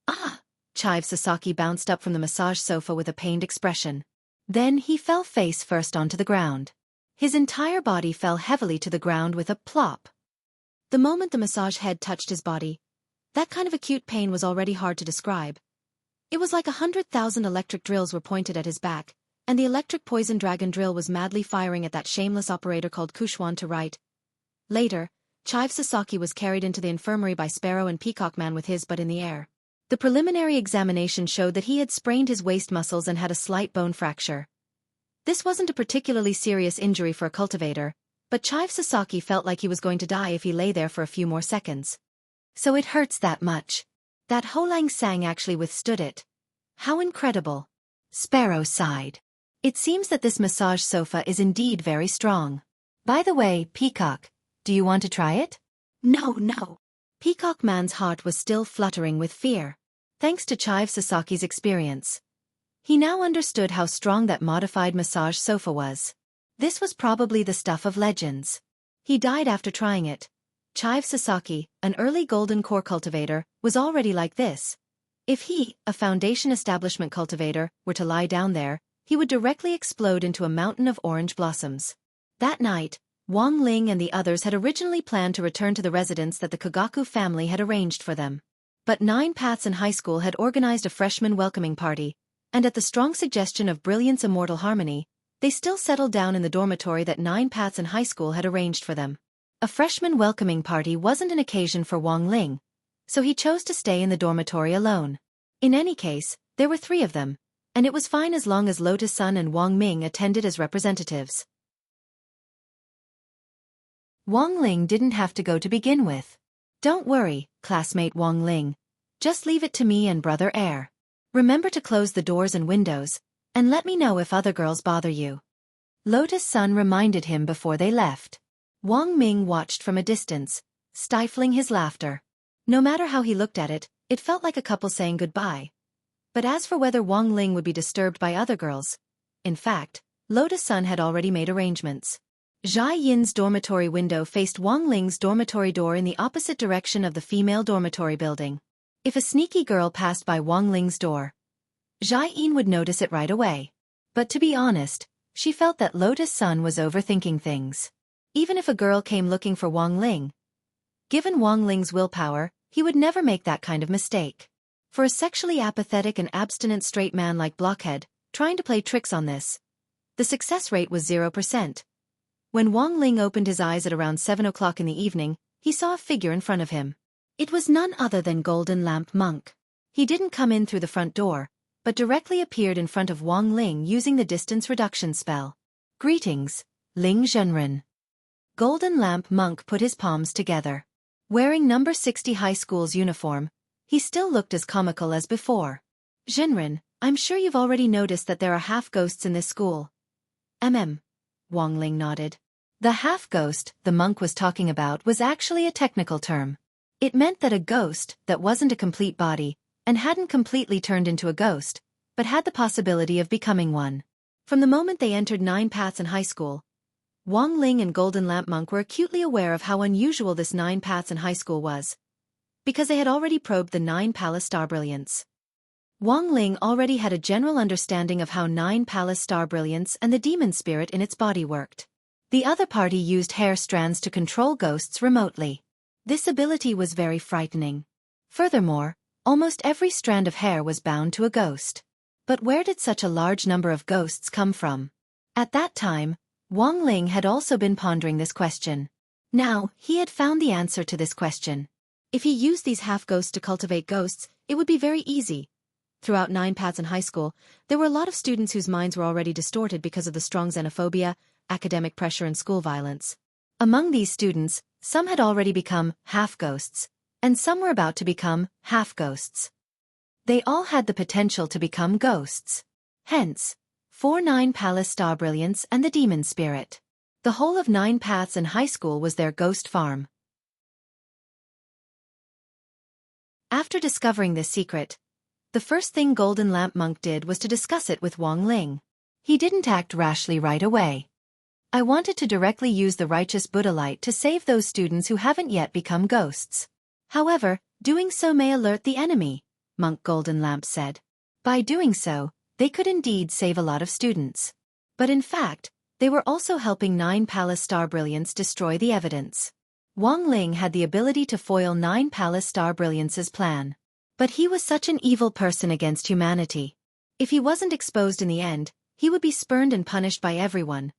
Ah! Chive Sasaki bounced up from the massage sofa with a pained expression. Then he fell face first onto the ground. His entire body fell heavily to the ground with a plop. The moment the massage head touched his body, that kind of acute pain was already hard to describe. It was like 100,000 electric drills were pointed at his back, and the electric poison dragon drill was madly firing at that shameless operator called Kushwan to right. Later, Chive Sasaki was carried into the infirmary by Sparrow and Peacock Man with his butt in the air. The preliminary examination showed that he had sprained his waist muscles and had a slight bone fracture. This wasn't a particularly serious injury for a cultivator, but Chive Sasaki felt like he was going to die if he lay there for a few more seconds. So it hurts that much. That Ho Lang Sang actually withstood it. How incredible. Sparrow sighed. It seems that this massage sofa is indeed very strong. By the way, Peacock, do you want to try it? No. Peacock Man's heart was still fluttering with fear. Thanks to Chive Sasaki's experience, he now understood how strong that modified massage sofa was. This was probably the stuff of legends. He died after trying it. Chive Sasaki, an early golden core cultivator, was already like this. If he, a foundation establishment cultivator, were to lie down there, he would directly explode into a mountain of orange blossoms. That night, Wang Ling and the others had originally planned to return to the residence that the Kagaku family had arranged for them. But Nine Paths in high school had organized a freshman welcoming party, and at the strong suggestion of brilliance immortal harmony, they still settled down in the dormitory that Nine Paths and High School had arranged for them. A freshman welcoming party wasn't an occasion for Wang Ling, so he chose to stay in the dormitory alone. In any case, there were 3 of them, and it was fine as long as Lotus Sun and Wang Ming attended as representatives. Wang Ling didn't have to go to begin with. Don't worry, classmate Wang Ling. Just leave it to me and Brother Air. Remember to close the doors and windows, and let me know if other girls bother you. Lotus Sun reminded him before they left. Wang Ming watched from a distance, stifling his laughter. No matter how he looked at it, it felt like a couple saying goodbye. But as for whether Wang Ling would be disturbed by other girls, in fact, Lotus Sun had already made arrangements. Zhai Yin's dormitory window faced Wang Ling's dormitory door in the opposite direction of the female dormitory building. If a sneaky girl passed by Wang Ling's door, Zhai Yin would notice it right away. But to be honest, she felt that Lotus Sun was overthinking things. Even if a girl came looking for Wang Ling, given Wang Ling's willpower, he would never make that kind of mistake. For a sexually apathetic and abstinent straight man like Blockhead, trying to play tricks on this, the success rate was 0%. When Wang Ling opened his eyes at around 7 o'clock in the evening, he saw a figure in front of him. It was none other than Golden Lamp Monk. He didn't come in through the front door, but directly appeared in front of Wang Ling using the distance reduction spell. Greetings, Ling Zhenren. Golden Lamp Monk put his palms together. Wearing number 60 high school's uniform, he still looked as comical as before. Zhenren, I'm sure you've already noticed that there are half-ghosts in this school. Wang Ling nodded. The half-ghost the monk was talking about was actually a technical term. It meant that a ghost that wasn't a complete body, and hadn't completely turned into a ghost, but had the possibility of becoming one. From the moment they entered Nine Paths and High School, Wang Ling and Golden Lamp Monk were acutely aware of how unusual this Nine Paths and High School was, because they had already probed the Nine Palace Star Brilliance. Wang Ling already had a general understanding of how Nine Palace Star Brilliance and the demon spirit in its body worked. The other party used hair strands to control ghosts remotely. This ability was very frightening. Furthermore, almost every strand of hair was bound to a ghost. But where did such a large number of ghosts come from? At that time, Wang Ling had also been pondering this question. Now, he had found the answer to this question. If he used these half-ghosts to cultivate ghosts, it would be very easy. Throughout Nine Paths and High School, there were a lot of students whose minds were already distorted because of the strong xenophobia, academic pressure and school violence. Among these students, some had already become half-ghosts, and some were about to become half-ghosts. They all had the potential to become ghosts. Hence, for Nine Palace Star Brilliance and the Demon Spirit. The whole of Nine Paths and High School was their ghost farm. After discovering this secret, the first thing Golden Lamp Monk did was to discuss it with Wang Ling. He didn't act rashly right away. I wanted to directly use the righteous Buddha light to save those students who haven't yet become ghosts. However, doing so may alert the enemy, Monk Golden Lamp said. By doing so, they could indeed save a lot of students. But in fact, they were also helping Nine Palace Star Brilliance destroy the evidence. Wang Ling had the ability to foil Nine Palace Star Brilliance's plan. But he was such an evil person against humanity. If he wasn't exposed in the end, he would be spurned and punished by everyone.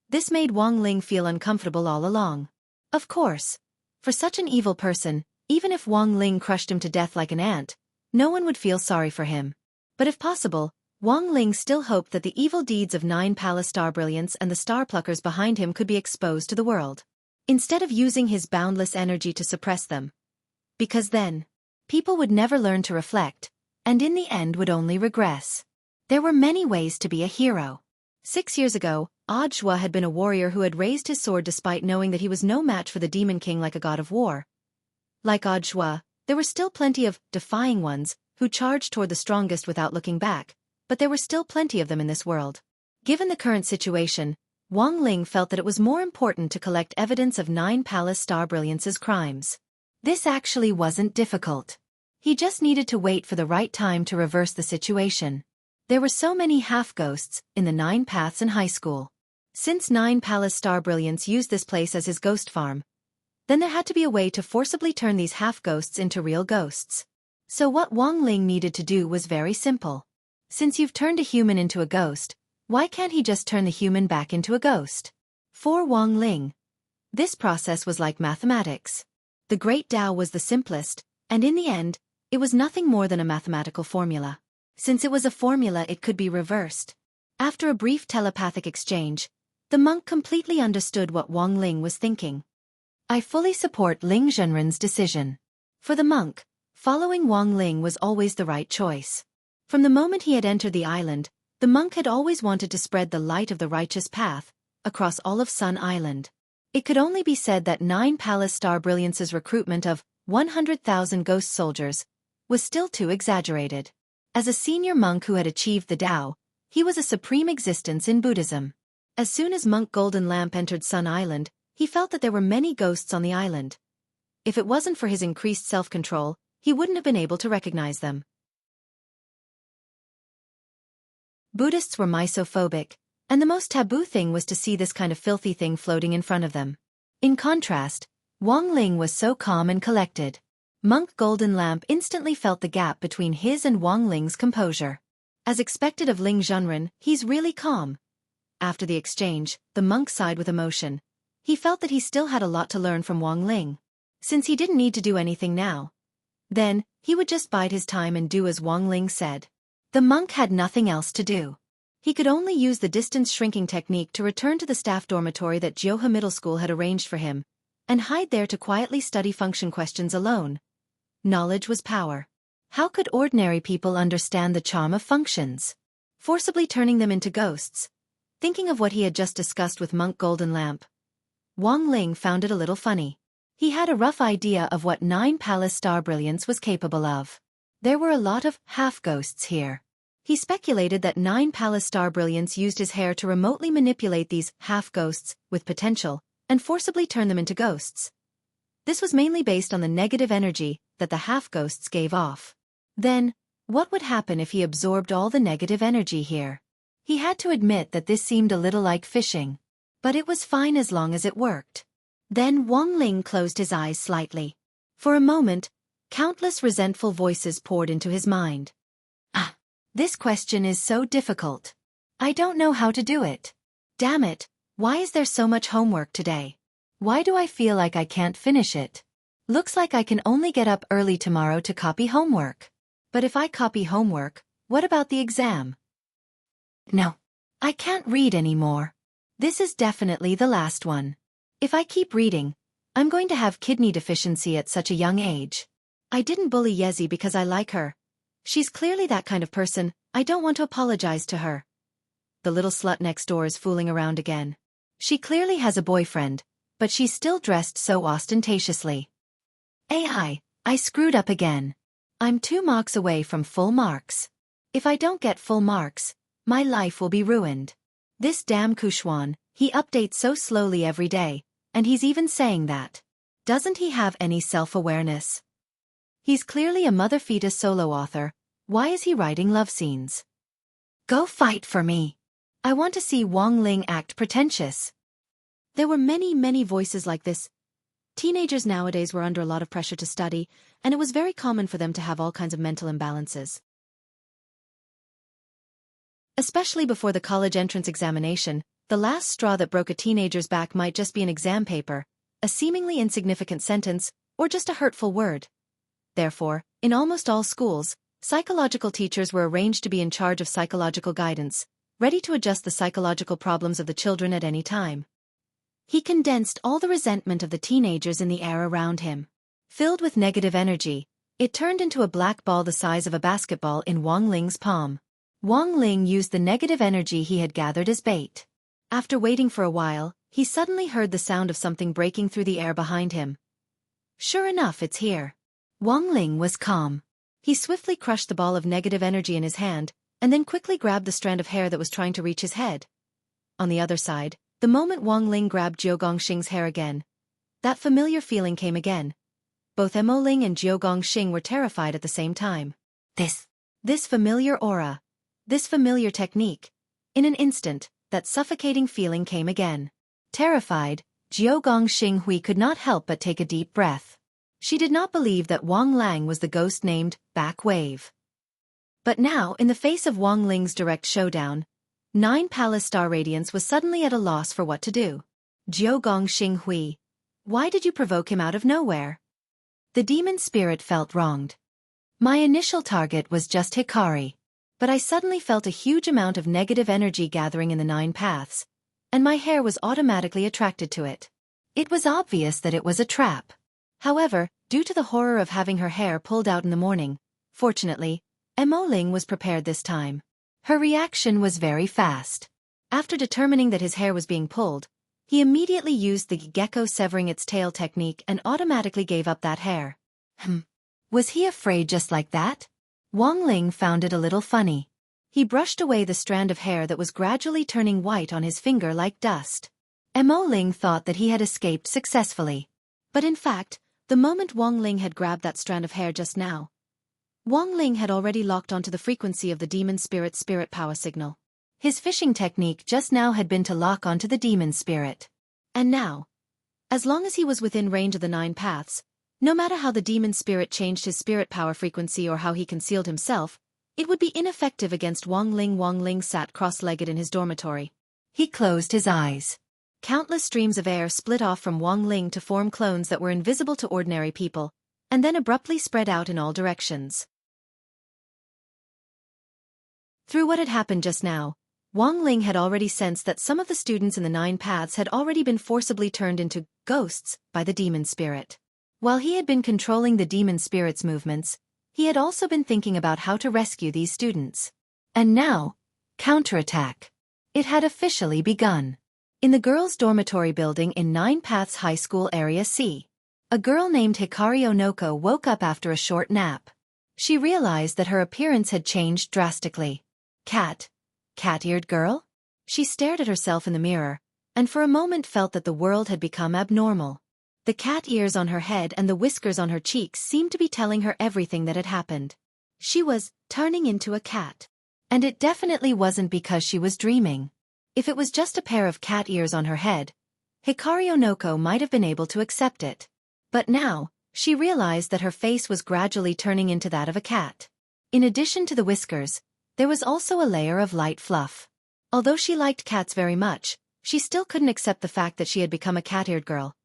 This made Wang Ling feel uncomfortable all along. Of course, for such an evil person, even if Wang Ling crushed him to death like an ant, no one would feel sorry for him. But if possible, Wang Ling still hoped that the evil deeds of Nine Palace Star Brilliance and the star pluckers behind him could be exposed to the world, instead of using his boundless energy to suppress them. Because then, people would never learn to reflect, and in the end would only regress. There were many ways to be a hero. 6 years ago, Audiobook had been a warrior who had raised his sword despite knowing that he was no match for the Demon King like a god of war. Like Audiobook, there were still plenty of defying ones who charged toward the strongest without looking back, but there were still plenty of them in this world. Given the current situation, Wang Ling felt that it was more important to collect evidence of Nine Palace Star Brilliance's crimes. This actually wasn't difficult. He just needed to wait for the right time to reverse the situation. There were so many half-ghosts in the Nine Paths and High School. Since Nine Palace Star Brilliance used this place as his ghost farm, then there had to be a way to forcibly turn these half-ghosts into real ghosts. So what Wang Ling needed to do was very simple. Since you've turned a human into a ghost, why can't he just turn the human back into a ghost? For Wang Ling, this process was like mathematics. The Great Tao was the simplest, and in the end, it was nothing more than a mathematical formula. Since it was a formula, it could be reversed. After a brief telepathic exchange, the monk completely understood what Wang Ling was thinking. I fully support Ling Zhenren's decision. For the monk, following Wang Ling was always the right choice. From the moment he had entered the island, the monk had always wanted to spread the light of the righteous path across all of Sun Island. It could only be said that 9 Palace Star Brilliance's recruitment of 100,000 ghost soldiers was still too exaggerated. As a senior monk who had achieved the Tao, he was a supreme existence in Buddhism. As soon as Monk Golden Lamp entered Sun Island, he felt that there were many ghosts on the island. If it wasn't for his increased self-control, he wouldn't have been able to recognize them. Buddhists were misophobic, and the most taboo thing was to see this kind of filthy thing floating in front of them. In contrast, Wang Ling was so calm and collected. Monk Golden Lamp instantly felt the gap between his and Wang Ling's composure. As expected of Ling Zhenren, he's really calm. After the exchange, the monk sighed with emotion. He felt that he still had a lot to learn from Wang Ling. Since he didn't need to do anything now, then he would just bide his time and do as Wang Ling said. The monk had nothing else to do. He could only use the distance shrinking technique to return to the staff dormitory that Jioha Middle School had arranged for him, and hide there to quietly study function questions alone. Knowledge was power. How could ordinary people understand the charm of functions? Forcibly turning them into ghosts. Thinking of what he had just discussed with Monk Golden Lamp, Wang Ling found it a little funny. He had a rough idea of what 9 Palace Star Brilliance was capable of. There were a lot of half-ghosts here. He speculated that 9 Palace Star Brilliance used his hair to remotely manipulate these half-ghosts with potential and forcibly turn them into ghosts. This was mainly based on the negative energy that the half-ghosts gave off. Then, what would happen if he absorbed all the negative energy here? He had to admit that this seemed a little like fishing. But it was fine as long as it worked. Then Wang Ling closed his eyes slightly. For a moment, countless resentful voices poured into his mind. This question is so difficult. I don't know how to do it. Damn it, why is there so much homework today? Why do I feel like I can't finish it? Looks like I can only get up early tomorrow to copy homework. But if I copy homework, what about the exam? No, I can't read anymore. This is definitely the last one. If I keep reading, I'm going to have kidney deficiency at such a young age. I didn't bully Yezi because I like her. She's clearly that kind of person. I don't want to apologize to her. The little slut next door is fooling around again. She clearly has a boyfriend, but she's still dressed so ostentatiously. I screwed up again. I'm 2 marks away from full marks. If I don't get full marks, my life will be ruined. This damn Kushwan, he updates so slowly every day, and he's even saying that. Doesn't he have any self-awareness? He's clearly a mother-fetus solo author. Why is he writing love scenes? Go fight for me. I want to see Wang Ling act pretentious. There were many voices like this. Teenagers nowadays were under a lot of pressure to study, and it was very common for them to have all kinds of mental imbalances. Especially before the college entrance examination, the last straw that broke a teenager's back might just be an exam paper, a seemingly insignificant sentence, or just a hurtful word. Therefore, in almost all schools, psychological teachers were arranged to be in charge of psychological guidance, ready to adjust the psychological problems of the children at any time. He condensed all the resentment of the teenagers in the air around him. Filled with negative energy, it turned into a black ball the size of a basketball in Wang Ling's palm. Wang Ling used the negative energy he had gathered as bait. After waiting for a while, he suddenly heard the sound of something breaking through the air behind him. Sure enough, it's here. Wang Ling was calm. He swiftly crushed the ball of negative energy in his hand, and then quickly grabbed the strand of hair that was trying to reach his head. On the other side, the moment Wang Ling grabbed Jiao Gongxing's hair again, that familiar feeling came again. Both Mo Ling and Jiao Gongxing were terrified at the same time. This familiar aura. This familiar technique. In an instant, that suffocating feeling came again. Terrified, Jiao Gongxing Hui could not help but take a deep breath. She did not believe that Wang Lang was the ghost named Back Wave. But now, in the face of Wang Ling's direct showdown, 9 Palace Star Radiance was suddenly at a loss for what to do. Jiugong Xinghui, why did you provoke him out of nowhere? The demon spirit felt wronged. My initial target was just Hikari. But I suddenly felt a huge amount of negative energy gathering in the 9 paths, and my hair was automatically attracted to it. It was obvious that it was a trap. However, due to the horror of having her hair pulled out in the morning, fortunately, Mo Ling was prepared this time. Her reaction was very fast. After determining that his hair was being pulled, he immediately used the gecko severing its tail technique and automatically gave up that hair. Was he afraid just like that? Wang Ling found it a little funny. He brushed away the strand of hair that was gradually turning white on his finger like dust. Mo Ling thought that he had escaped successfully. But in fact, the moment Wang Ling had grabbed that strand of hair just now, Wang Ling had already locked onto the frequency of the demon spirit power signal. His fishing technique just now had been to lock onto the demon spirit. And now, as long as he was within range of the 9 paths, no matter how the demon spirit changed his spirit power frequency or how he concealed himself, it would be ineffective against Wang Ling. Wang Ling sat cross-legged in his dormitory. He closed his eyes. Countless streams of air split off from Wang Ling to form clones that were invisible to ordinary people, and then abruptly spread out in all directions. Through what had happened just now, Wang Ling had already sensed that some of the students in the 9 paths had already been forcibly turned into ghosts by the demon spirit. While he had been controlling the demon spirit's movements, he had also been thinking about how to rescue these students. And now, counterattack. It had officially begun. In the girls' dormitory building in 9 Paths High School Area C, a girl named Hikari Onoko woke up after a short nap. She realized that her appearance had changed drastically. Cat-eared girl? She stared at herself in the mirror, and for a moment felt that the world had become abnormal. The cat ears on her head and the whiskers on her cheeks seemed to be telling her everything that had happened. She was turning into a cat. And it definitely wasn't because she was dreaming. If it was just a pair of cat ears on her head, Hikari Onoko might have been able to accept it. But now, she realized that her face was gradually turning into that of a cat. In addition to the whiskers, there was also a layer of light fluff. Although she liked cats very much, she still couldn't accept the fact that she had become a cat-eared girl.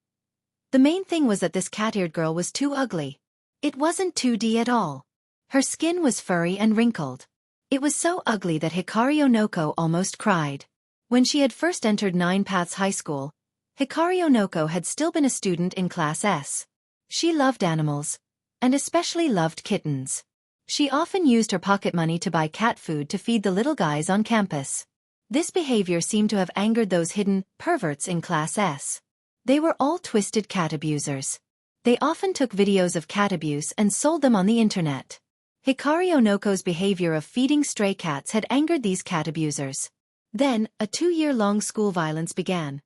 The main thing was that this cat-eared girl was too ugly. It wasn't 2D at all. Her skin was furry and wrinkled. It was so ugly that Hikari Onoko almost cried. When she had first entered 9 Paths High School, Hikari Onoko had still been a student in Class S. She loved animals, and especially loved kittens. She often used her pocket money to buy cat food to feed the little guys on campus. This behavior seemed to have angered those hidden perverts in Class S. They were all twisted cat abusers. They often took videos of cat abuse and sold them on the internet. Hikari Onoko's behavior of feeding stray cats had angered these cat abusers. Then, a 2-year-long school violence began.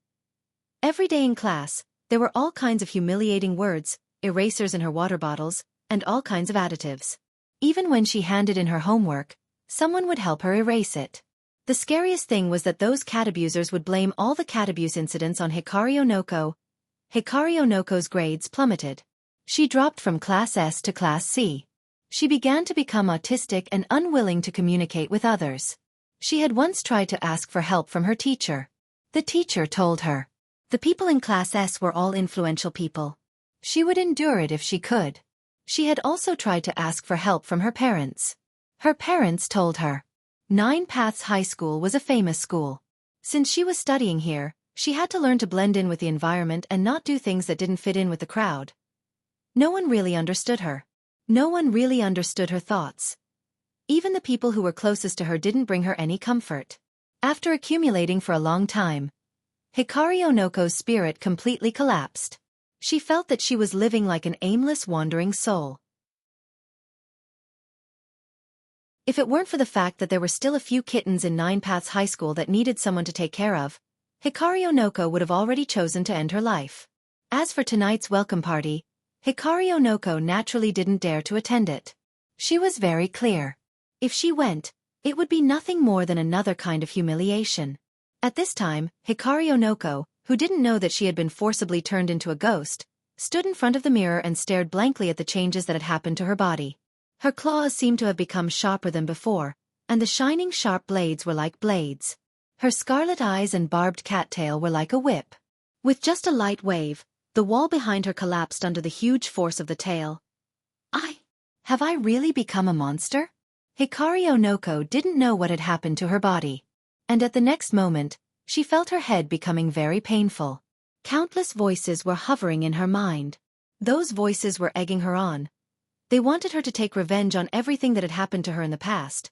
Every day in class, there were all kinds of humiliating words, erasers in her water bottles, and all kinds of additives. Even when she handed in her homework, someone would help her erase it. The scariest thing was that those cat abusers would blame all the cat abuse incidents on Hikari Onoko. Hikari Onoko's grades plummeted. She dropped from Class S to Class C. She began to become autistic and unwilling to communicate with others. She had once tried to ask for help from her teacher. The teacher told her. The people in Class S were all influential people. She would endure it if she could. She had also tried to ask for help from her parents. Her parents told her. 9 Paths High School was a famous school. Since she was studying here, she had to learn to blend in with the environment and not do things that didn't fit in with the crowd. No one really understood her. No one really understood her thoughts. Even the people who were closest to her didn't bring her any comfort. After accumulating for a long time, Hikari Onoko's spirit completely collapsed. She felt that she was living like an aimless wandering soul. If it weren't for the fact that there were still a few kittens in 9 Paths High School that needed someone to take care of, Hikari Onoko would have already chosen to end her life. As for tonight's welcome party, Hikari Onoko naturally didn't dare to attend it. She was very clear. If she went, it would be nothing more than another kind of humiliation. At this time, Hikari Onoko, who didn't know that she had been forcibly turned into a ghost, stood in front of the mirror and stared blankly at the changes that had happened to her body. Her claws seemed to have become sharper than before, and the shining sharp blades were like blades. Her scarlet eyes and barbed cattail were like a whip. With just a light wave, the wall behind her collapsed under the huge force of the tail. Have I really become a monster? Hikari Onoko didn't know what had happened to her body. And at the next moment, she felt her head becoming very painful. Countless voices were hovering in her mind. Those voices were egging her on. They wanted her to take revenge on everything that had happened to her in the past.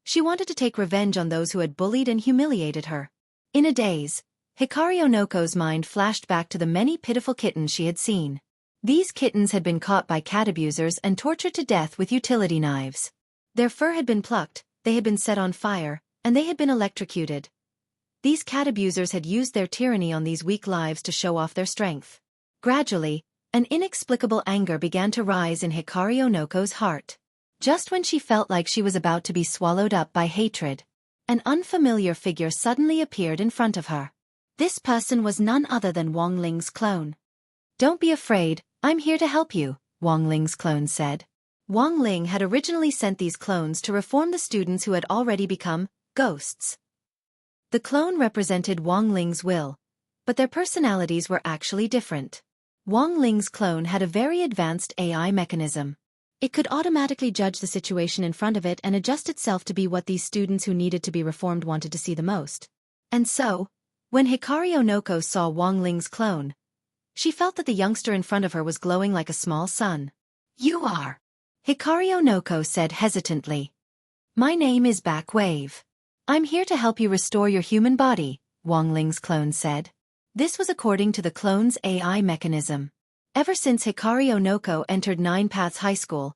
She wanted to take revenge on those who had bullied and humiliated her. In a daze, Hikari Onoko's mind flashed back to the many pitiful kittens she had seen. These kittens had been caught by cat abusers and tortured to death with utility knives. Their fur had been plucked, they had been set on fire, and they had been electrocuted. These cat abusers had used their tyranny on these weak lives to show off their strength. Gradually, an inexplicable anger began to rise in Hikari Onoko's heart. Just when she felt like she was about to be swallowed up by hatred, an unfamiliar figure suddenly appeared in front of her. This person was none other than Wang Ling's clone. "Don't be afraid, I'm here to help you," Wang Ling's clone said. Wang Ling had originally sent these clones to reform the students who had already become ghosts. The clone represented Wang Ling's will, but their personalities were actually different. Wang Ling's clone had a very advanced AI mechanism. It could automatically judge the situation in front of it and adjust itself to be what these students who needed to be reformed wanted to see the most. And so, when Hikari Onoko saw Wang Ling's clone, she felt that the youngster in front of her was glowing like a small sun. "You are," Hikari Onoko said hesitantly. "My name is Backwave. I'm here to help you restore your human body," Wang Ling's clone said. This was according to the clone's AI mechanism. Ever since Hikari Onoko entered Nine Paths High School,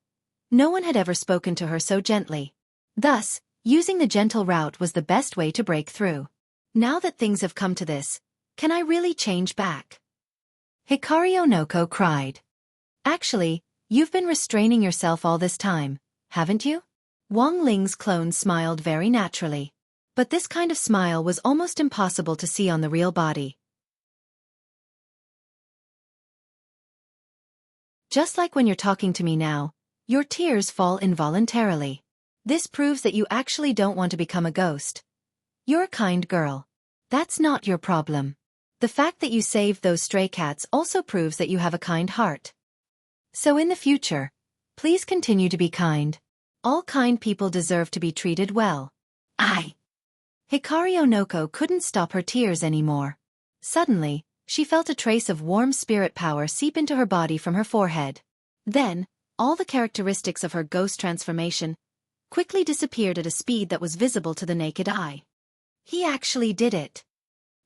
no one had ever spoken to her so gently. Thus, using the gentle route was the best way to break through. Now that things have come to this, can I really change back? Hikari Onoko cried. "Actually, you've been restraining yourself all this time, haven't you?" Wang Ling's clone smiled very naturally. But this kind of smile was almost impossible to see on the real body. "Just like when you're talking to me now, your tears fall involuntarily. This proves that you actually don't want to become a ghost. You're a kind girl. That's not your problem. The fact that you saved those stray cats also proves that you have a kind heart. So in the future, please continue to be kind. All kind people deserve to be treated well." Hikari Onoko couldn't stop her tears anymore. Suddenly, she felt a trace of warm spirit power seep into her body from her forehead. Then, all the characteristics of her ghost transformation quickly disappeared at a speed that was visible to the naked eye. He actually did it.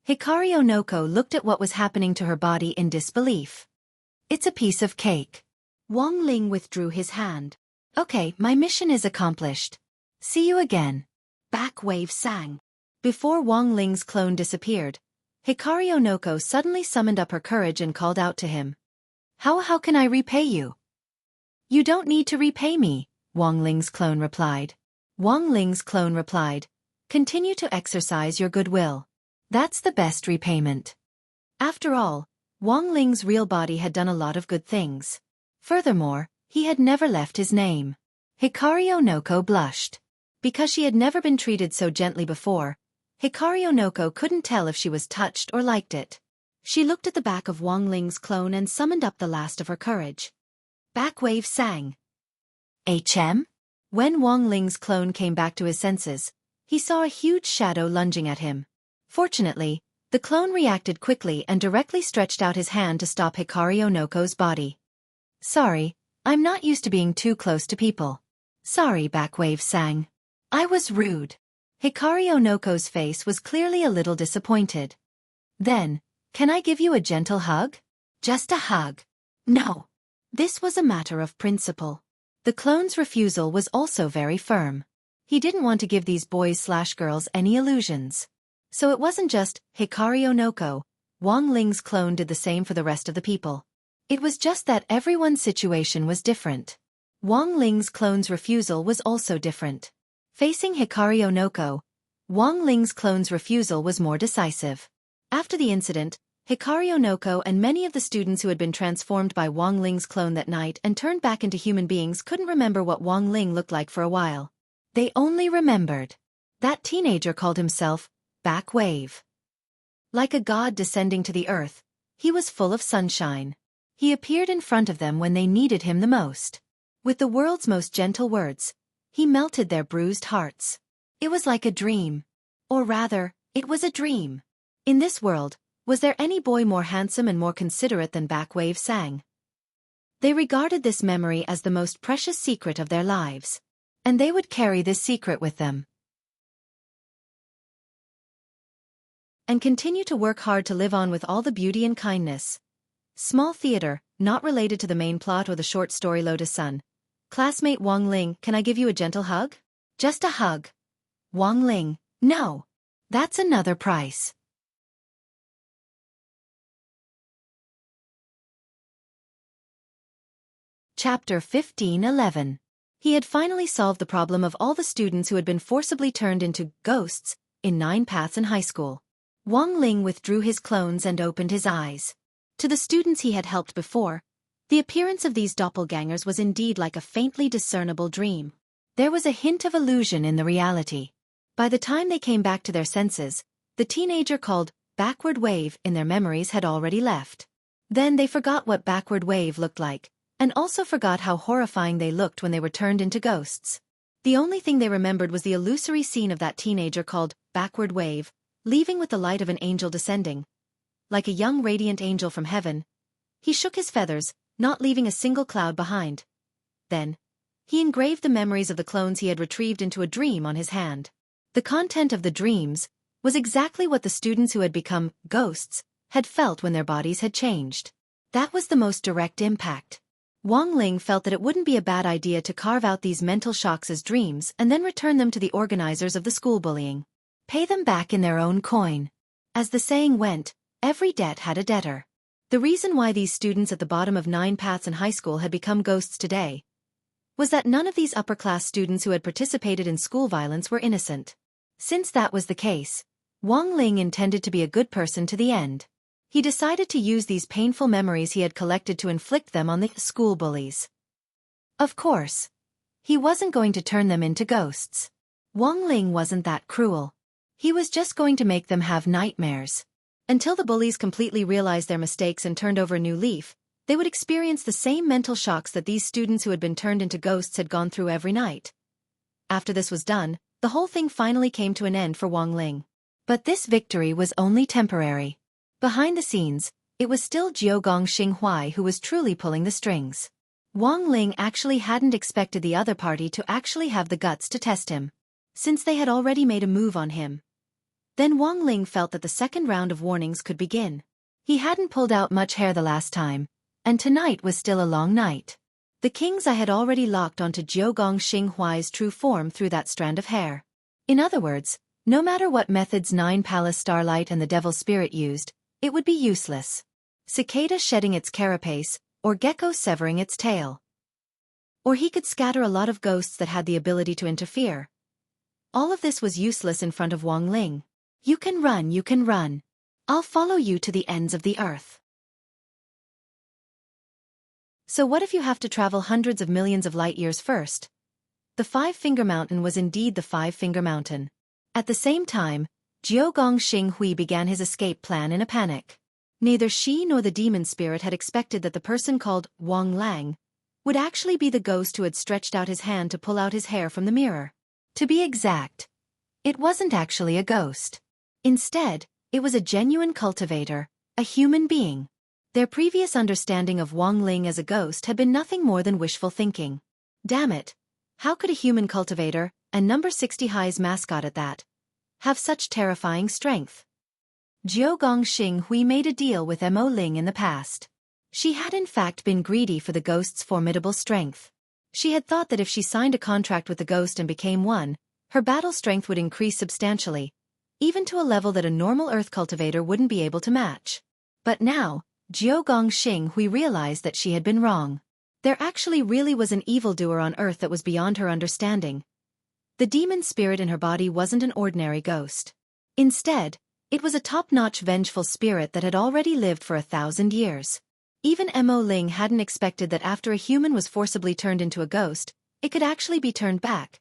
Hikari Onoko looked at what was happening to her body in disbelief. "It's a piece of cake." Wang Ling withdrew his hand. "Okay, my mission is accomplished. See you again." Backwave sang. Before Wang Ling's clone disappeared, Hikari Onoko suddenly summoned up her courage and called out to him. How can I repay you?" "You don't need to repay me," Wang Ling's clone replied. Wang Ling's clone replied, "Continue to exercise your goodwill. That's the best repayment." After all, Wang Ling's real body had done a lot of good things. Furthermore, he had never left his name. Hikari Onoko blushed. Because she had never been treated so gently before, Hikari Onoko couldn't tell if she was touched or liked it. She looked at the back of Wang Ling's clone and summoned up the last of her courage. Backwave sang. "HM?" When Wang Ling's clone came back to his senses, he saw a huge shadow lunging at him. Fortunately, the clone reacted quickly and directly stretched out his hand to stop Hikari Onoko's body. "Sorry, I'm not used to being too close to people." "Sorry," Backwave sang. "I was rude." Hikari Onoko's face was clearly a little disappointed. Then, "Can I give you a gentle hug?" "Just a hug." "No." This was a matter of principle. The clone's refusal was also very firm. He didn't want to give these boys/girls any illusions. So it wasn't just Hikari Onoko, Wang Ling's clone did the same for the rest of the people. It was just that everyone's situation was different. Wang Ling's clone's refusal was also different. Facing Hikari Onoko, Wang Ling's clone's refusal was more decisive. After the incident, Hikari Onoko and many of the students who had been transformed by Wang Ling's clone that night and turned back into human beings couldn't remember what Wang Ling looked like for a while. They only remembered that teenager called himself Back Wave. Like a god descending to the earth, he was full of sunshine. He appeared in front of them when they needed him the most. With the world's most gentle words, he melted their bruised hearts. It was like a dream. Or rather, it was a dream. In this world, was there any boy more handsome and more considerate than Backwave sang? They regarded this memory as the most precious secret of their lives. And they would carry this secret with them. And continue to work hard to live on with all the beauty and kindness. Small theater, not related to the main plot or the short story Lotus Sun. Classmate Wang Ling, can I give you a gentle hug? Just a hug. Wang Ling, no. That's another price. Chapter 15:11. He had finally solved the problem of all the students who had been forcibly turned into ghosts in 9 Paths in high school. Wang Ling withdrew his clones and opened his eyes. To the students he had helped before, the appearance of these doppelgangers was indeed like a faintly discernible dream. There was a hint of illusion in the reality. By the time they came back to their senses, the teenager called Backward Wave in their memories had already left. Then they forgot what Backward Wave looked like, and also forgot how horrifying they looked when they were turned into ghosts. The only thing they remembered was the illusory scene of that teenager called Backward Wave, leaving with the light of an angel descending. Like a young radiant angel from heaven, he shook his feathers, not leaving a single cloud behind. Then, he engraved the memories of the clones he had retrieved into a dream on his hand. The content of the dreams was exactly what the students who had become ghosts had felt when their bodies had changed. That was the most direct impact. Wang Ling felt that it wouldn't be a bad idea to carve out these mental shocks as dreams and then return them to the organizers of the school bullying. Pay them back in their own coin. As the saying went, every debt had a debtor. The reason why these students at the bottom of 9 Paths in high school had become ghosts today was that none of these upper-class students who had participated in school violence were innocent. Since that was the case, Wang Ling intended to be a good person to the end. He decided to use these painful memories he had collected to inflict them on the school bullies. Of course, he wasn't going to turn them into ghosts. Wang Ling wasn't that cruel. He was just going to make them have nightmares. Until the bullies completely realized their mistakes and turned over a new leaf, they would experience the same mental shocks that these students who had been turned into ghosts had gone through every night. After this was done, the whole thing finally came to an end for Wang Ling. But this victory was only temporary. Behind the scenes, it was still Jiogong Xinghuai who was truly pulling the strings. Wang Ling actually hadn't expected the other party to actually have the guts to test him, since they had already made a move on him. Then Wang Ling felt that the second round of warnings could begin. He hadn't pulled out much hair the last time, and tonight was still a long night. The king's eye had already locked onto Jiogong Xinghuai's true form through that strand of hair. In other words, no matter what methods 9 Palace Starlight and the Devil Spirit used, it would be useless. Cicada shedding its carapace, or gecko severing its tail. Or he could scatter a lot of ghosts that had the ability to interfere. All of this was useless in front of Wang Ling. You can run, you can run. I'll follow you to the ends of the earth. So what if you have to travel hundreds of millions of light years first? The Five-Finger Mountain was indeed the Five-Finger Mountain. At the same time, Jiogong Xinghui began his escape plan in a panic. Neither she nor the demon spirit had expected that the person called Wang Lang would actually be the ghost who had stretched out his hand to pull out his hair from the mirror. To be exact, it wasn't actually a ghost. Instead, it was a genuine cultivator, a human being. Their previous understanding of Wang Ling as a ghost had been nothing more than wishful thinking. Damn it, how could a human cultivator, and number 60 High's mascot at that, have such terrifying strength? Jiogong Xinghui made a deal with Mo Ling in the past. She had in fact been greedy for the ghost's formidable strength. She had thought that if she signed a contract with the ghost and became one, her battle strength would increase substantially, even to a level that a normal earth cultivator wouldn't be able to match. But now, Jiogong Xinghui realized that she had been wrong. There actually really was an evildoer on earth that was beyond her understanding. The demon spirit in her body wasn't an ordinary ghost. Instead, It was a top-notch vengeful spirit that had already lived for 1,000 years. Even Mo Ling hadn't expected that after a human was forcibly turned into a ghost, it could actually be turned back.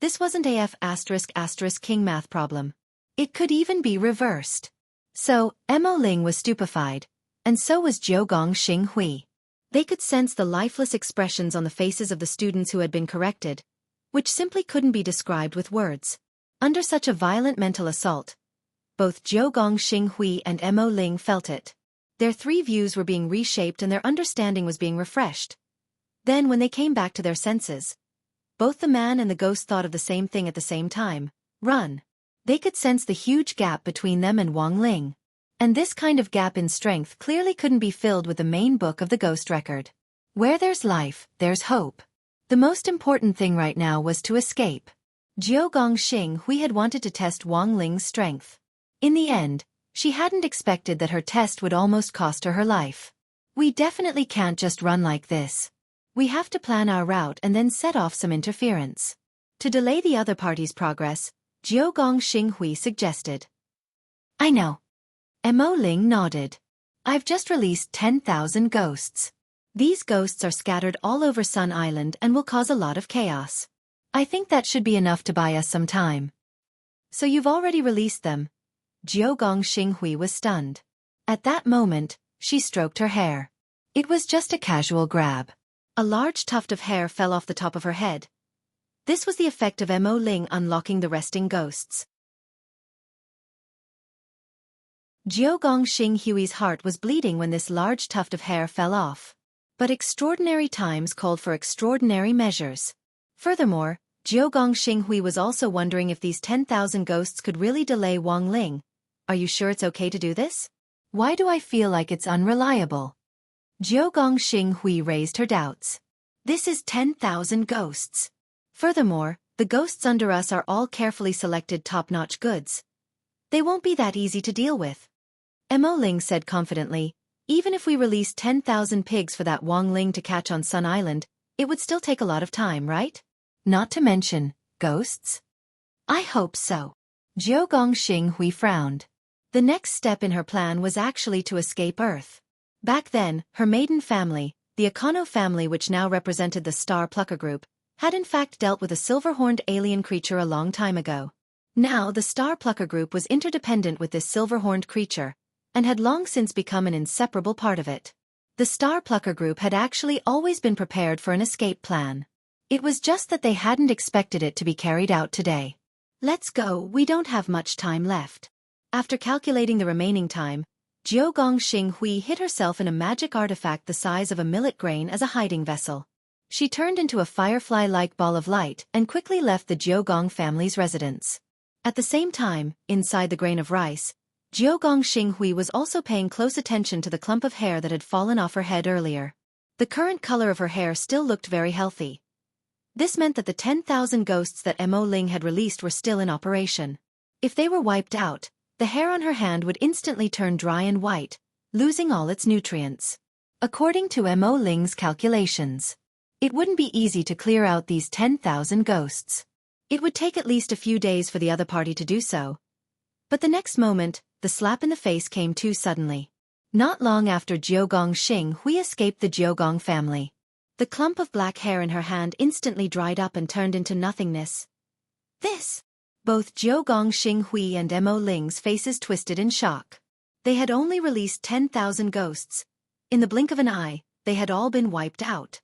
This wasn't a F***king math problem. It could even be reversed. So, Mo Ling was stupefied, and so was Jiugong Xinghui. They could sense the lifeless expressions on the faces of the students who had been corrected, which simply couldn't be described with words. Under such a violent mental assault, both Jiugong Xinghui and Mo Ling felt it. Their three views were being reshaped and their understanding was being refreshed. Then when they came back to their senses, both the man and the ghost thought of the same thing at the same time: run. They could sense the huge gap between them and Wang Ling. And this kind of gap in strength clearly couldn't be filled with the main book of the ghost record. Where there's life, there's hope. The most important thing right now was to escape. Jiugong Xinghui had wanted to test Wang Ling's strength. In the end, she hadn't expected that her test would almost cost her life. We definitely can't just run like this. We have to plan our route and then set off some interference. To delay the other party's progress, Jiugong Xinghui suggested. I know. Mo Ling nodded. I've just released 10,000 ghosts. These ghosts are scattered all over Sun Island and will cause a lot of chaos. I think that should be enough to buy us some time. So you've already released them? Jiugong Xinghui was stunned. At that moment, she stroked her hair. It was just a casual grab. A large tuft of hair fell off the top of her head. This was the effect of Mo Ling unlocking the resting ghosts. Jiugong Xinghui's heart was bleeding when this large tuft of hair fell off. But extraordinary times called for extraordinary measures. Furthermore, Jiugong Xinghui was also wondering if these 10,000 ghosts could really delay Wang Ling. Are you sure it's okay to do this? Why do I feel like it's unreliable? Jiugong Xinghui raised her doubts. This is 10,000 ghosts. Furthermore, the ghosts under us are all carefully selected top-notch goods. They won't be that easy to deal with. Mo Ling said confidently, even if we released 10,000 pigs for that Wang Ling to catch on Sun Island, it would still take a lot of time, right? Not to mention, ghosts? I hope so. Jiugong Xinghui frowned. The next step in her plan was actually to escape Earth. Back then, her maiden family, the Akano family which now represented the Star Plucker Group, had in fact dealt with a silver-horned alien creature a long time ago. Now the Star Plucker Group was interdependent with this silver-horned creature, and had long since become an inseparable part of it. The Star Plucker Group had actually always been prepared for an escape plan. It was just that they hadn't expected it to be carried out today. Let's go, we don't have much time left. After calculating the remaining time, Jiugong Xinghui hid herself in a magic artifact the size of a millet grain as a hiding vessel. She turned into a firefly-like ball of light and quickly left the Jiugong family's residence. At the same time, inside the grain of rice, Jiugong Xinghui was also paying close attention to the clump of hair that had fallen off her head earlier. The current color of her hair still looked very healthy. This meant that the 10,000 ghosts that Mo Ling had released were still in operation. If they were wiped out, the hair on her hand would instantly turn dry and white, losing all its nutrients. According to Mo Ling's calculations, it wouldn't be easy to clear out these 10,000 ghosts. It would take at least a few days for the other party to do so. But the next moment, the slap in the face came too suddenly. Not long after Jiugong Xinghui escaped the Jiugong family. The clump of black hair in her hand instantly dried up and turned into nothingness. This! Both Jiugong Xinghui and Mo Ling's faces twisted in shock. They had only released 10,000 ghosts. In the blink of an eye, they had all been wiped out.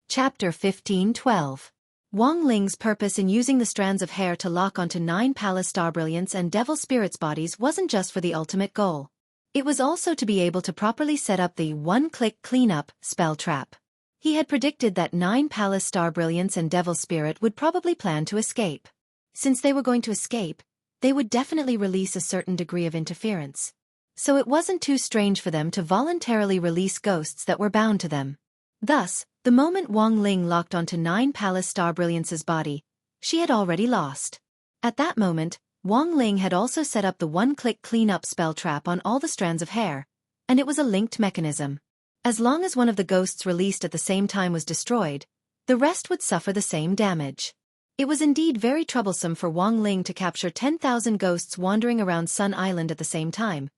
Chapter 15:12. Wang Ling's purpose in using the strands of hair to lock onto 9 palace star brilliants and devil spirits' bodies wasn't just for the ultimate goal. It was also to be able to properly set up the one-click cleanup spell trap. He had predicted that 9 palace star brilliants and devil spirit would probably plan to escape. Since they were going to escape, they would definitely release a certain degree of interference. So it wasn't too strange for them to voluntarily release ghosts that were bound to them. Thus, the moment Wang Ling locked onto 9 palace star brilliance's body, she had already lost. At that moment, Wang Ling had also set up the one-click clean-up spell trap on all the strands of hair, and it was a linked mechanism. As long as one of the ghosts released at the same time was destroyed, the rest would suffer the same damage. It was indeed very troublesome for Wang Ling to capture 10,000 ghosts wandering around Sun Island at the same time,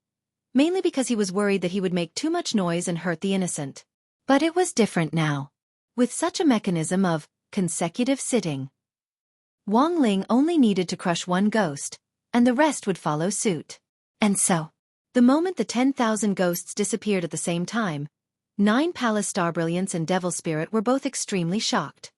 mainly because he was worried that he would make too much noise and hurt the innocent. But it was different now. With such a mechanism of consecutive sitting, Wang Ling only needed to crush one ghost, and the rest would follow suit. And so, the moment the 10,000 ghosts disappeared at the same time, 9 Palace Star Brilliance and Devil Spirit were both extremely shocked.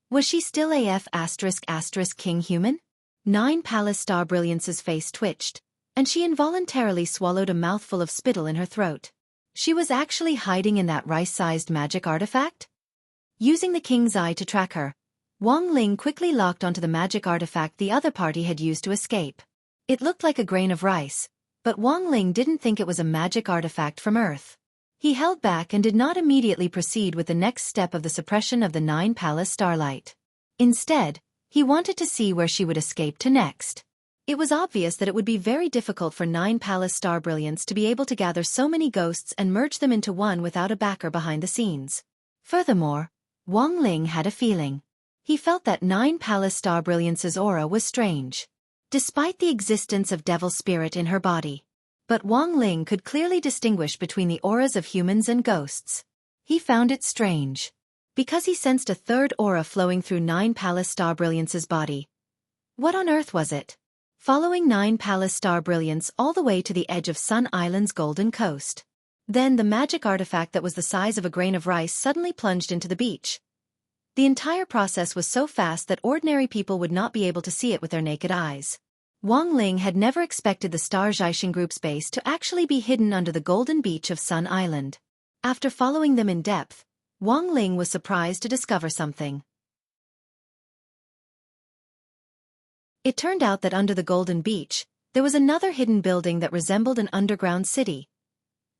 Was she still AF *** King Human? 9 Palace Star Brilliance's face twitched, and she involuntarily swallowed a mouthful of spittle in her throat. She was actually hiding in that rice-sized magic artifact? Using the king's eye to track her, Wang Ling quickly locked onto the magic artifact the other party had used to escape. It looked like a grain of rice, but Wang Ling didn't think it was a magic artifact from Earth. He held back and did not immediately proceed with the next step of the suppression of the 9 Palace Starlight. Instead, he wanted to see where she would escape to next. It was obvious that it would be very difficult for 9 Palace Star Brilliance to be able to gather so many ghosts and merge them into one without a backer behind the scenes. Furthermore, Wang Ling had a feeling. He felt that 9 Palace Star Brilliance's aura was strange, despite the existence of Devil Spirit in her body. But Wang Ling could clearly distinguish between the auras of humans and ghosts. He found it strange, because he sensed a third aura flowing through 9 Palace Star Brilliance's body. What on earth was it? Following 9 Palace Star Brilliance all the way to the edge of Sun Island's golden coast. Then the magic artifact that was the size of a grain of rice suddenly plunged into the beach. The entire process was so fast that ordinary people would not be able to see it with their naked eyes. Wang Ling had never expected the Star Zhaixing Group's base to actually be hidden under the golden beach of Sun Island. After following them in depth, Wang Ling was surprised to discover something. It turned out that under the golden beach, there was another hidden building that resembled an underground city.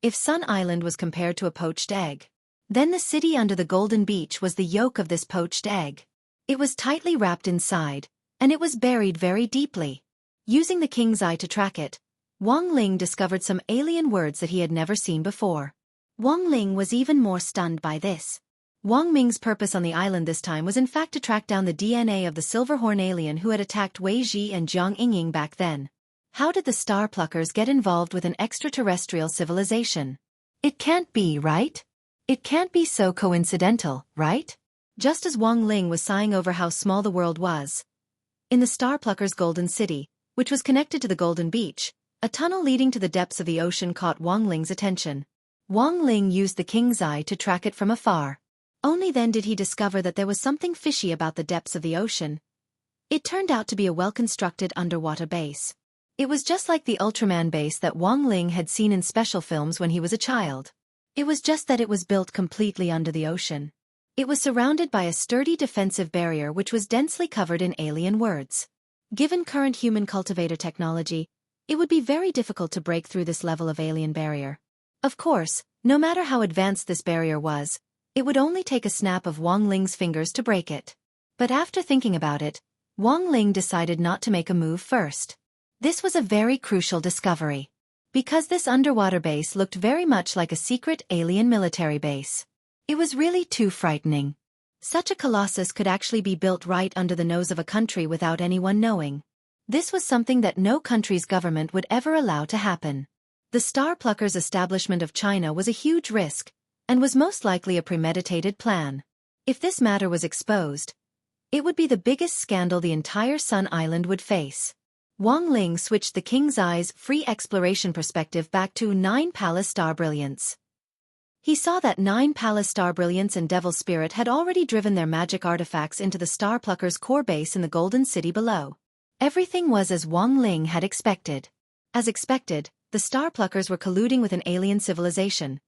If Sun Island was compared to a poached egg, then the city under the golden beach was the yolk of this poached egg. It was tightly wrapped inside, and it was buried very deeply. Using the king's eye to track it, Wang Ling discovered some alien words that he had never seen before. Wang Ling was even more stunned by this. Wang Ming's purpose on the island this time was in fact to track down the DNA of the Silverhorn alien who had attacked Wei Ji and Jiang Yingying back then. How did the Star Pluckers get involved with an extraterrestrial civilization? It can't be, right? It can't be so coincidental, right? Just as Wang Ling was sighing over how small the world was, in the Star Pluckers' Golden City, which was connected to the Golden Beach, a tunnel leading to the depths of the ocean caught Wang Ling's attention. Wang Ling used the king's eye to track it from afar. Only then did he discover that there was something fishy about the depths of the ocean. It turned out to be a well-constructed underwater base. It was just like the Ultraman base that Wang Ling had seen in special films when he was a child. It was just that it was built completely under the ocean. It was surrounded by a sturdy defensive barrier which was densely covered in alien words. Given current human cultivator technology, it would be very difficult to break through this level of alien barrier. Of course, no matter how advanced this barrier was, it would only take a snap of Wang Ling's fingers to break it. But after thinking about it, Wang Ling decided not to make a move first. This was a very crucial discovery, because this underwater base looked very much like a secret alien military base. It was really too frightening. Such a colossus could actually be built right under the nose of a country without anyone knowing. This was something that no country's government would ever allow to happen. The Star Pluckers' establishment of China was a huge risk, and was most likely a premeditated plan. If this matter was exposed, it would be the biggest scandal the entire Sun Island would face. Wang Ling switched the king's eye's free exploration perspective back to 9 Palace Star Brilliance. He saw that 9 Palace Star Brilliance and Devil Spirit had already driven their magic artifacts into the Star Pluckers' core base in the Golden City below. Everything was as Wang Ling had expected. As expected, the Star Pluckers were colluding with an alien civilization.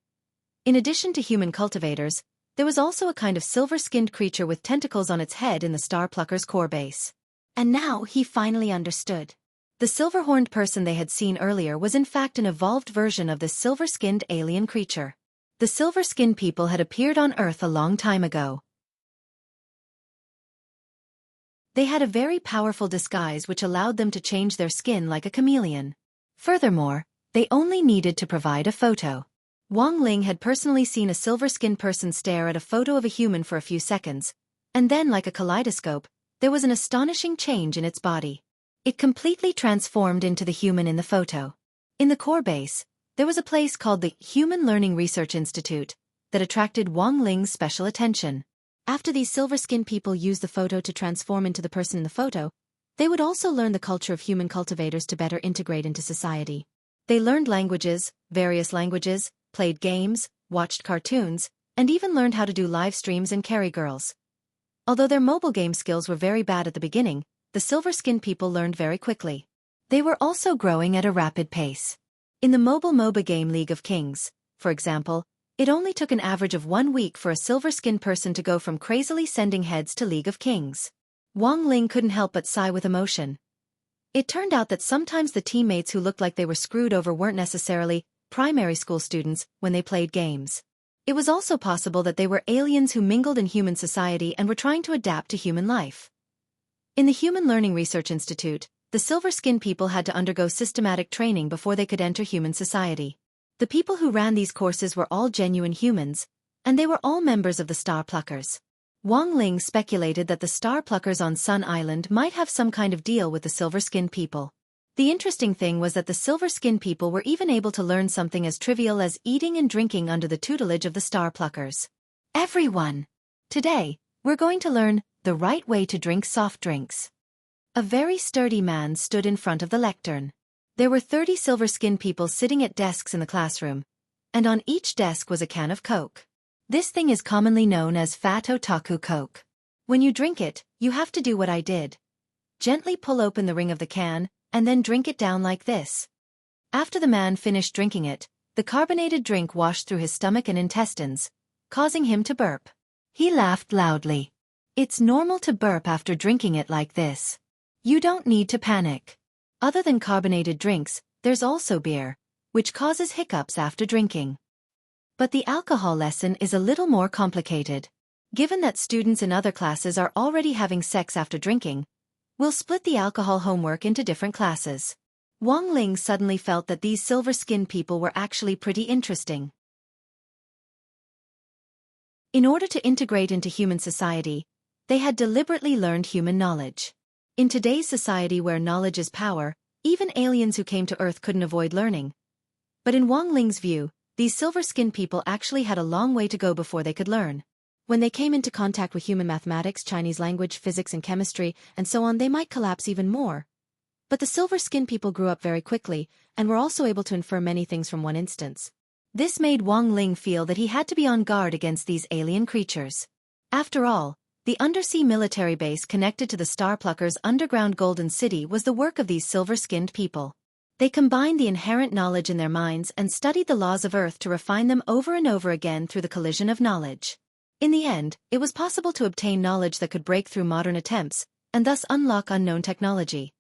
In addition to human cultivators, there was also a kind of silver-skinned creature with tentacles on its head in the Star Pluckers' core base. And now he finally understood. The silver-horned person they had seen earlier was in fact an evolved version of this silver-skinned alien creature. The silver-skinned people had appeared on Earth a long time ago. They had a very powerful disguise which allowed them to change their skin like a chameleon. Furthermore, they only needed to provide a photo. Wang Ling had personally seen a silver-skinned person stare at a photo of a human for a few seconds, and then, like a kaleidoscope, there was an astonishing change in its body. It completely transformed into the human in the photo. In the core base, there was a place called the Human Learning Research Institute that attracted Wang Ling's special attention. After these silver-skinned people used the photo to transform into the person in the photo, they would also learn the culture of human cultivators to better integrate into society. They learned languages, various languages, played games, watched cartoons, and even learned how to do live streams and carry girls. Although their mobile game skills were very bad at the beginning, the silver-skinned people learned very quickly. They were also growing at a rapid pace. In the mobile MOBA game League of Kings, for example, it only took an average of 1 week for a silver-skinned person to go from crazily sending heads to League of Kings. Wang Ling couldn't help but sigh with emotion. It turned out that sometimes the teammates who looked like they were screwed over weren't necessarily primary school students when they played games. It was also possible that they were aliens who mingled in human society and were trying to adapt to human life. In the Human Learning Research Institute, the silver-skinned people had to undergo systematic training before they could enter human society. The people who ran these courses were all genuine humans, and they were all members of the Star Pluckers. Wang Ling speculated that the Star Pluckers on Sun Island might have some kind of deal with the silver-skinned people. The interesting thing was that the silver-skinned people were even able to learn something as trivial as eating and drinking under the tutelage of the Star Pluckers. Everyone! Today, we're going to learn the right way to drink soft drinks. A very sturdy man stood in front of the lectern. There were 30 silver-skinned people sitting at desks in the classroom, and on each desk was a can of Coke. This thing is commonly known as Fat Otaku Coke. When you drink it, you have to do what I did. Gently pull open the ring of the can, and then drink it down like this. After the man finished drinking it, the carbonated drink washed through his stomach and intestines, causing him to burp. He laughed loudly. It's normal to burp after drinking it like this. You don't need to panic. Other than carbonated drinks, there's also beer, which causes hiccups after drinking. But the alcohol lesson is a little more complicated. Given that students in other classes are already having sex after drinking, we'll split the alcohol homework into different classes. Wang Ling suddenly felt that these silver-skinned people were actually pretty interesting. In order to integrate into human society, they had deliberately learned human knowledge. In today's society where knowledge is power, even aliens who came to Earth couldn't avoid learning. But in Wang Ling's view, these silver-skinned people actually had a long way to go before they could learn. When they came into contact with human mathematics, Chinese language, physics and chemistry, and so on, they might collapse even more. But the silver-skinned people grew up very quickly, and were also able to infer many things from one instance. This made Wang Ling feel that he had to be on guard against these alien creatures. After all, the undersea military base connected to the Star Pluckers' underground Golden City was the work of these silver-skinned people. They combined the inherent knowledge in their minds and studied the laws of Earth to refine them over and over again through the collision of knowledge. In the end, it was possible to obtain knowledge that could break through modern attempts, and thus unlock unknown technology.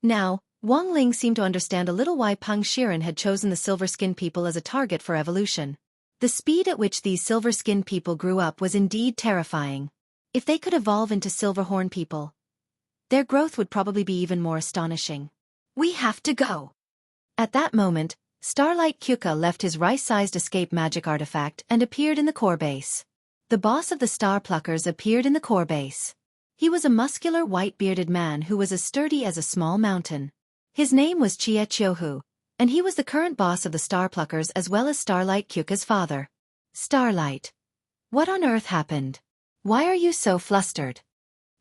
Now, Wang Ling seemed to understand a little why Peng Shiren had chosen the silver-skinned people as a target for evolution. The speed at which these silver-skinned people grew up was indeed terrifying. If they could evolve into Silverhorn people, their growth would probably be even more astonishing. We have to go. At that moment, Starlight Kyuka left his rice-sized escape magic artifact and appeared in the core base. The boss of the Star Pluckers appeared in the core base. He was a muscular white-bearded man who was as sturdy as a small mountain. His name was Chia Chiohu, and he was the current boss of the Star Pluckers as well as Starlight Kyuka's father. Starlight. What on earth happened? Why are you so flustered?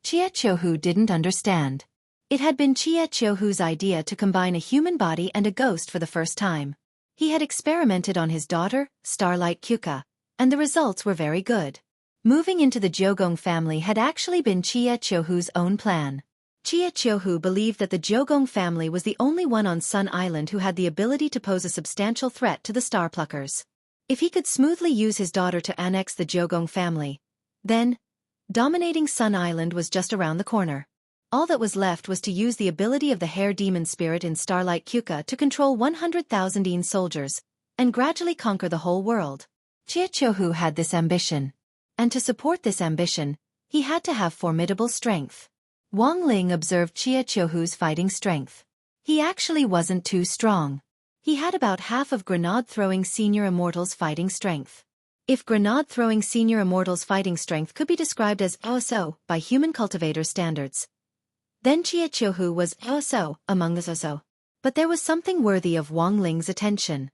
Chia Chiohu didn't understand. It had been Chia Chiohu's idea to combine a human body and a ghost for the first time. He had experimented on his daughter, Starlight Kyuka, and the results were very good. Moving into the Jiogong family had actually been Chia Chiohu's own plan. Chia Chiohu believed that the Jiogong family was the only one on Sun Island who had the ability to pose a substantial threat to the Star Pluckers. If he could smoothly use his daughter to annex the Jiogong family, then, dominating Sun Island was just around the corner. All that was left was to use the ability of the Hair Demon Spirit in Starlight Kyuka to control 100,000 Yin soldiers, and gradually conquer the whole world. Chia Chiohu had this ambition. And to support this ambition, he had to have formidable strength. Wang Ling observed Chia Chiohu's fighting strength. He actually wasn't too strong. He had about half of grenade-throwing senior immortals' fighting strength. If grenade-throwing senior immortals' fighting strength could be described as OSO by human cultivator standards, then Jie Qiuhu was OSO among the OSO. But there was something worthy of Wang Ling's attention.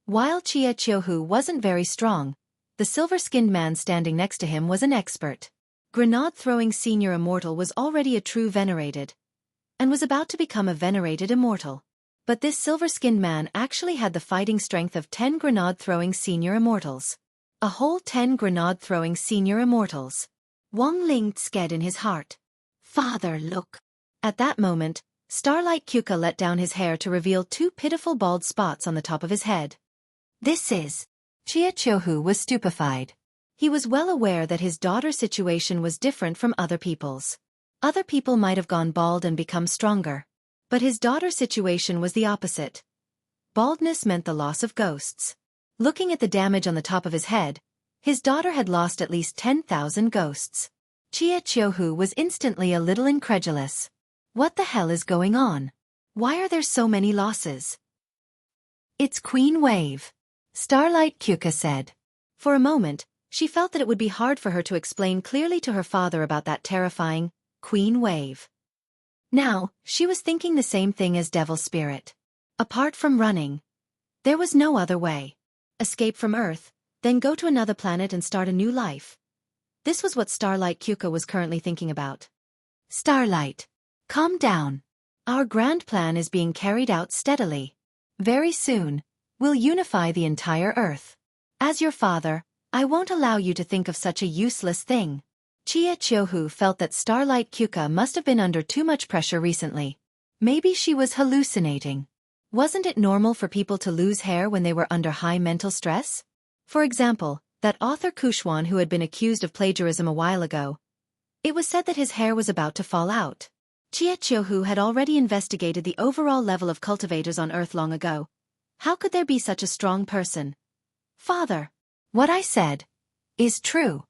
While Jie Qiuhu wasn't very strong, the silver-skinned man standing next to him was an expert. Grenade-throwing senior immortal was already a true venerated, and was about to become a venerated immortal. But this silver-skinned man actually had the fighting strength of 10 grenade-throwing senior immortals. A whole 10 grenade-throwing senior immortals. Wang Ling scared in his heart. Father, look. At that moment, Starlight Kuka let down his hair to reveal 2 pitiful bald spots on the top of his head. This is... Jie Qiuhu was stupefied. He was well aware that his daughter's situation was different from other people's. Other people might have gone bald and become stronger. But his daughter's situation was the opposite. Baldness meant the loss of ghosts. Looking at the damage on the top of his head, his daughter had lost at least 10,000 ghosts. Jie Qiuhu was instantly a little incredulous. What the hell is going on? Why are there so many losses? It's Queen Wave, Starlight Kuka said. For a moment, she felt that it would be hard for her to explain clearly to her father about that terrifying Queen Wave. Now, she was thinking the same thing as Devil Spirit. Apart from running, there was no other way. Escape from Earth, then go to another planet and start a new life. This was what Starlight Kuka was currently thinking about. Starlight, calm down. Our grand plan is being carried out steadily. Very soon, we'll unify the entire Earth. As your father, I won't allow you to think of such a useless thing. Jie Qiuhu felt that Starlight Kuka must have been under too much pressure recently. Maybe she was hallucinating. Wasn't it normal for people to lose hair when they were under high mental stress? For example, that author Kushwan who had been accused of plagiarism a while ago. It was said that his hair was about to fall out. Jie Qiuhu had already investigated the overall level of cultivators on Earth long ago. How could there be such a strong person? Father, what I said is true.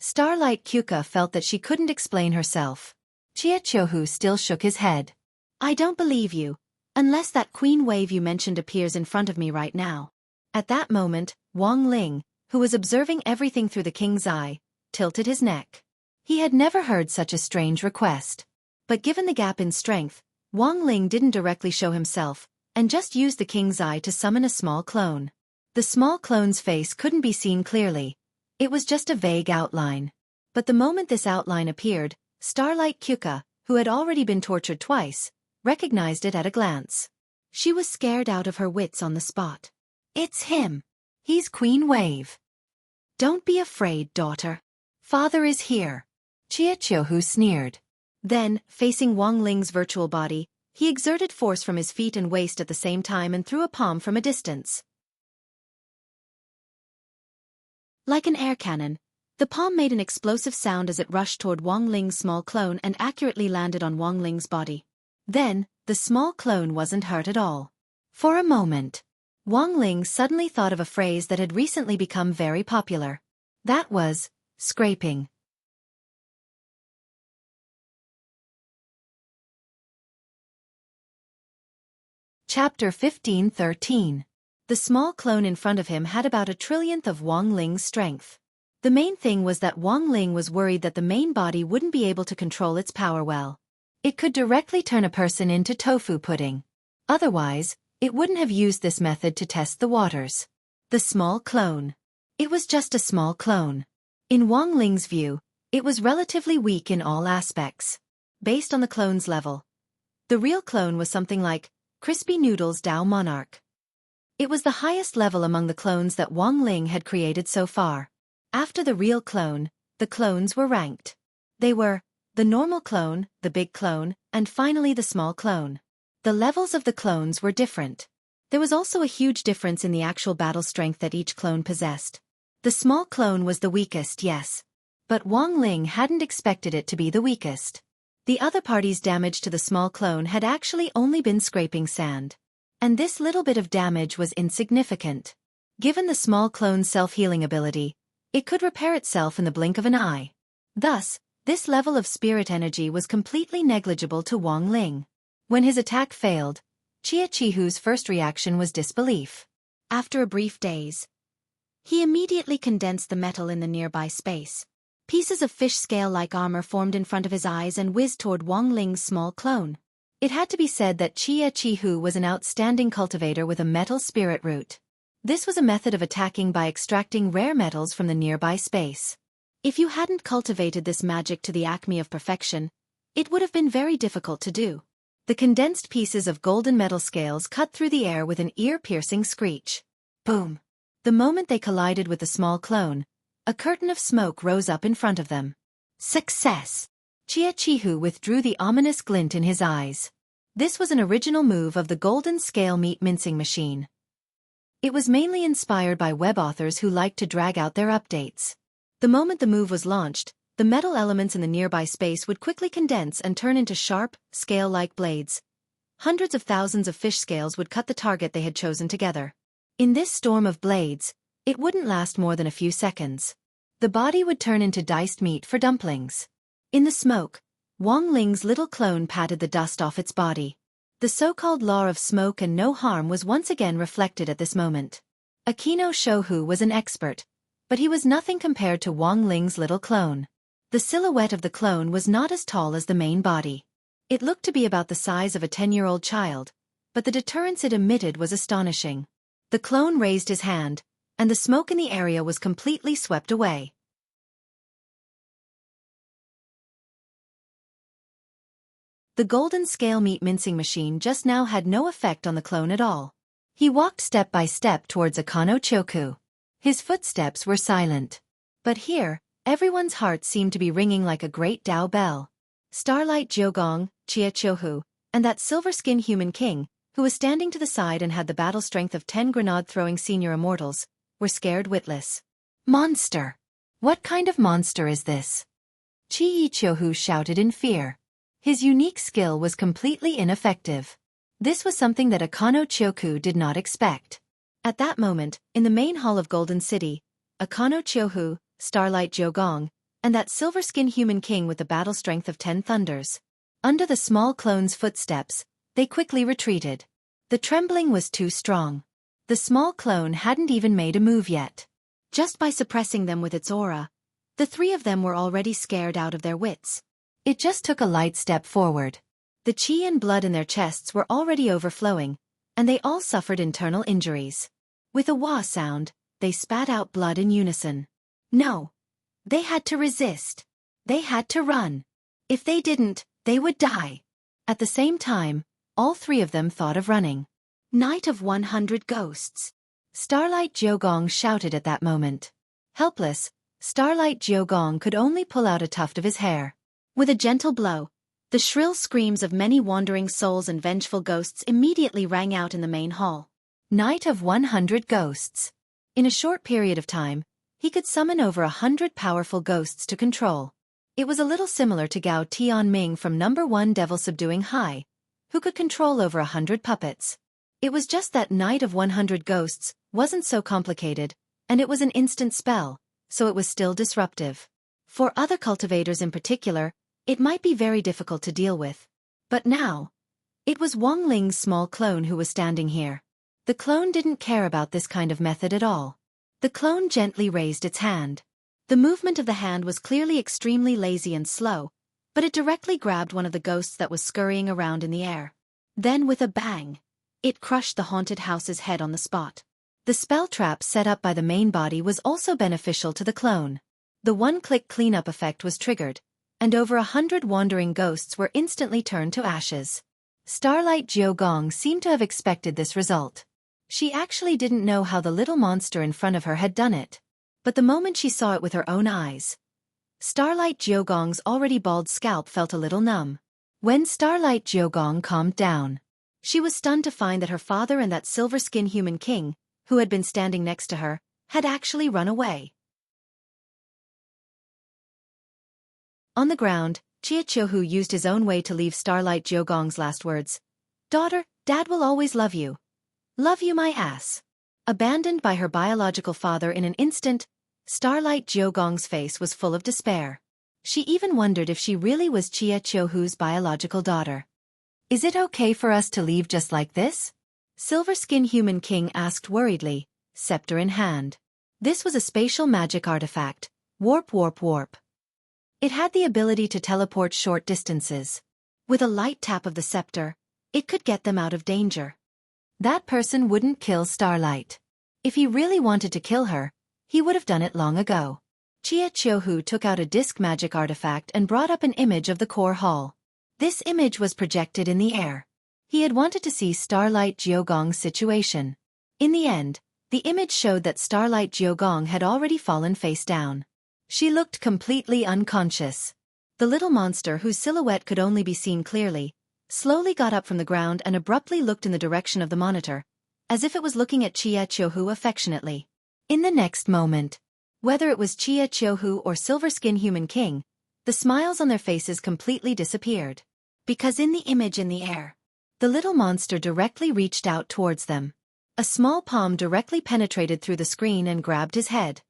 Starlight Kuka felt that she couldn't explain herself. Jie Qiuhu still shook his head. I don't believe you, unless that Queen Wave you mentioned appears in front of me right now. At that moment, Wang Ling, who was observing everything through the king's eye, tilted his neck. He had never heard such a strange request. But given the gap in strength, Wang Ling didn't directly show himself, and just used the king's eye to summon a small clone. The small clone's face couldn't be seen clearly. It was just a vague outline. But the moment this outline appeared, Starlight Kuka, who had already been tortured twice, recognized it at a glance. She was scared out of her wits on the spot. It's him. He's Queen Wave. Don't be afraid, daughter. Father is here. Jie Qiuhu sneered. Then, facing Wang Ling's virtual body, he exerted force from his feet and waist at the same time and threw a palm from a distance. Like an air cannon, the palm made an explosive sound as it rushed toward Wang Ling's small clone and accurately landed on Wang Ling's body. Then, the small clone wasn't hurt at all. For a moment, Wang Ling suddenly thought of a phrase that had recently become very popular. That was, scraping. Chapter 15:13. The small clone in front of him had about a trillionth of Wang Ling's strength. The main thing was that Wang Ling was worried that the main body wouldn't be able to control its power well. It could directly turn a person into tofu pudding. Otherwise, it wouldn't have used this method to test the waters. The small clone. It was just a small clone. In Wang Ling's view, it was relatively weak in all aspects. Based on the clone's level, the real clone was something like Crispy Noodles Dao Monarch. It was the highest level among the clones that Wang Ling had created so far. After the real clone, the clones were ranked. They were the normal clone, the big clone, and finally the small clone. The levels of the clones were different. There was also a huge difference in the actual battle strength that each clone possessed. The small clone was the weakest, yes. But Wang Ling hadn't expected it to be the weakest. The other party's damage to the small clone had actually only been scraping sand. And this little bit of damage was insignificant. Given the small clone's self-healing ability, it could repair itself in the blink of an eye. Thus, this level of spirit energy was completely negligible to Wang Ling. When his attack failed, Chia Chihu's first reaction was disbelief. After a brief daze, he immediately condensed the metal in the nearby space. Pieces of fish scale-like armor formed in front of his eyes and whizzed toward Wang Ling's small clone. It had to be said that Chia Chihu was an outstanding cultivator with a metal spirit root. This was a method of attacking by extracting rare metals from the nearby space. If you hadn't cultivated this magic to the acme of perfection, it would have been very difficult to do. The condensed pieces of golden metal scales cut through the air with an ear-piercing screech. Boom! The moment they collided with the small clone, a curtain of smoke rose up in front of them. Success! Chia Chihu withdrew the ominous glint in his eyes. This was an original move of the golden scale meat mincing machine. It was mainly inspired by web authors who liked to drag out their updates. The moment the move was launched, the metal elements in the nearby space would quickly condense and turn into sharp, scale-like blades. Hundreds of thousands of fish scales would cut the target they had chosen together. In this storm of blades, it wouldn't last more than a few seconds. The body would turn into diced meat for dumplings. In the smoke, Wang Ling's little clone patted the dust off its body. The so-called law of smoke and no harm was once again reflected at this moment. Akino Shohu was an expert, but he was nothing compared to Wang Ling's little clone. The silhouette of the clone was not as tall as the main body. It looked to be about the size of a 10-year-old child, but the deterrence it emitted was astonishing. The clone raised his hand, and the smoke in the area was completely swept away. The golden scale meat mincing machine just now had no effect on the clone at all. He walked step by step towards Akano Choku. His footsteps were silent. But here, everyone's heart seemed to be ringing like a great Dao bell. Starlight Jiogong, Chia Chohu, and that silver-skinned human king, who was standing to the side and had the battle strength of 10 grenade-throwing senior immortals, were scared witless. Monster! What kind of monster is this? Chi Chohu shouted in fear. His unique skill was completely ineffective. This was something that Akano Choku did not expect. At that moment, in the main hall of Golden City, Akano Chohu, Starlight Jiogong, and that silver-skinned human king with the battle strength of 10 thunders. Under the small clone's footsteps, they quickly retreated. The trembling was too strong. The small clone hadn't even made a move yet. Just by suppressing them with its aura, the three of them were already scared out of their wits. It just took a light step forward. The chi and blood in their chests were already overflowing, and they all suffered internal injuries. With a wah sound, they spat out blood in unison. No. They had to resist. They had to run. If they didn't, they would die. At the same time, all three of them thought of running. Night of 100 Ghosts. Starlight Jiogong shouted at that moment. Helpless, Starlight Jiogong could only pull out a tuft of his hair. With a gentle blow, the shrill screams of many wandering souls and vengeful ghosts immediately rang out in the main hall. Night of 100 Ghosts. In a short period of time, he could summon over 100 powerful ghosts to control. It was a little similar to Gao Tianming from number 1 Devil Subduing High, who could control over 100 puppets. It was just that Night of 100 Ghosts wasn't so complicated, and it was an instant spell, so it was still disruptive. For other cultivators in particular, it might be very difficult to deal with. But now, it was Wang Ling's small clone who was standing here. The clone didn't care about this kind of method at all. The clone gently raised its hand. The movement of the hand was clearly extremely lazy and slow, but it directly grabbed one of the ghosts that was scurrying around in the air. Then with a bang, it crushed the haunted house's head on the spot. The spell trap set up by the main body was also beneficial to the clone. The one-click cleanup effect was triggered, and over 100 wandering ghosts were instantly turned to ashes. Starlight Jiogong seemed to have expected this result. She actually didn't know how the little monster in front of her had done it. But the moment she saw it with her own eyes, Starlight Jiogong's already bald scalp felt a little numb. When Starlight Jiogong calmed down, she was stunned to find that her father and that silver-skinned human king, who had been standing next to her, had actually run away. On the ground, Chia Chohu used his own way to leave Starlight Jiogong's last words. "Daughter, Dad will always love you. Love you my ass." Abandoned by her biological father in an instant, Starlight Jiogong's face was full of despair. She even wondered if she really was Chia Chohu's biological daughter. Is it okay for us to leave just like this? Silver Skin Human King asked worriedly, scepter in hand. This was a spatial magic artifact, warp warp warp. It had the ability to teleport short distances. With a light tap of the scepter, it could get them out of danger. That person wouldn't kill Starlight. If he really wanted to kill her, he would have done it long ago. Chia Chiohu took out a disc magic artifact and brought up an image of the core hall. This image was projected in the air. He had wanted to see Starlight Jiogong's situation. In the end, the image showed that Starlight Jiogong had already fallen face down. She looked completely unconscious. The little monster, whose silhouette could only be seen clearly, slowly got up from the ground and abruptly looked in the direction of the monitor, as if it was looking at Chia Chiohu affectionately. In the next moment, whether it was Chia Chiohu or Silver Skin Human King, the smiles on their faces completely disappeared. Because in the image in the air, the little monster directly reached out towards them. A small palm directly penetrated through the screen and grabbed his head.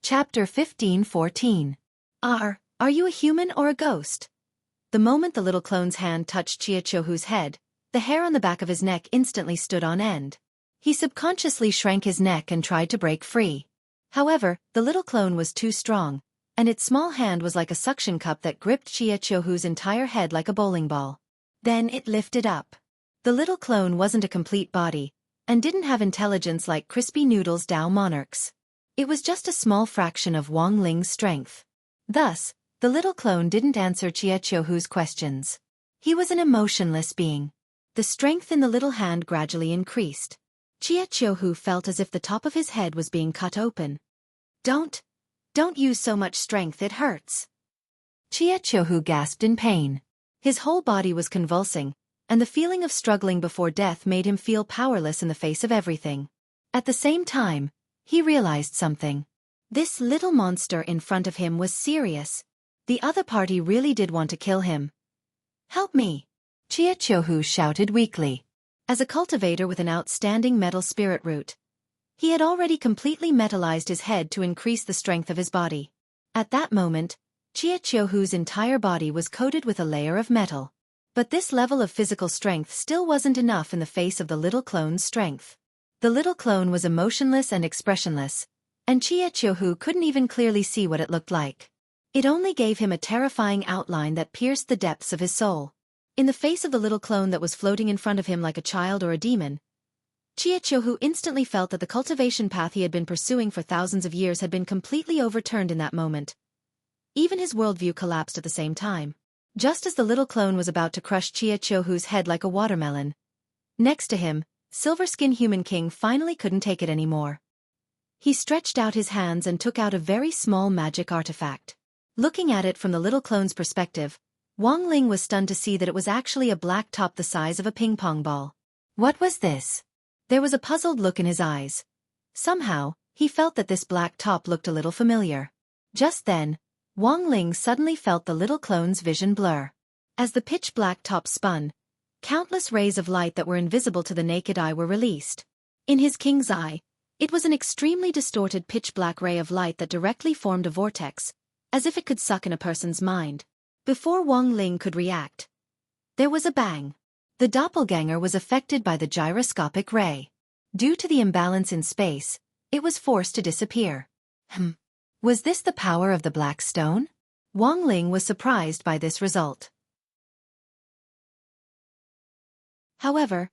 Chapter 15:14. Are you a human or a ghost? The moment the little clone's hand touched Chia Chiohu's head, the hair on the back of his neck instantly stood on end. He subconsciously shrank his neck and tried to break free. However, the little clone was too strong, and its small hand was like a suction cup that gripped Chia Chiohu's entire head like a bowling ball. Then it lifted up. The little clone wasn't a complete body, and didn't have intelligence like Crispy Noodle's Dao monarchs. It was just a small fraction of Wang Ling's strength. Thus, the little clone didn't answer Chia Chiohu's questions. He was an emotionless being. The strength in the little hand gradually increased. Chia Chiohu felt as if the top of his head was being cut open. Don't use so much strength, it hurts. Chia Chiohu gasped in pain. His whole body was convulsing, and the feeling of struggling before death made him feel powerless in the face of everything. At the same time, he realized something. This little monster in front of him was serious. The other party really did want to kill him. Help me! Chia Chiohu shouted weakly. As a cultivator with an outstanding metal spirit root, he had already completely metallized his head to increase the strength of his body. At that moment, Chia Chiohu's entire body was coated with a layer of metal. But this level of physical strength still wasn't enough in the face of the little clone's strength. The little clone was emotionless and expressionless, and Chia Chiohu couldn't even clearly see what it looked like. It only gave him a terrifying outline that pierced the depths of his soul. In the face of the little clone that was floating in front of him like a child or a demon, Chia Chiohu instantly felt that the cultivation path he had been pursuing for thousands of years had been completely overturned in that moment. Even his worldview collapsed at the same time. Just as the little clone was about to crush Chia Chiohu's head like a watermelon, next to him, Silver Skin Human King finally couldn't take it anymore. He stretched out his hands and took out a very small magic artifact. Looking at it from the little clone's perspective, Wang Ling was stunned to see that it was actually a black top the size of a ping-pong ball. What was this? There was a puzzled look in his eyes. Somehow, he felt that this black top looked a little familiar. Just then, Wang Ling suddenly felt the little clone's vision blur. As the pitch-black top spun, countless rays of light that were invisible to the naked eye were released. In his king's eye, it was an extremely distorted pitch-black ray of light that directly formed a vortex, as if it could suck in a person's mind. Before Wang Ling could react, there was a bang. The doppelganger was affected by the gyroscopic ray. Due to the imbalance in space, it was forced to disappear. Was this the power of the black stone? Wang Ling was surprised by this result. However,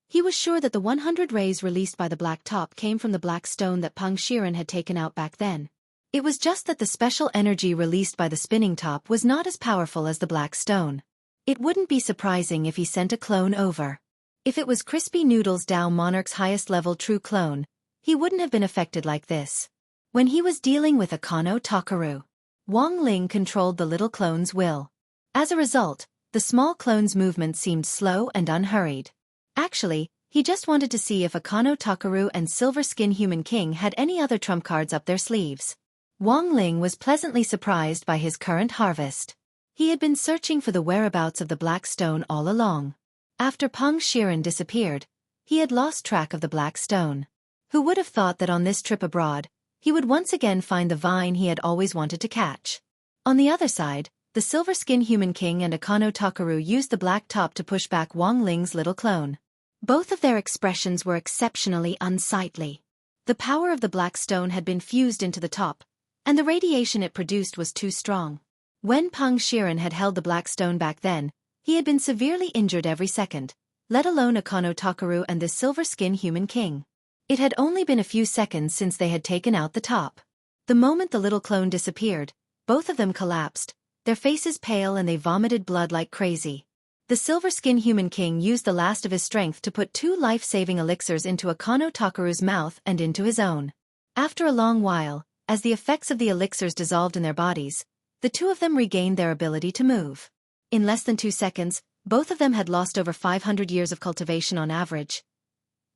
he was sure that the 100 rays released by the black top came from the black stone that Peng Shiren had taken out back then. It was just that the special energy released by the spinning top was not as powerful as the black stone. It wouldn't be surprising if he sent a clone over. If it was Crispy Noodle's Dao Monarch's highest-level true clone, he wouldn't have been affected like this. When he was dealing with Akano Takaru, Wang Ling controlled the little clone's will. As a result, the small clone's movement seemed slow and unhurried. Actually, he just wanted to see if Akano Takaru and Silver Skin Human King had any other trump cards up their sleeves. Wang Ling was pleasantly surprised by his current harvest. He had been searching for the whereabouts of the black stone all along. After Peng Shiren disappeared, he had lost track of the black stone. Who would have thought that on this trip abroad, he would once again find the vine he had always wanted to catch. On the other side, the silver-skinned human king and Akano Takaru used the black top to push back Wang Ling's little clone. Both of their expressions were exceptionally unsightly. The power of the black stone had been fused into the top, and the radiation it produced was too strong. When Peng Shiren had held the black stone back then, he had been severely injured every second, let alone Akano Takaru and this silver-skinned human king. It had only been a few seconds since they had taken out the top. The moment the little clone disappeared, both of them collapsed, their faces pale, and they vomited blood like crazy. The silver-skinned human king used the last of his strength to put 2 life-saving elixirs into Akano Takaru's mouth and into his own. After a long while, as the effects of the elixirs dissolved in their bodies, the two of them regained their ability to move. In less than 2 seconds, both of them had lost over 500 years of cultivation on average.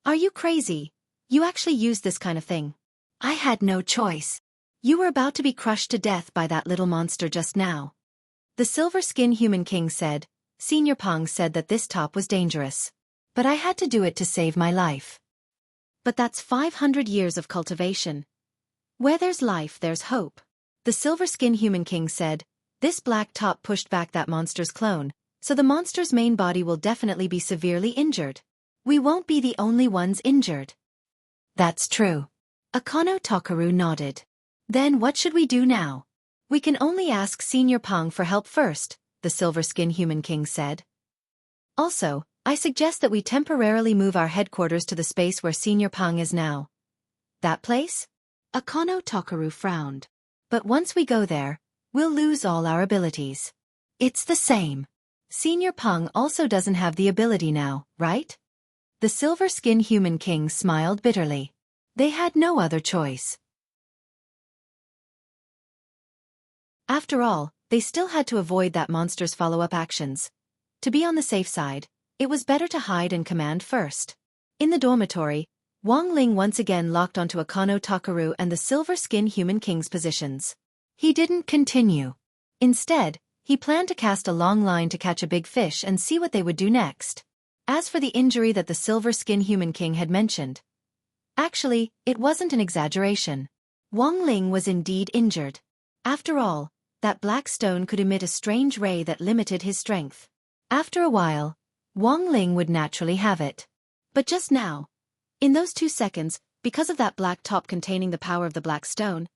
Are you crazy? You actually used this kind of thing. I had no choice. You were about to be crushed to death by that little monster just now. The silver-skinned human king said. Senior Peng said that this top was dangerous. But I had to do it to save my life. But that's 500 years of cultivation. Where there's life, there's hope. The silver-skinned human king said. This black top pushed back that monster's clone, so the monster's main body will definitely be severely injured. We won't be the only ones injured. That's true. Akano Takaru nodded. Then what should we do now? We can only ask Senior Peng for help first, the silver-skinned human king said. Also, I suggest that we temporarily move our headquarters to the space where Senior Peng is now. That place? Akano Takaru frowned. But once we go there, we'll lose all our abilities. It's the same. Senior Peng also doesn't have the ability now, right? The silver-skinned human king smiled bitterly. They had no other choice. After all, they still had to avoid that monster's follow-up actions. To be on the safe side, it was better to hide and command first. In the dormitory, Wang Ling once again locked onto Akano Takaru and the silver-skinned human king's positions. He didn't continue. Instead, he planned to cast a long line to catch a big fish and see what they would do next. As for the injury that the silver-skinned human king had mentioned, actually, it wasn't an exaggeration. Wang Ling was indeed injured. After all, that black stone could emit a strange ray that limited his strength. After a while, Wang Ling would naturally have it. But just now, in those 2 seconds, because of that black top containing the power of the black stone,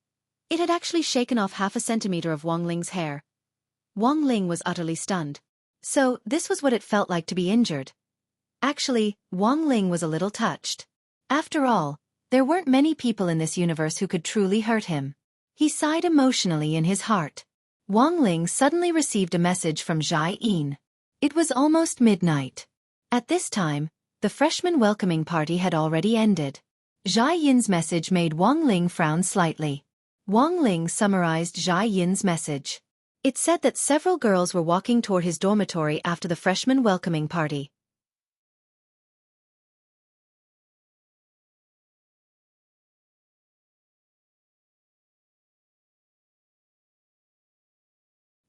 it had actually shaken off 0.5 centimeter of Wang Ling's hair. Wang Ling was utterly stunned. So, this was what it felt like to be injured. Actually, Wang Ling was a little touched. After all, there weren't many people in this universe who could truly hurt him. He sighed emotionally in his heart. Wang Ling suddenly received a message from Zhai Yin. It was almost midnight. At this time, the freshman welcoming party had already ended. Zhai Yin's message made Wang Ling frown slightly. Wang Ling summarized Zhai Yin's message. It said that several girls were walking toward his dormitory after the freshman welcoming party.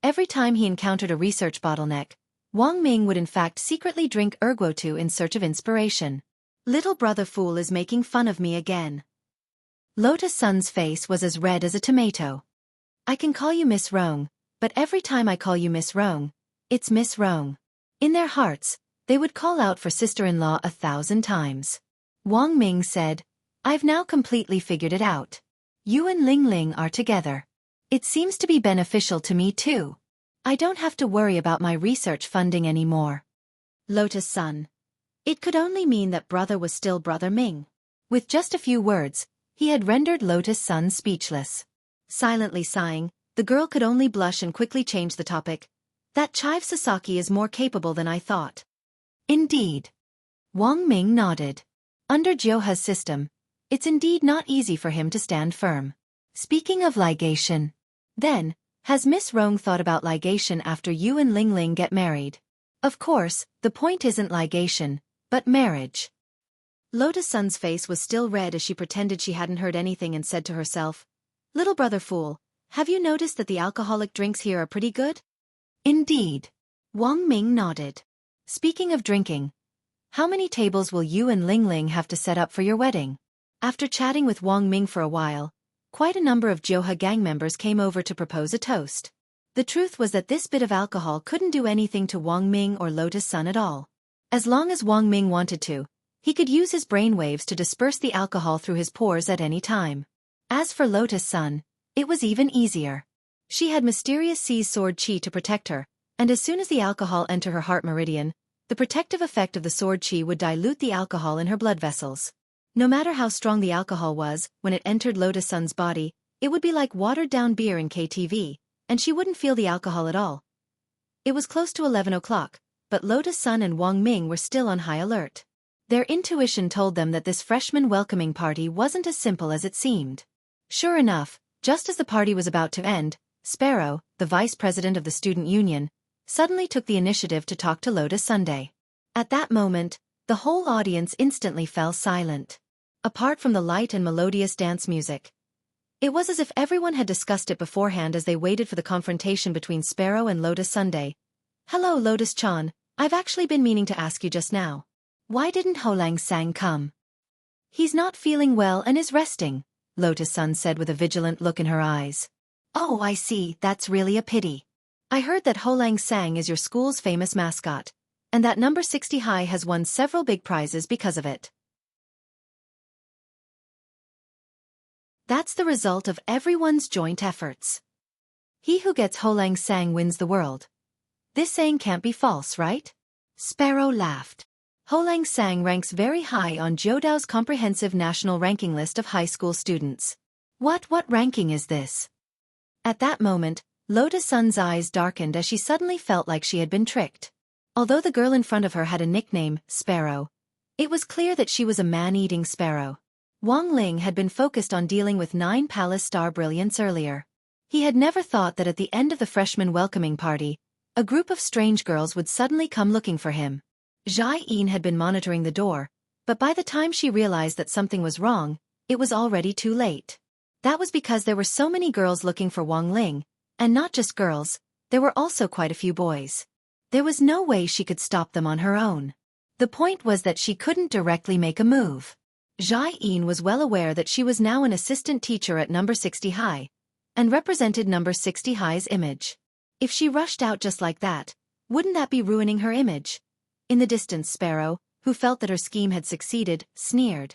Every time he encountered a research bottleneck, Wang Ming would in fact secretly drink erguotu in search of inspiration. Little brother fool is making fun of me again. Lotus Sun's face was as red as a tomato. I can call you Miss Rong, but every time I call you Miss Rong, it's Miss Rong. In their hearts, they would call out for sister-in-law 1,000 times. Wang Ming said, I've now completely figured it out. You and Ling Ling are together. It seems to be beneficial to me too. I don't have to worry about my research funding anymore. Lotus Sun. It could only mean that brother was still Brother Ming. With just a few words, he had rendered Lotus Sun speechless. Silently sighing, the girl could only blush and quickly change the topic. That Chive Sasaki is more capable than I thought. Indeed. Wang Ming nodded. Under Jyoha's system, it's indeed not easy for him to stand firm. Speaking of ligation. Then, has Miss Rong thought about ligation after you and Ling Ling get married? Of course, the point isn't ligation, but marriage. Lotus Sun's face was still red as she pretended she hadn't heard anything and said to herself, Little brother fool, have you noticed that the alcoholic drinks here are pretty good? Indeed. Wang Ming nodded. Speaking of drinking, how many tables will you and Ling Ling have to set up for your wedding? After chatting with Wang Ming for a while, quite a number of Joha gang members came over to propose a toast. The truth was that this bit of alcohol couldn't do anything to Wang Ming or Lotus Sun at all. As long as Wang Ming wanted to, he could use his brainwaves to disperse the alcohol through his pores at any time. As for Lotus Sun, it was even easier. She had mysterious C's sword chi to protect her, and as soon as the alcohol entered her heart meridian, the protective effect of the sword chi would dilute the alcohol in her blood vessels. No matter how strong the alcohol was, when it entered Lotus Sun's body, it would be like watered-down beer in KTV, and she wouldn't feel the alcohol at all. It was close to 11 o'clock, but Lotus Sun and Wang Ming were still on high alert. Their intuition told them that this freshman welcoming party wasn't as simple as it seemed. Sure enough, just as the party was about to end, Sparrow, the vice president of the student union, suddenly took the initiative to talk to Lotus Sunday. At that moment, the whole audience instantly fell silent. Apart from the light and melodious dance music, it was as if everyone had discussed it beforehand as they waited for the confrontation between Sparrow and Lotus Sunday. "Hello Lotus-chan, I've actually been meaning to ask you just now. Why didn't Holang Sang come?" "He's not feeling well and is resting," Lotus Sun said with a vigilant look in her eyes. "Oh, I see, that's really a pity. I heard that Holang Sang is your school's famous mascot, and that number 60 High has won several big prizes because of it. That's the result of everyone's joint efforts. He who gets Holang Sang wins the world. This saying can't be false, right?" Sparrow laughed. "Holang Sang ranks very high on Jiudao's comprehensive national ranking list of high school students." What ranking is this?" At that moment, Lotus Sun's eyes darkened as she suddenly felt like she had been tricked. Although the girl in front of her had a nickname, Sparrow, it was clear that she was a man-eating sparrow. Wang Ling had been focused on dealing with 9 Palace Star Brilliance earlier. He had never thought that at the end of the freshman welcoming party, a group of strange girls would suddenly come looking for him. Jai-in had been monitoring the door, but by the time she realized that something was wrong, it was already too late. That was because there were so many girls looking for Wang Ling, and not just girls, there were also quite a few boys. There was no way she could stop them on her own. The point was that she couldn't directly make a move. Jai-in was well aware that she was now an assistant teacher at number 60 High, and represented number 60 High's image. If she rushed out just like that, wouldn't that be ruining her image? In the distance, Sparrow, who felt that her scheme had succeeded, sneered.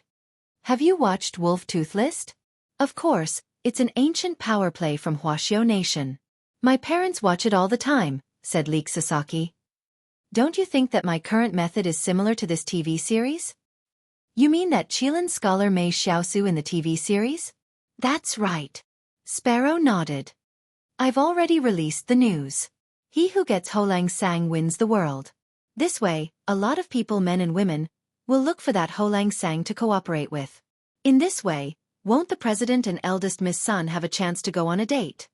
"Have you watched Wolf Tooth List?" "Of course, it's an ancient power play from Huaxiao Nation. My parents watch it all the time," said Leek Sasaki. "Don't you think that my current method is similar to this TV series?" "You mean that Qilin scholar Mei Xiaosu in the TV series?" "That's right." Sparrow nodded. "I've already released the news. He who gets Holang Sang wins the world. This way, a lot of people, men and women, will look for that Holang Sang to cooperate with. In this way, won't the president and eldest Miss Sun have a chance to go on a date?"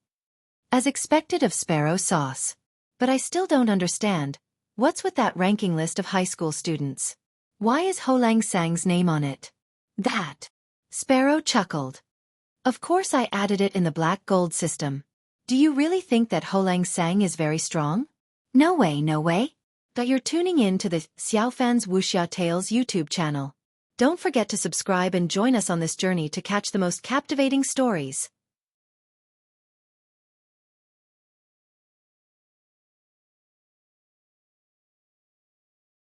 As expected of Sparrow Sauce. "But I still don't understand. What's with that ranking list of high school students? Why is Holang Sang's name on it?" "That." Sparrow chuckled. "Of course I added it in the black gold system. Do you really think that Holang Sang is very strong?" No way. But you're tuning in to the Xiaofan's Wuxia Tales YouTube channel. Don't forget to subscribe and join us on this journey to catch the most captivating stories.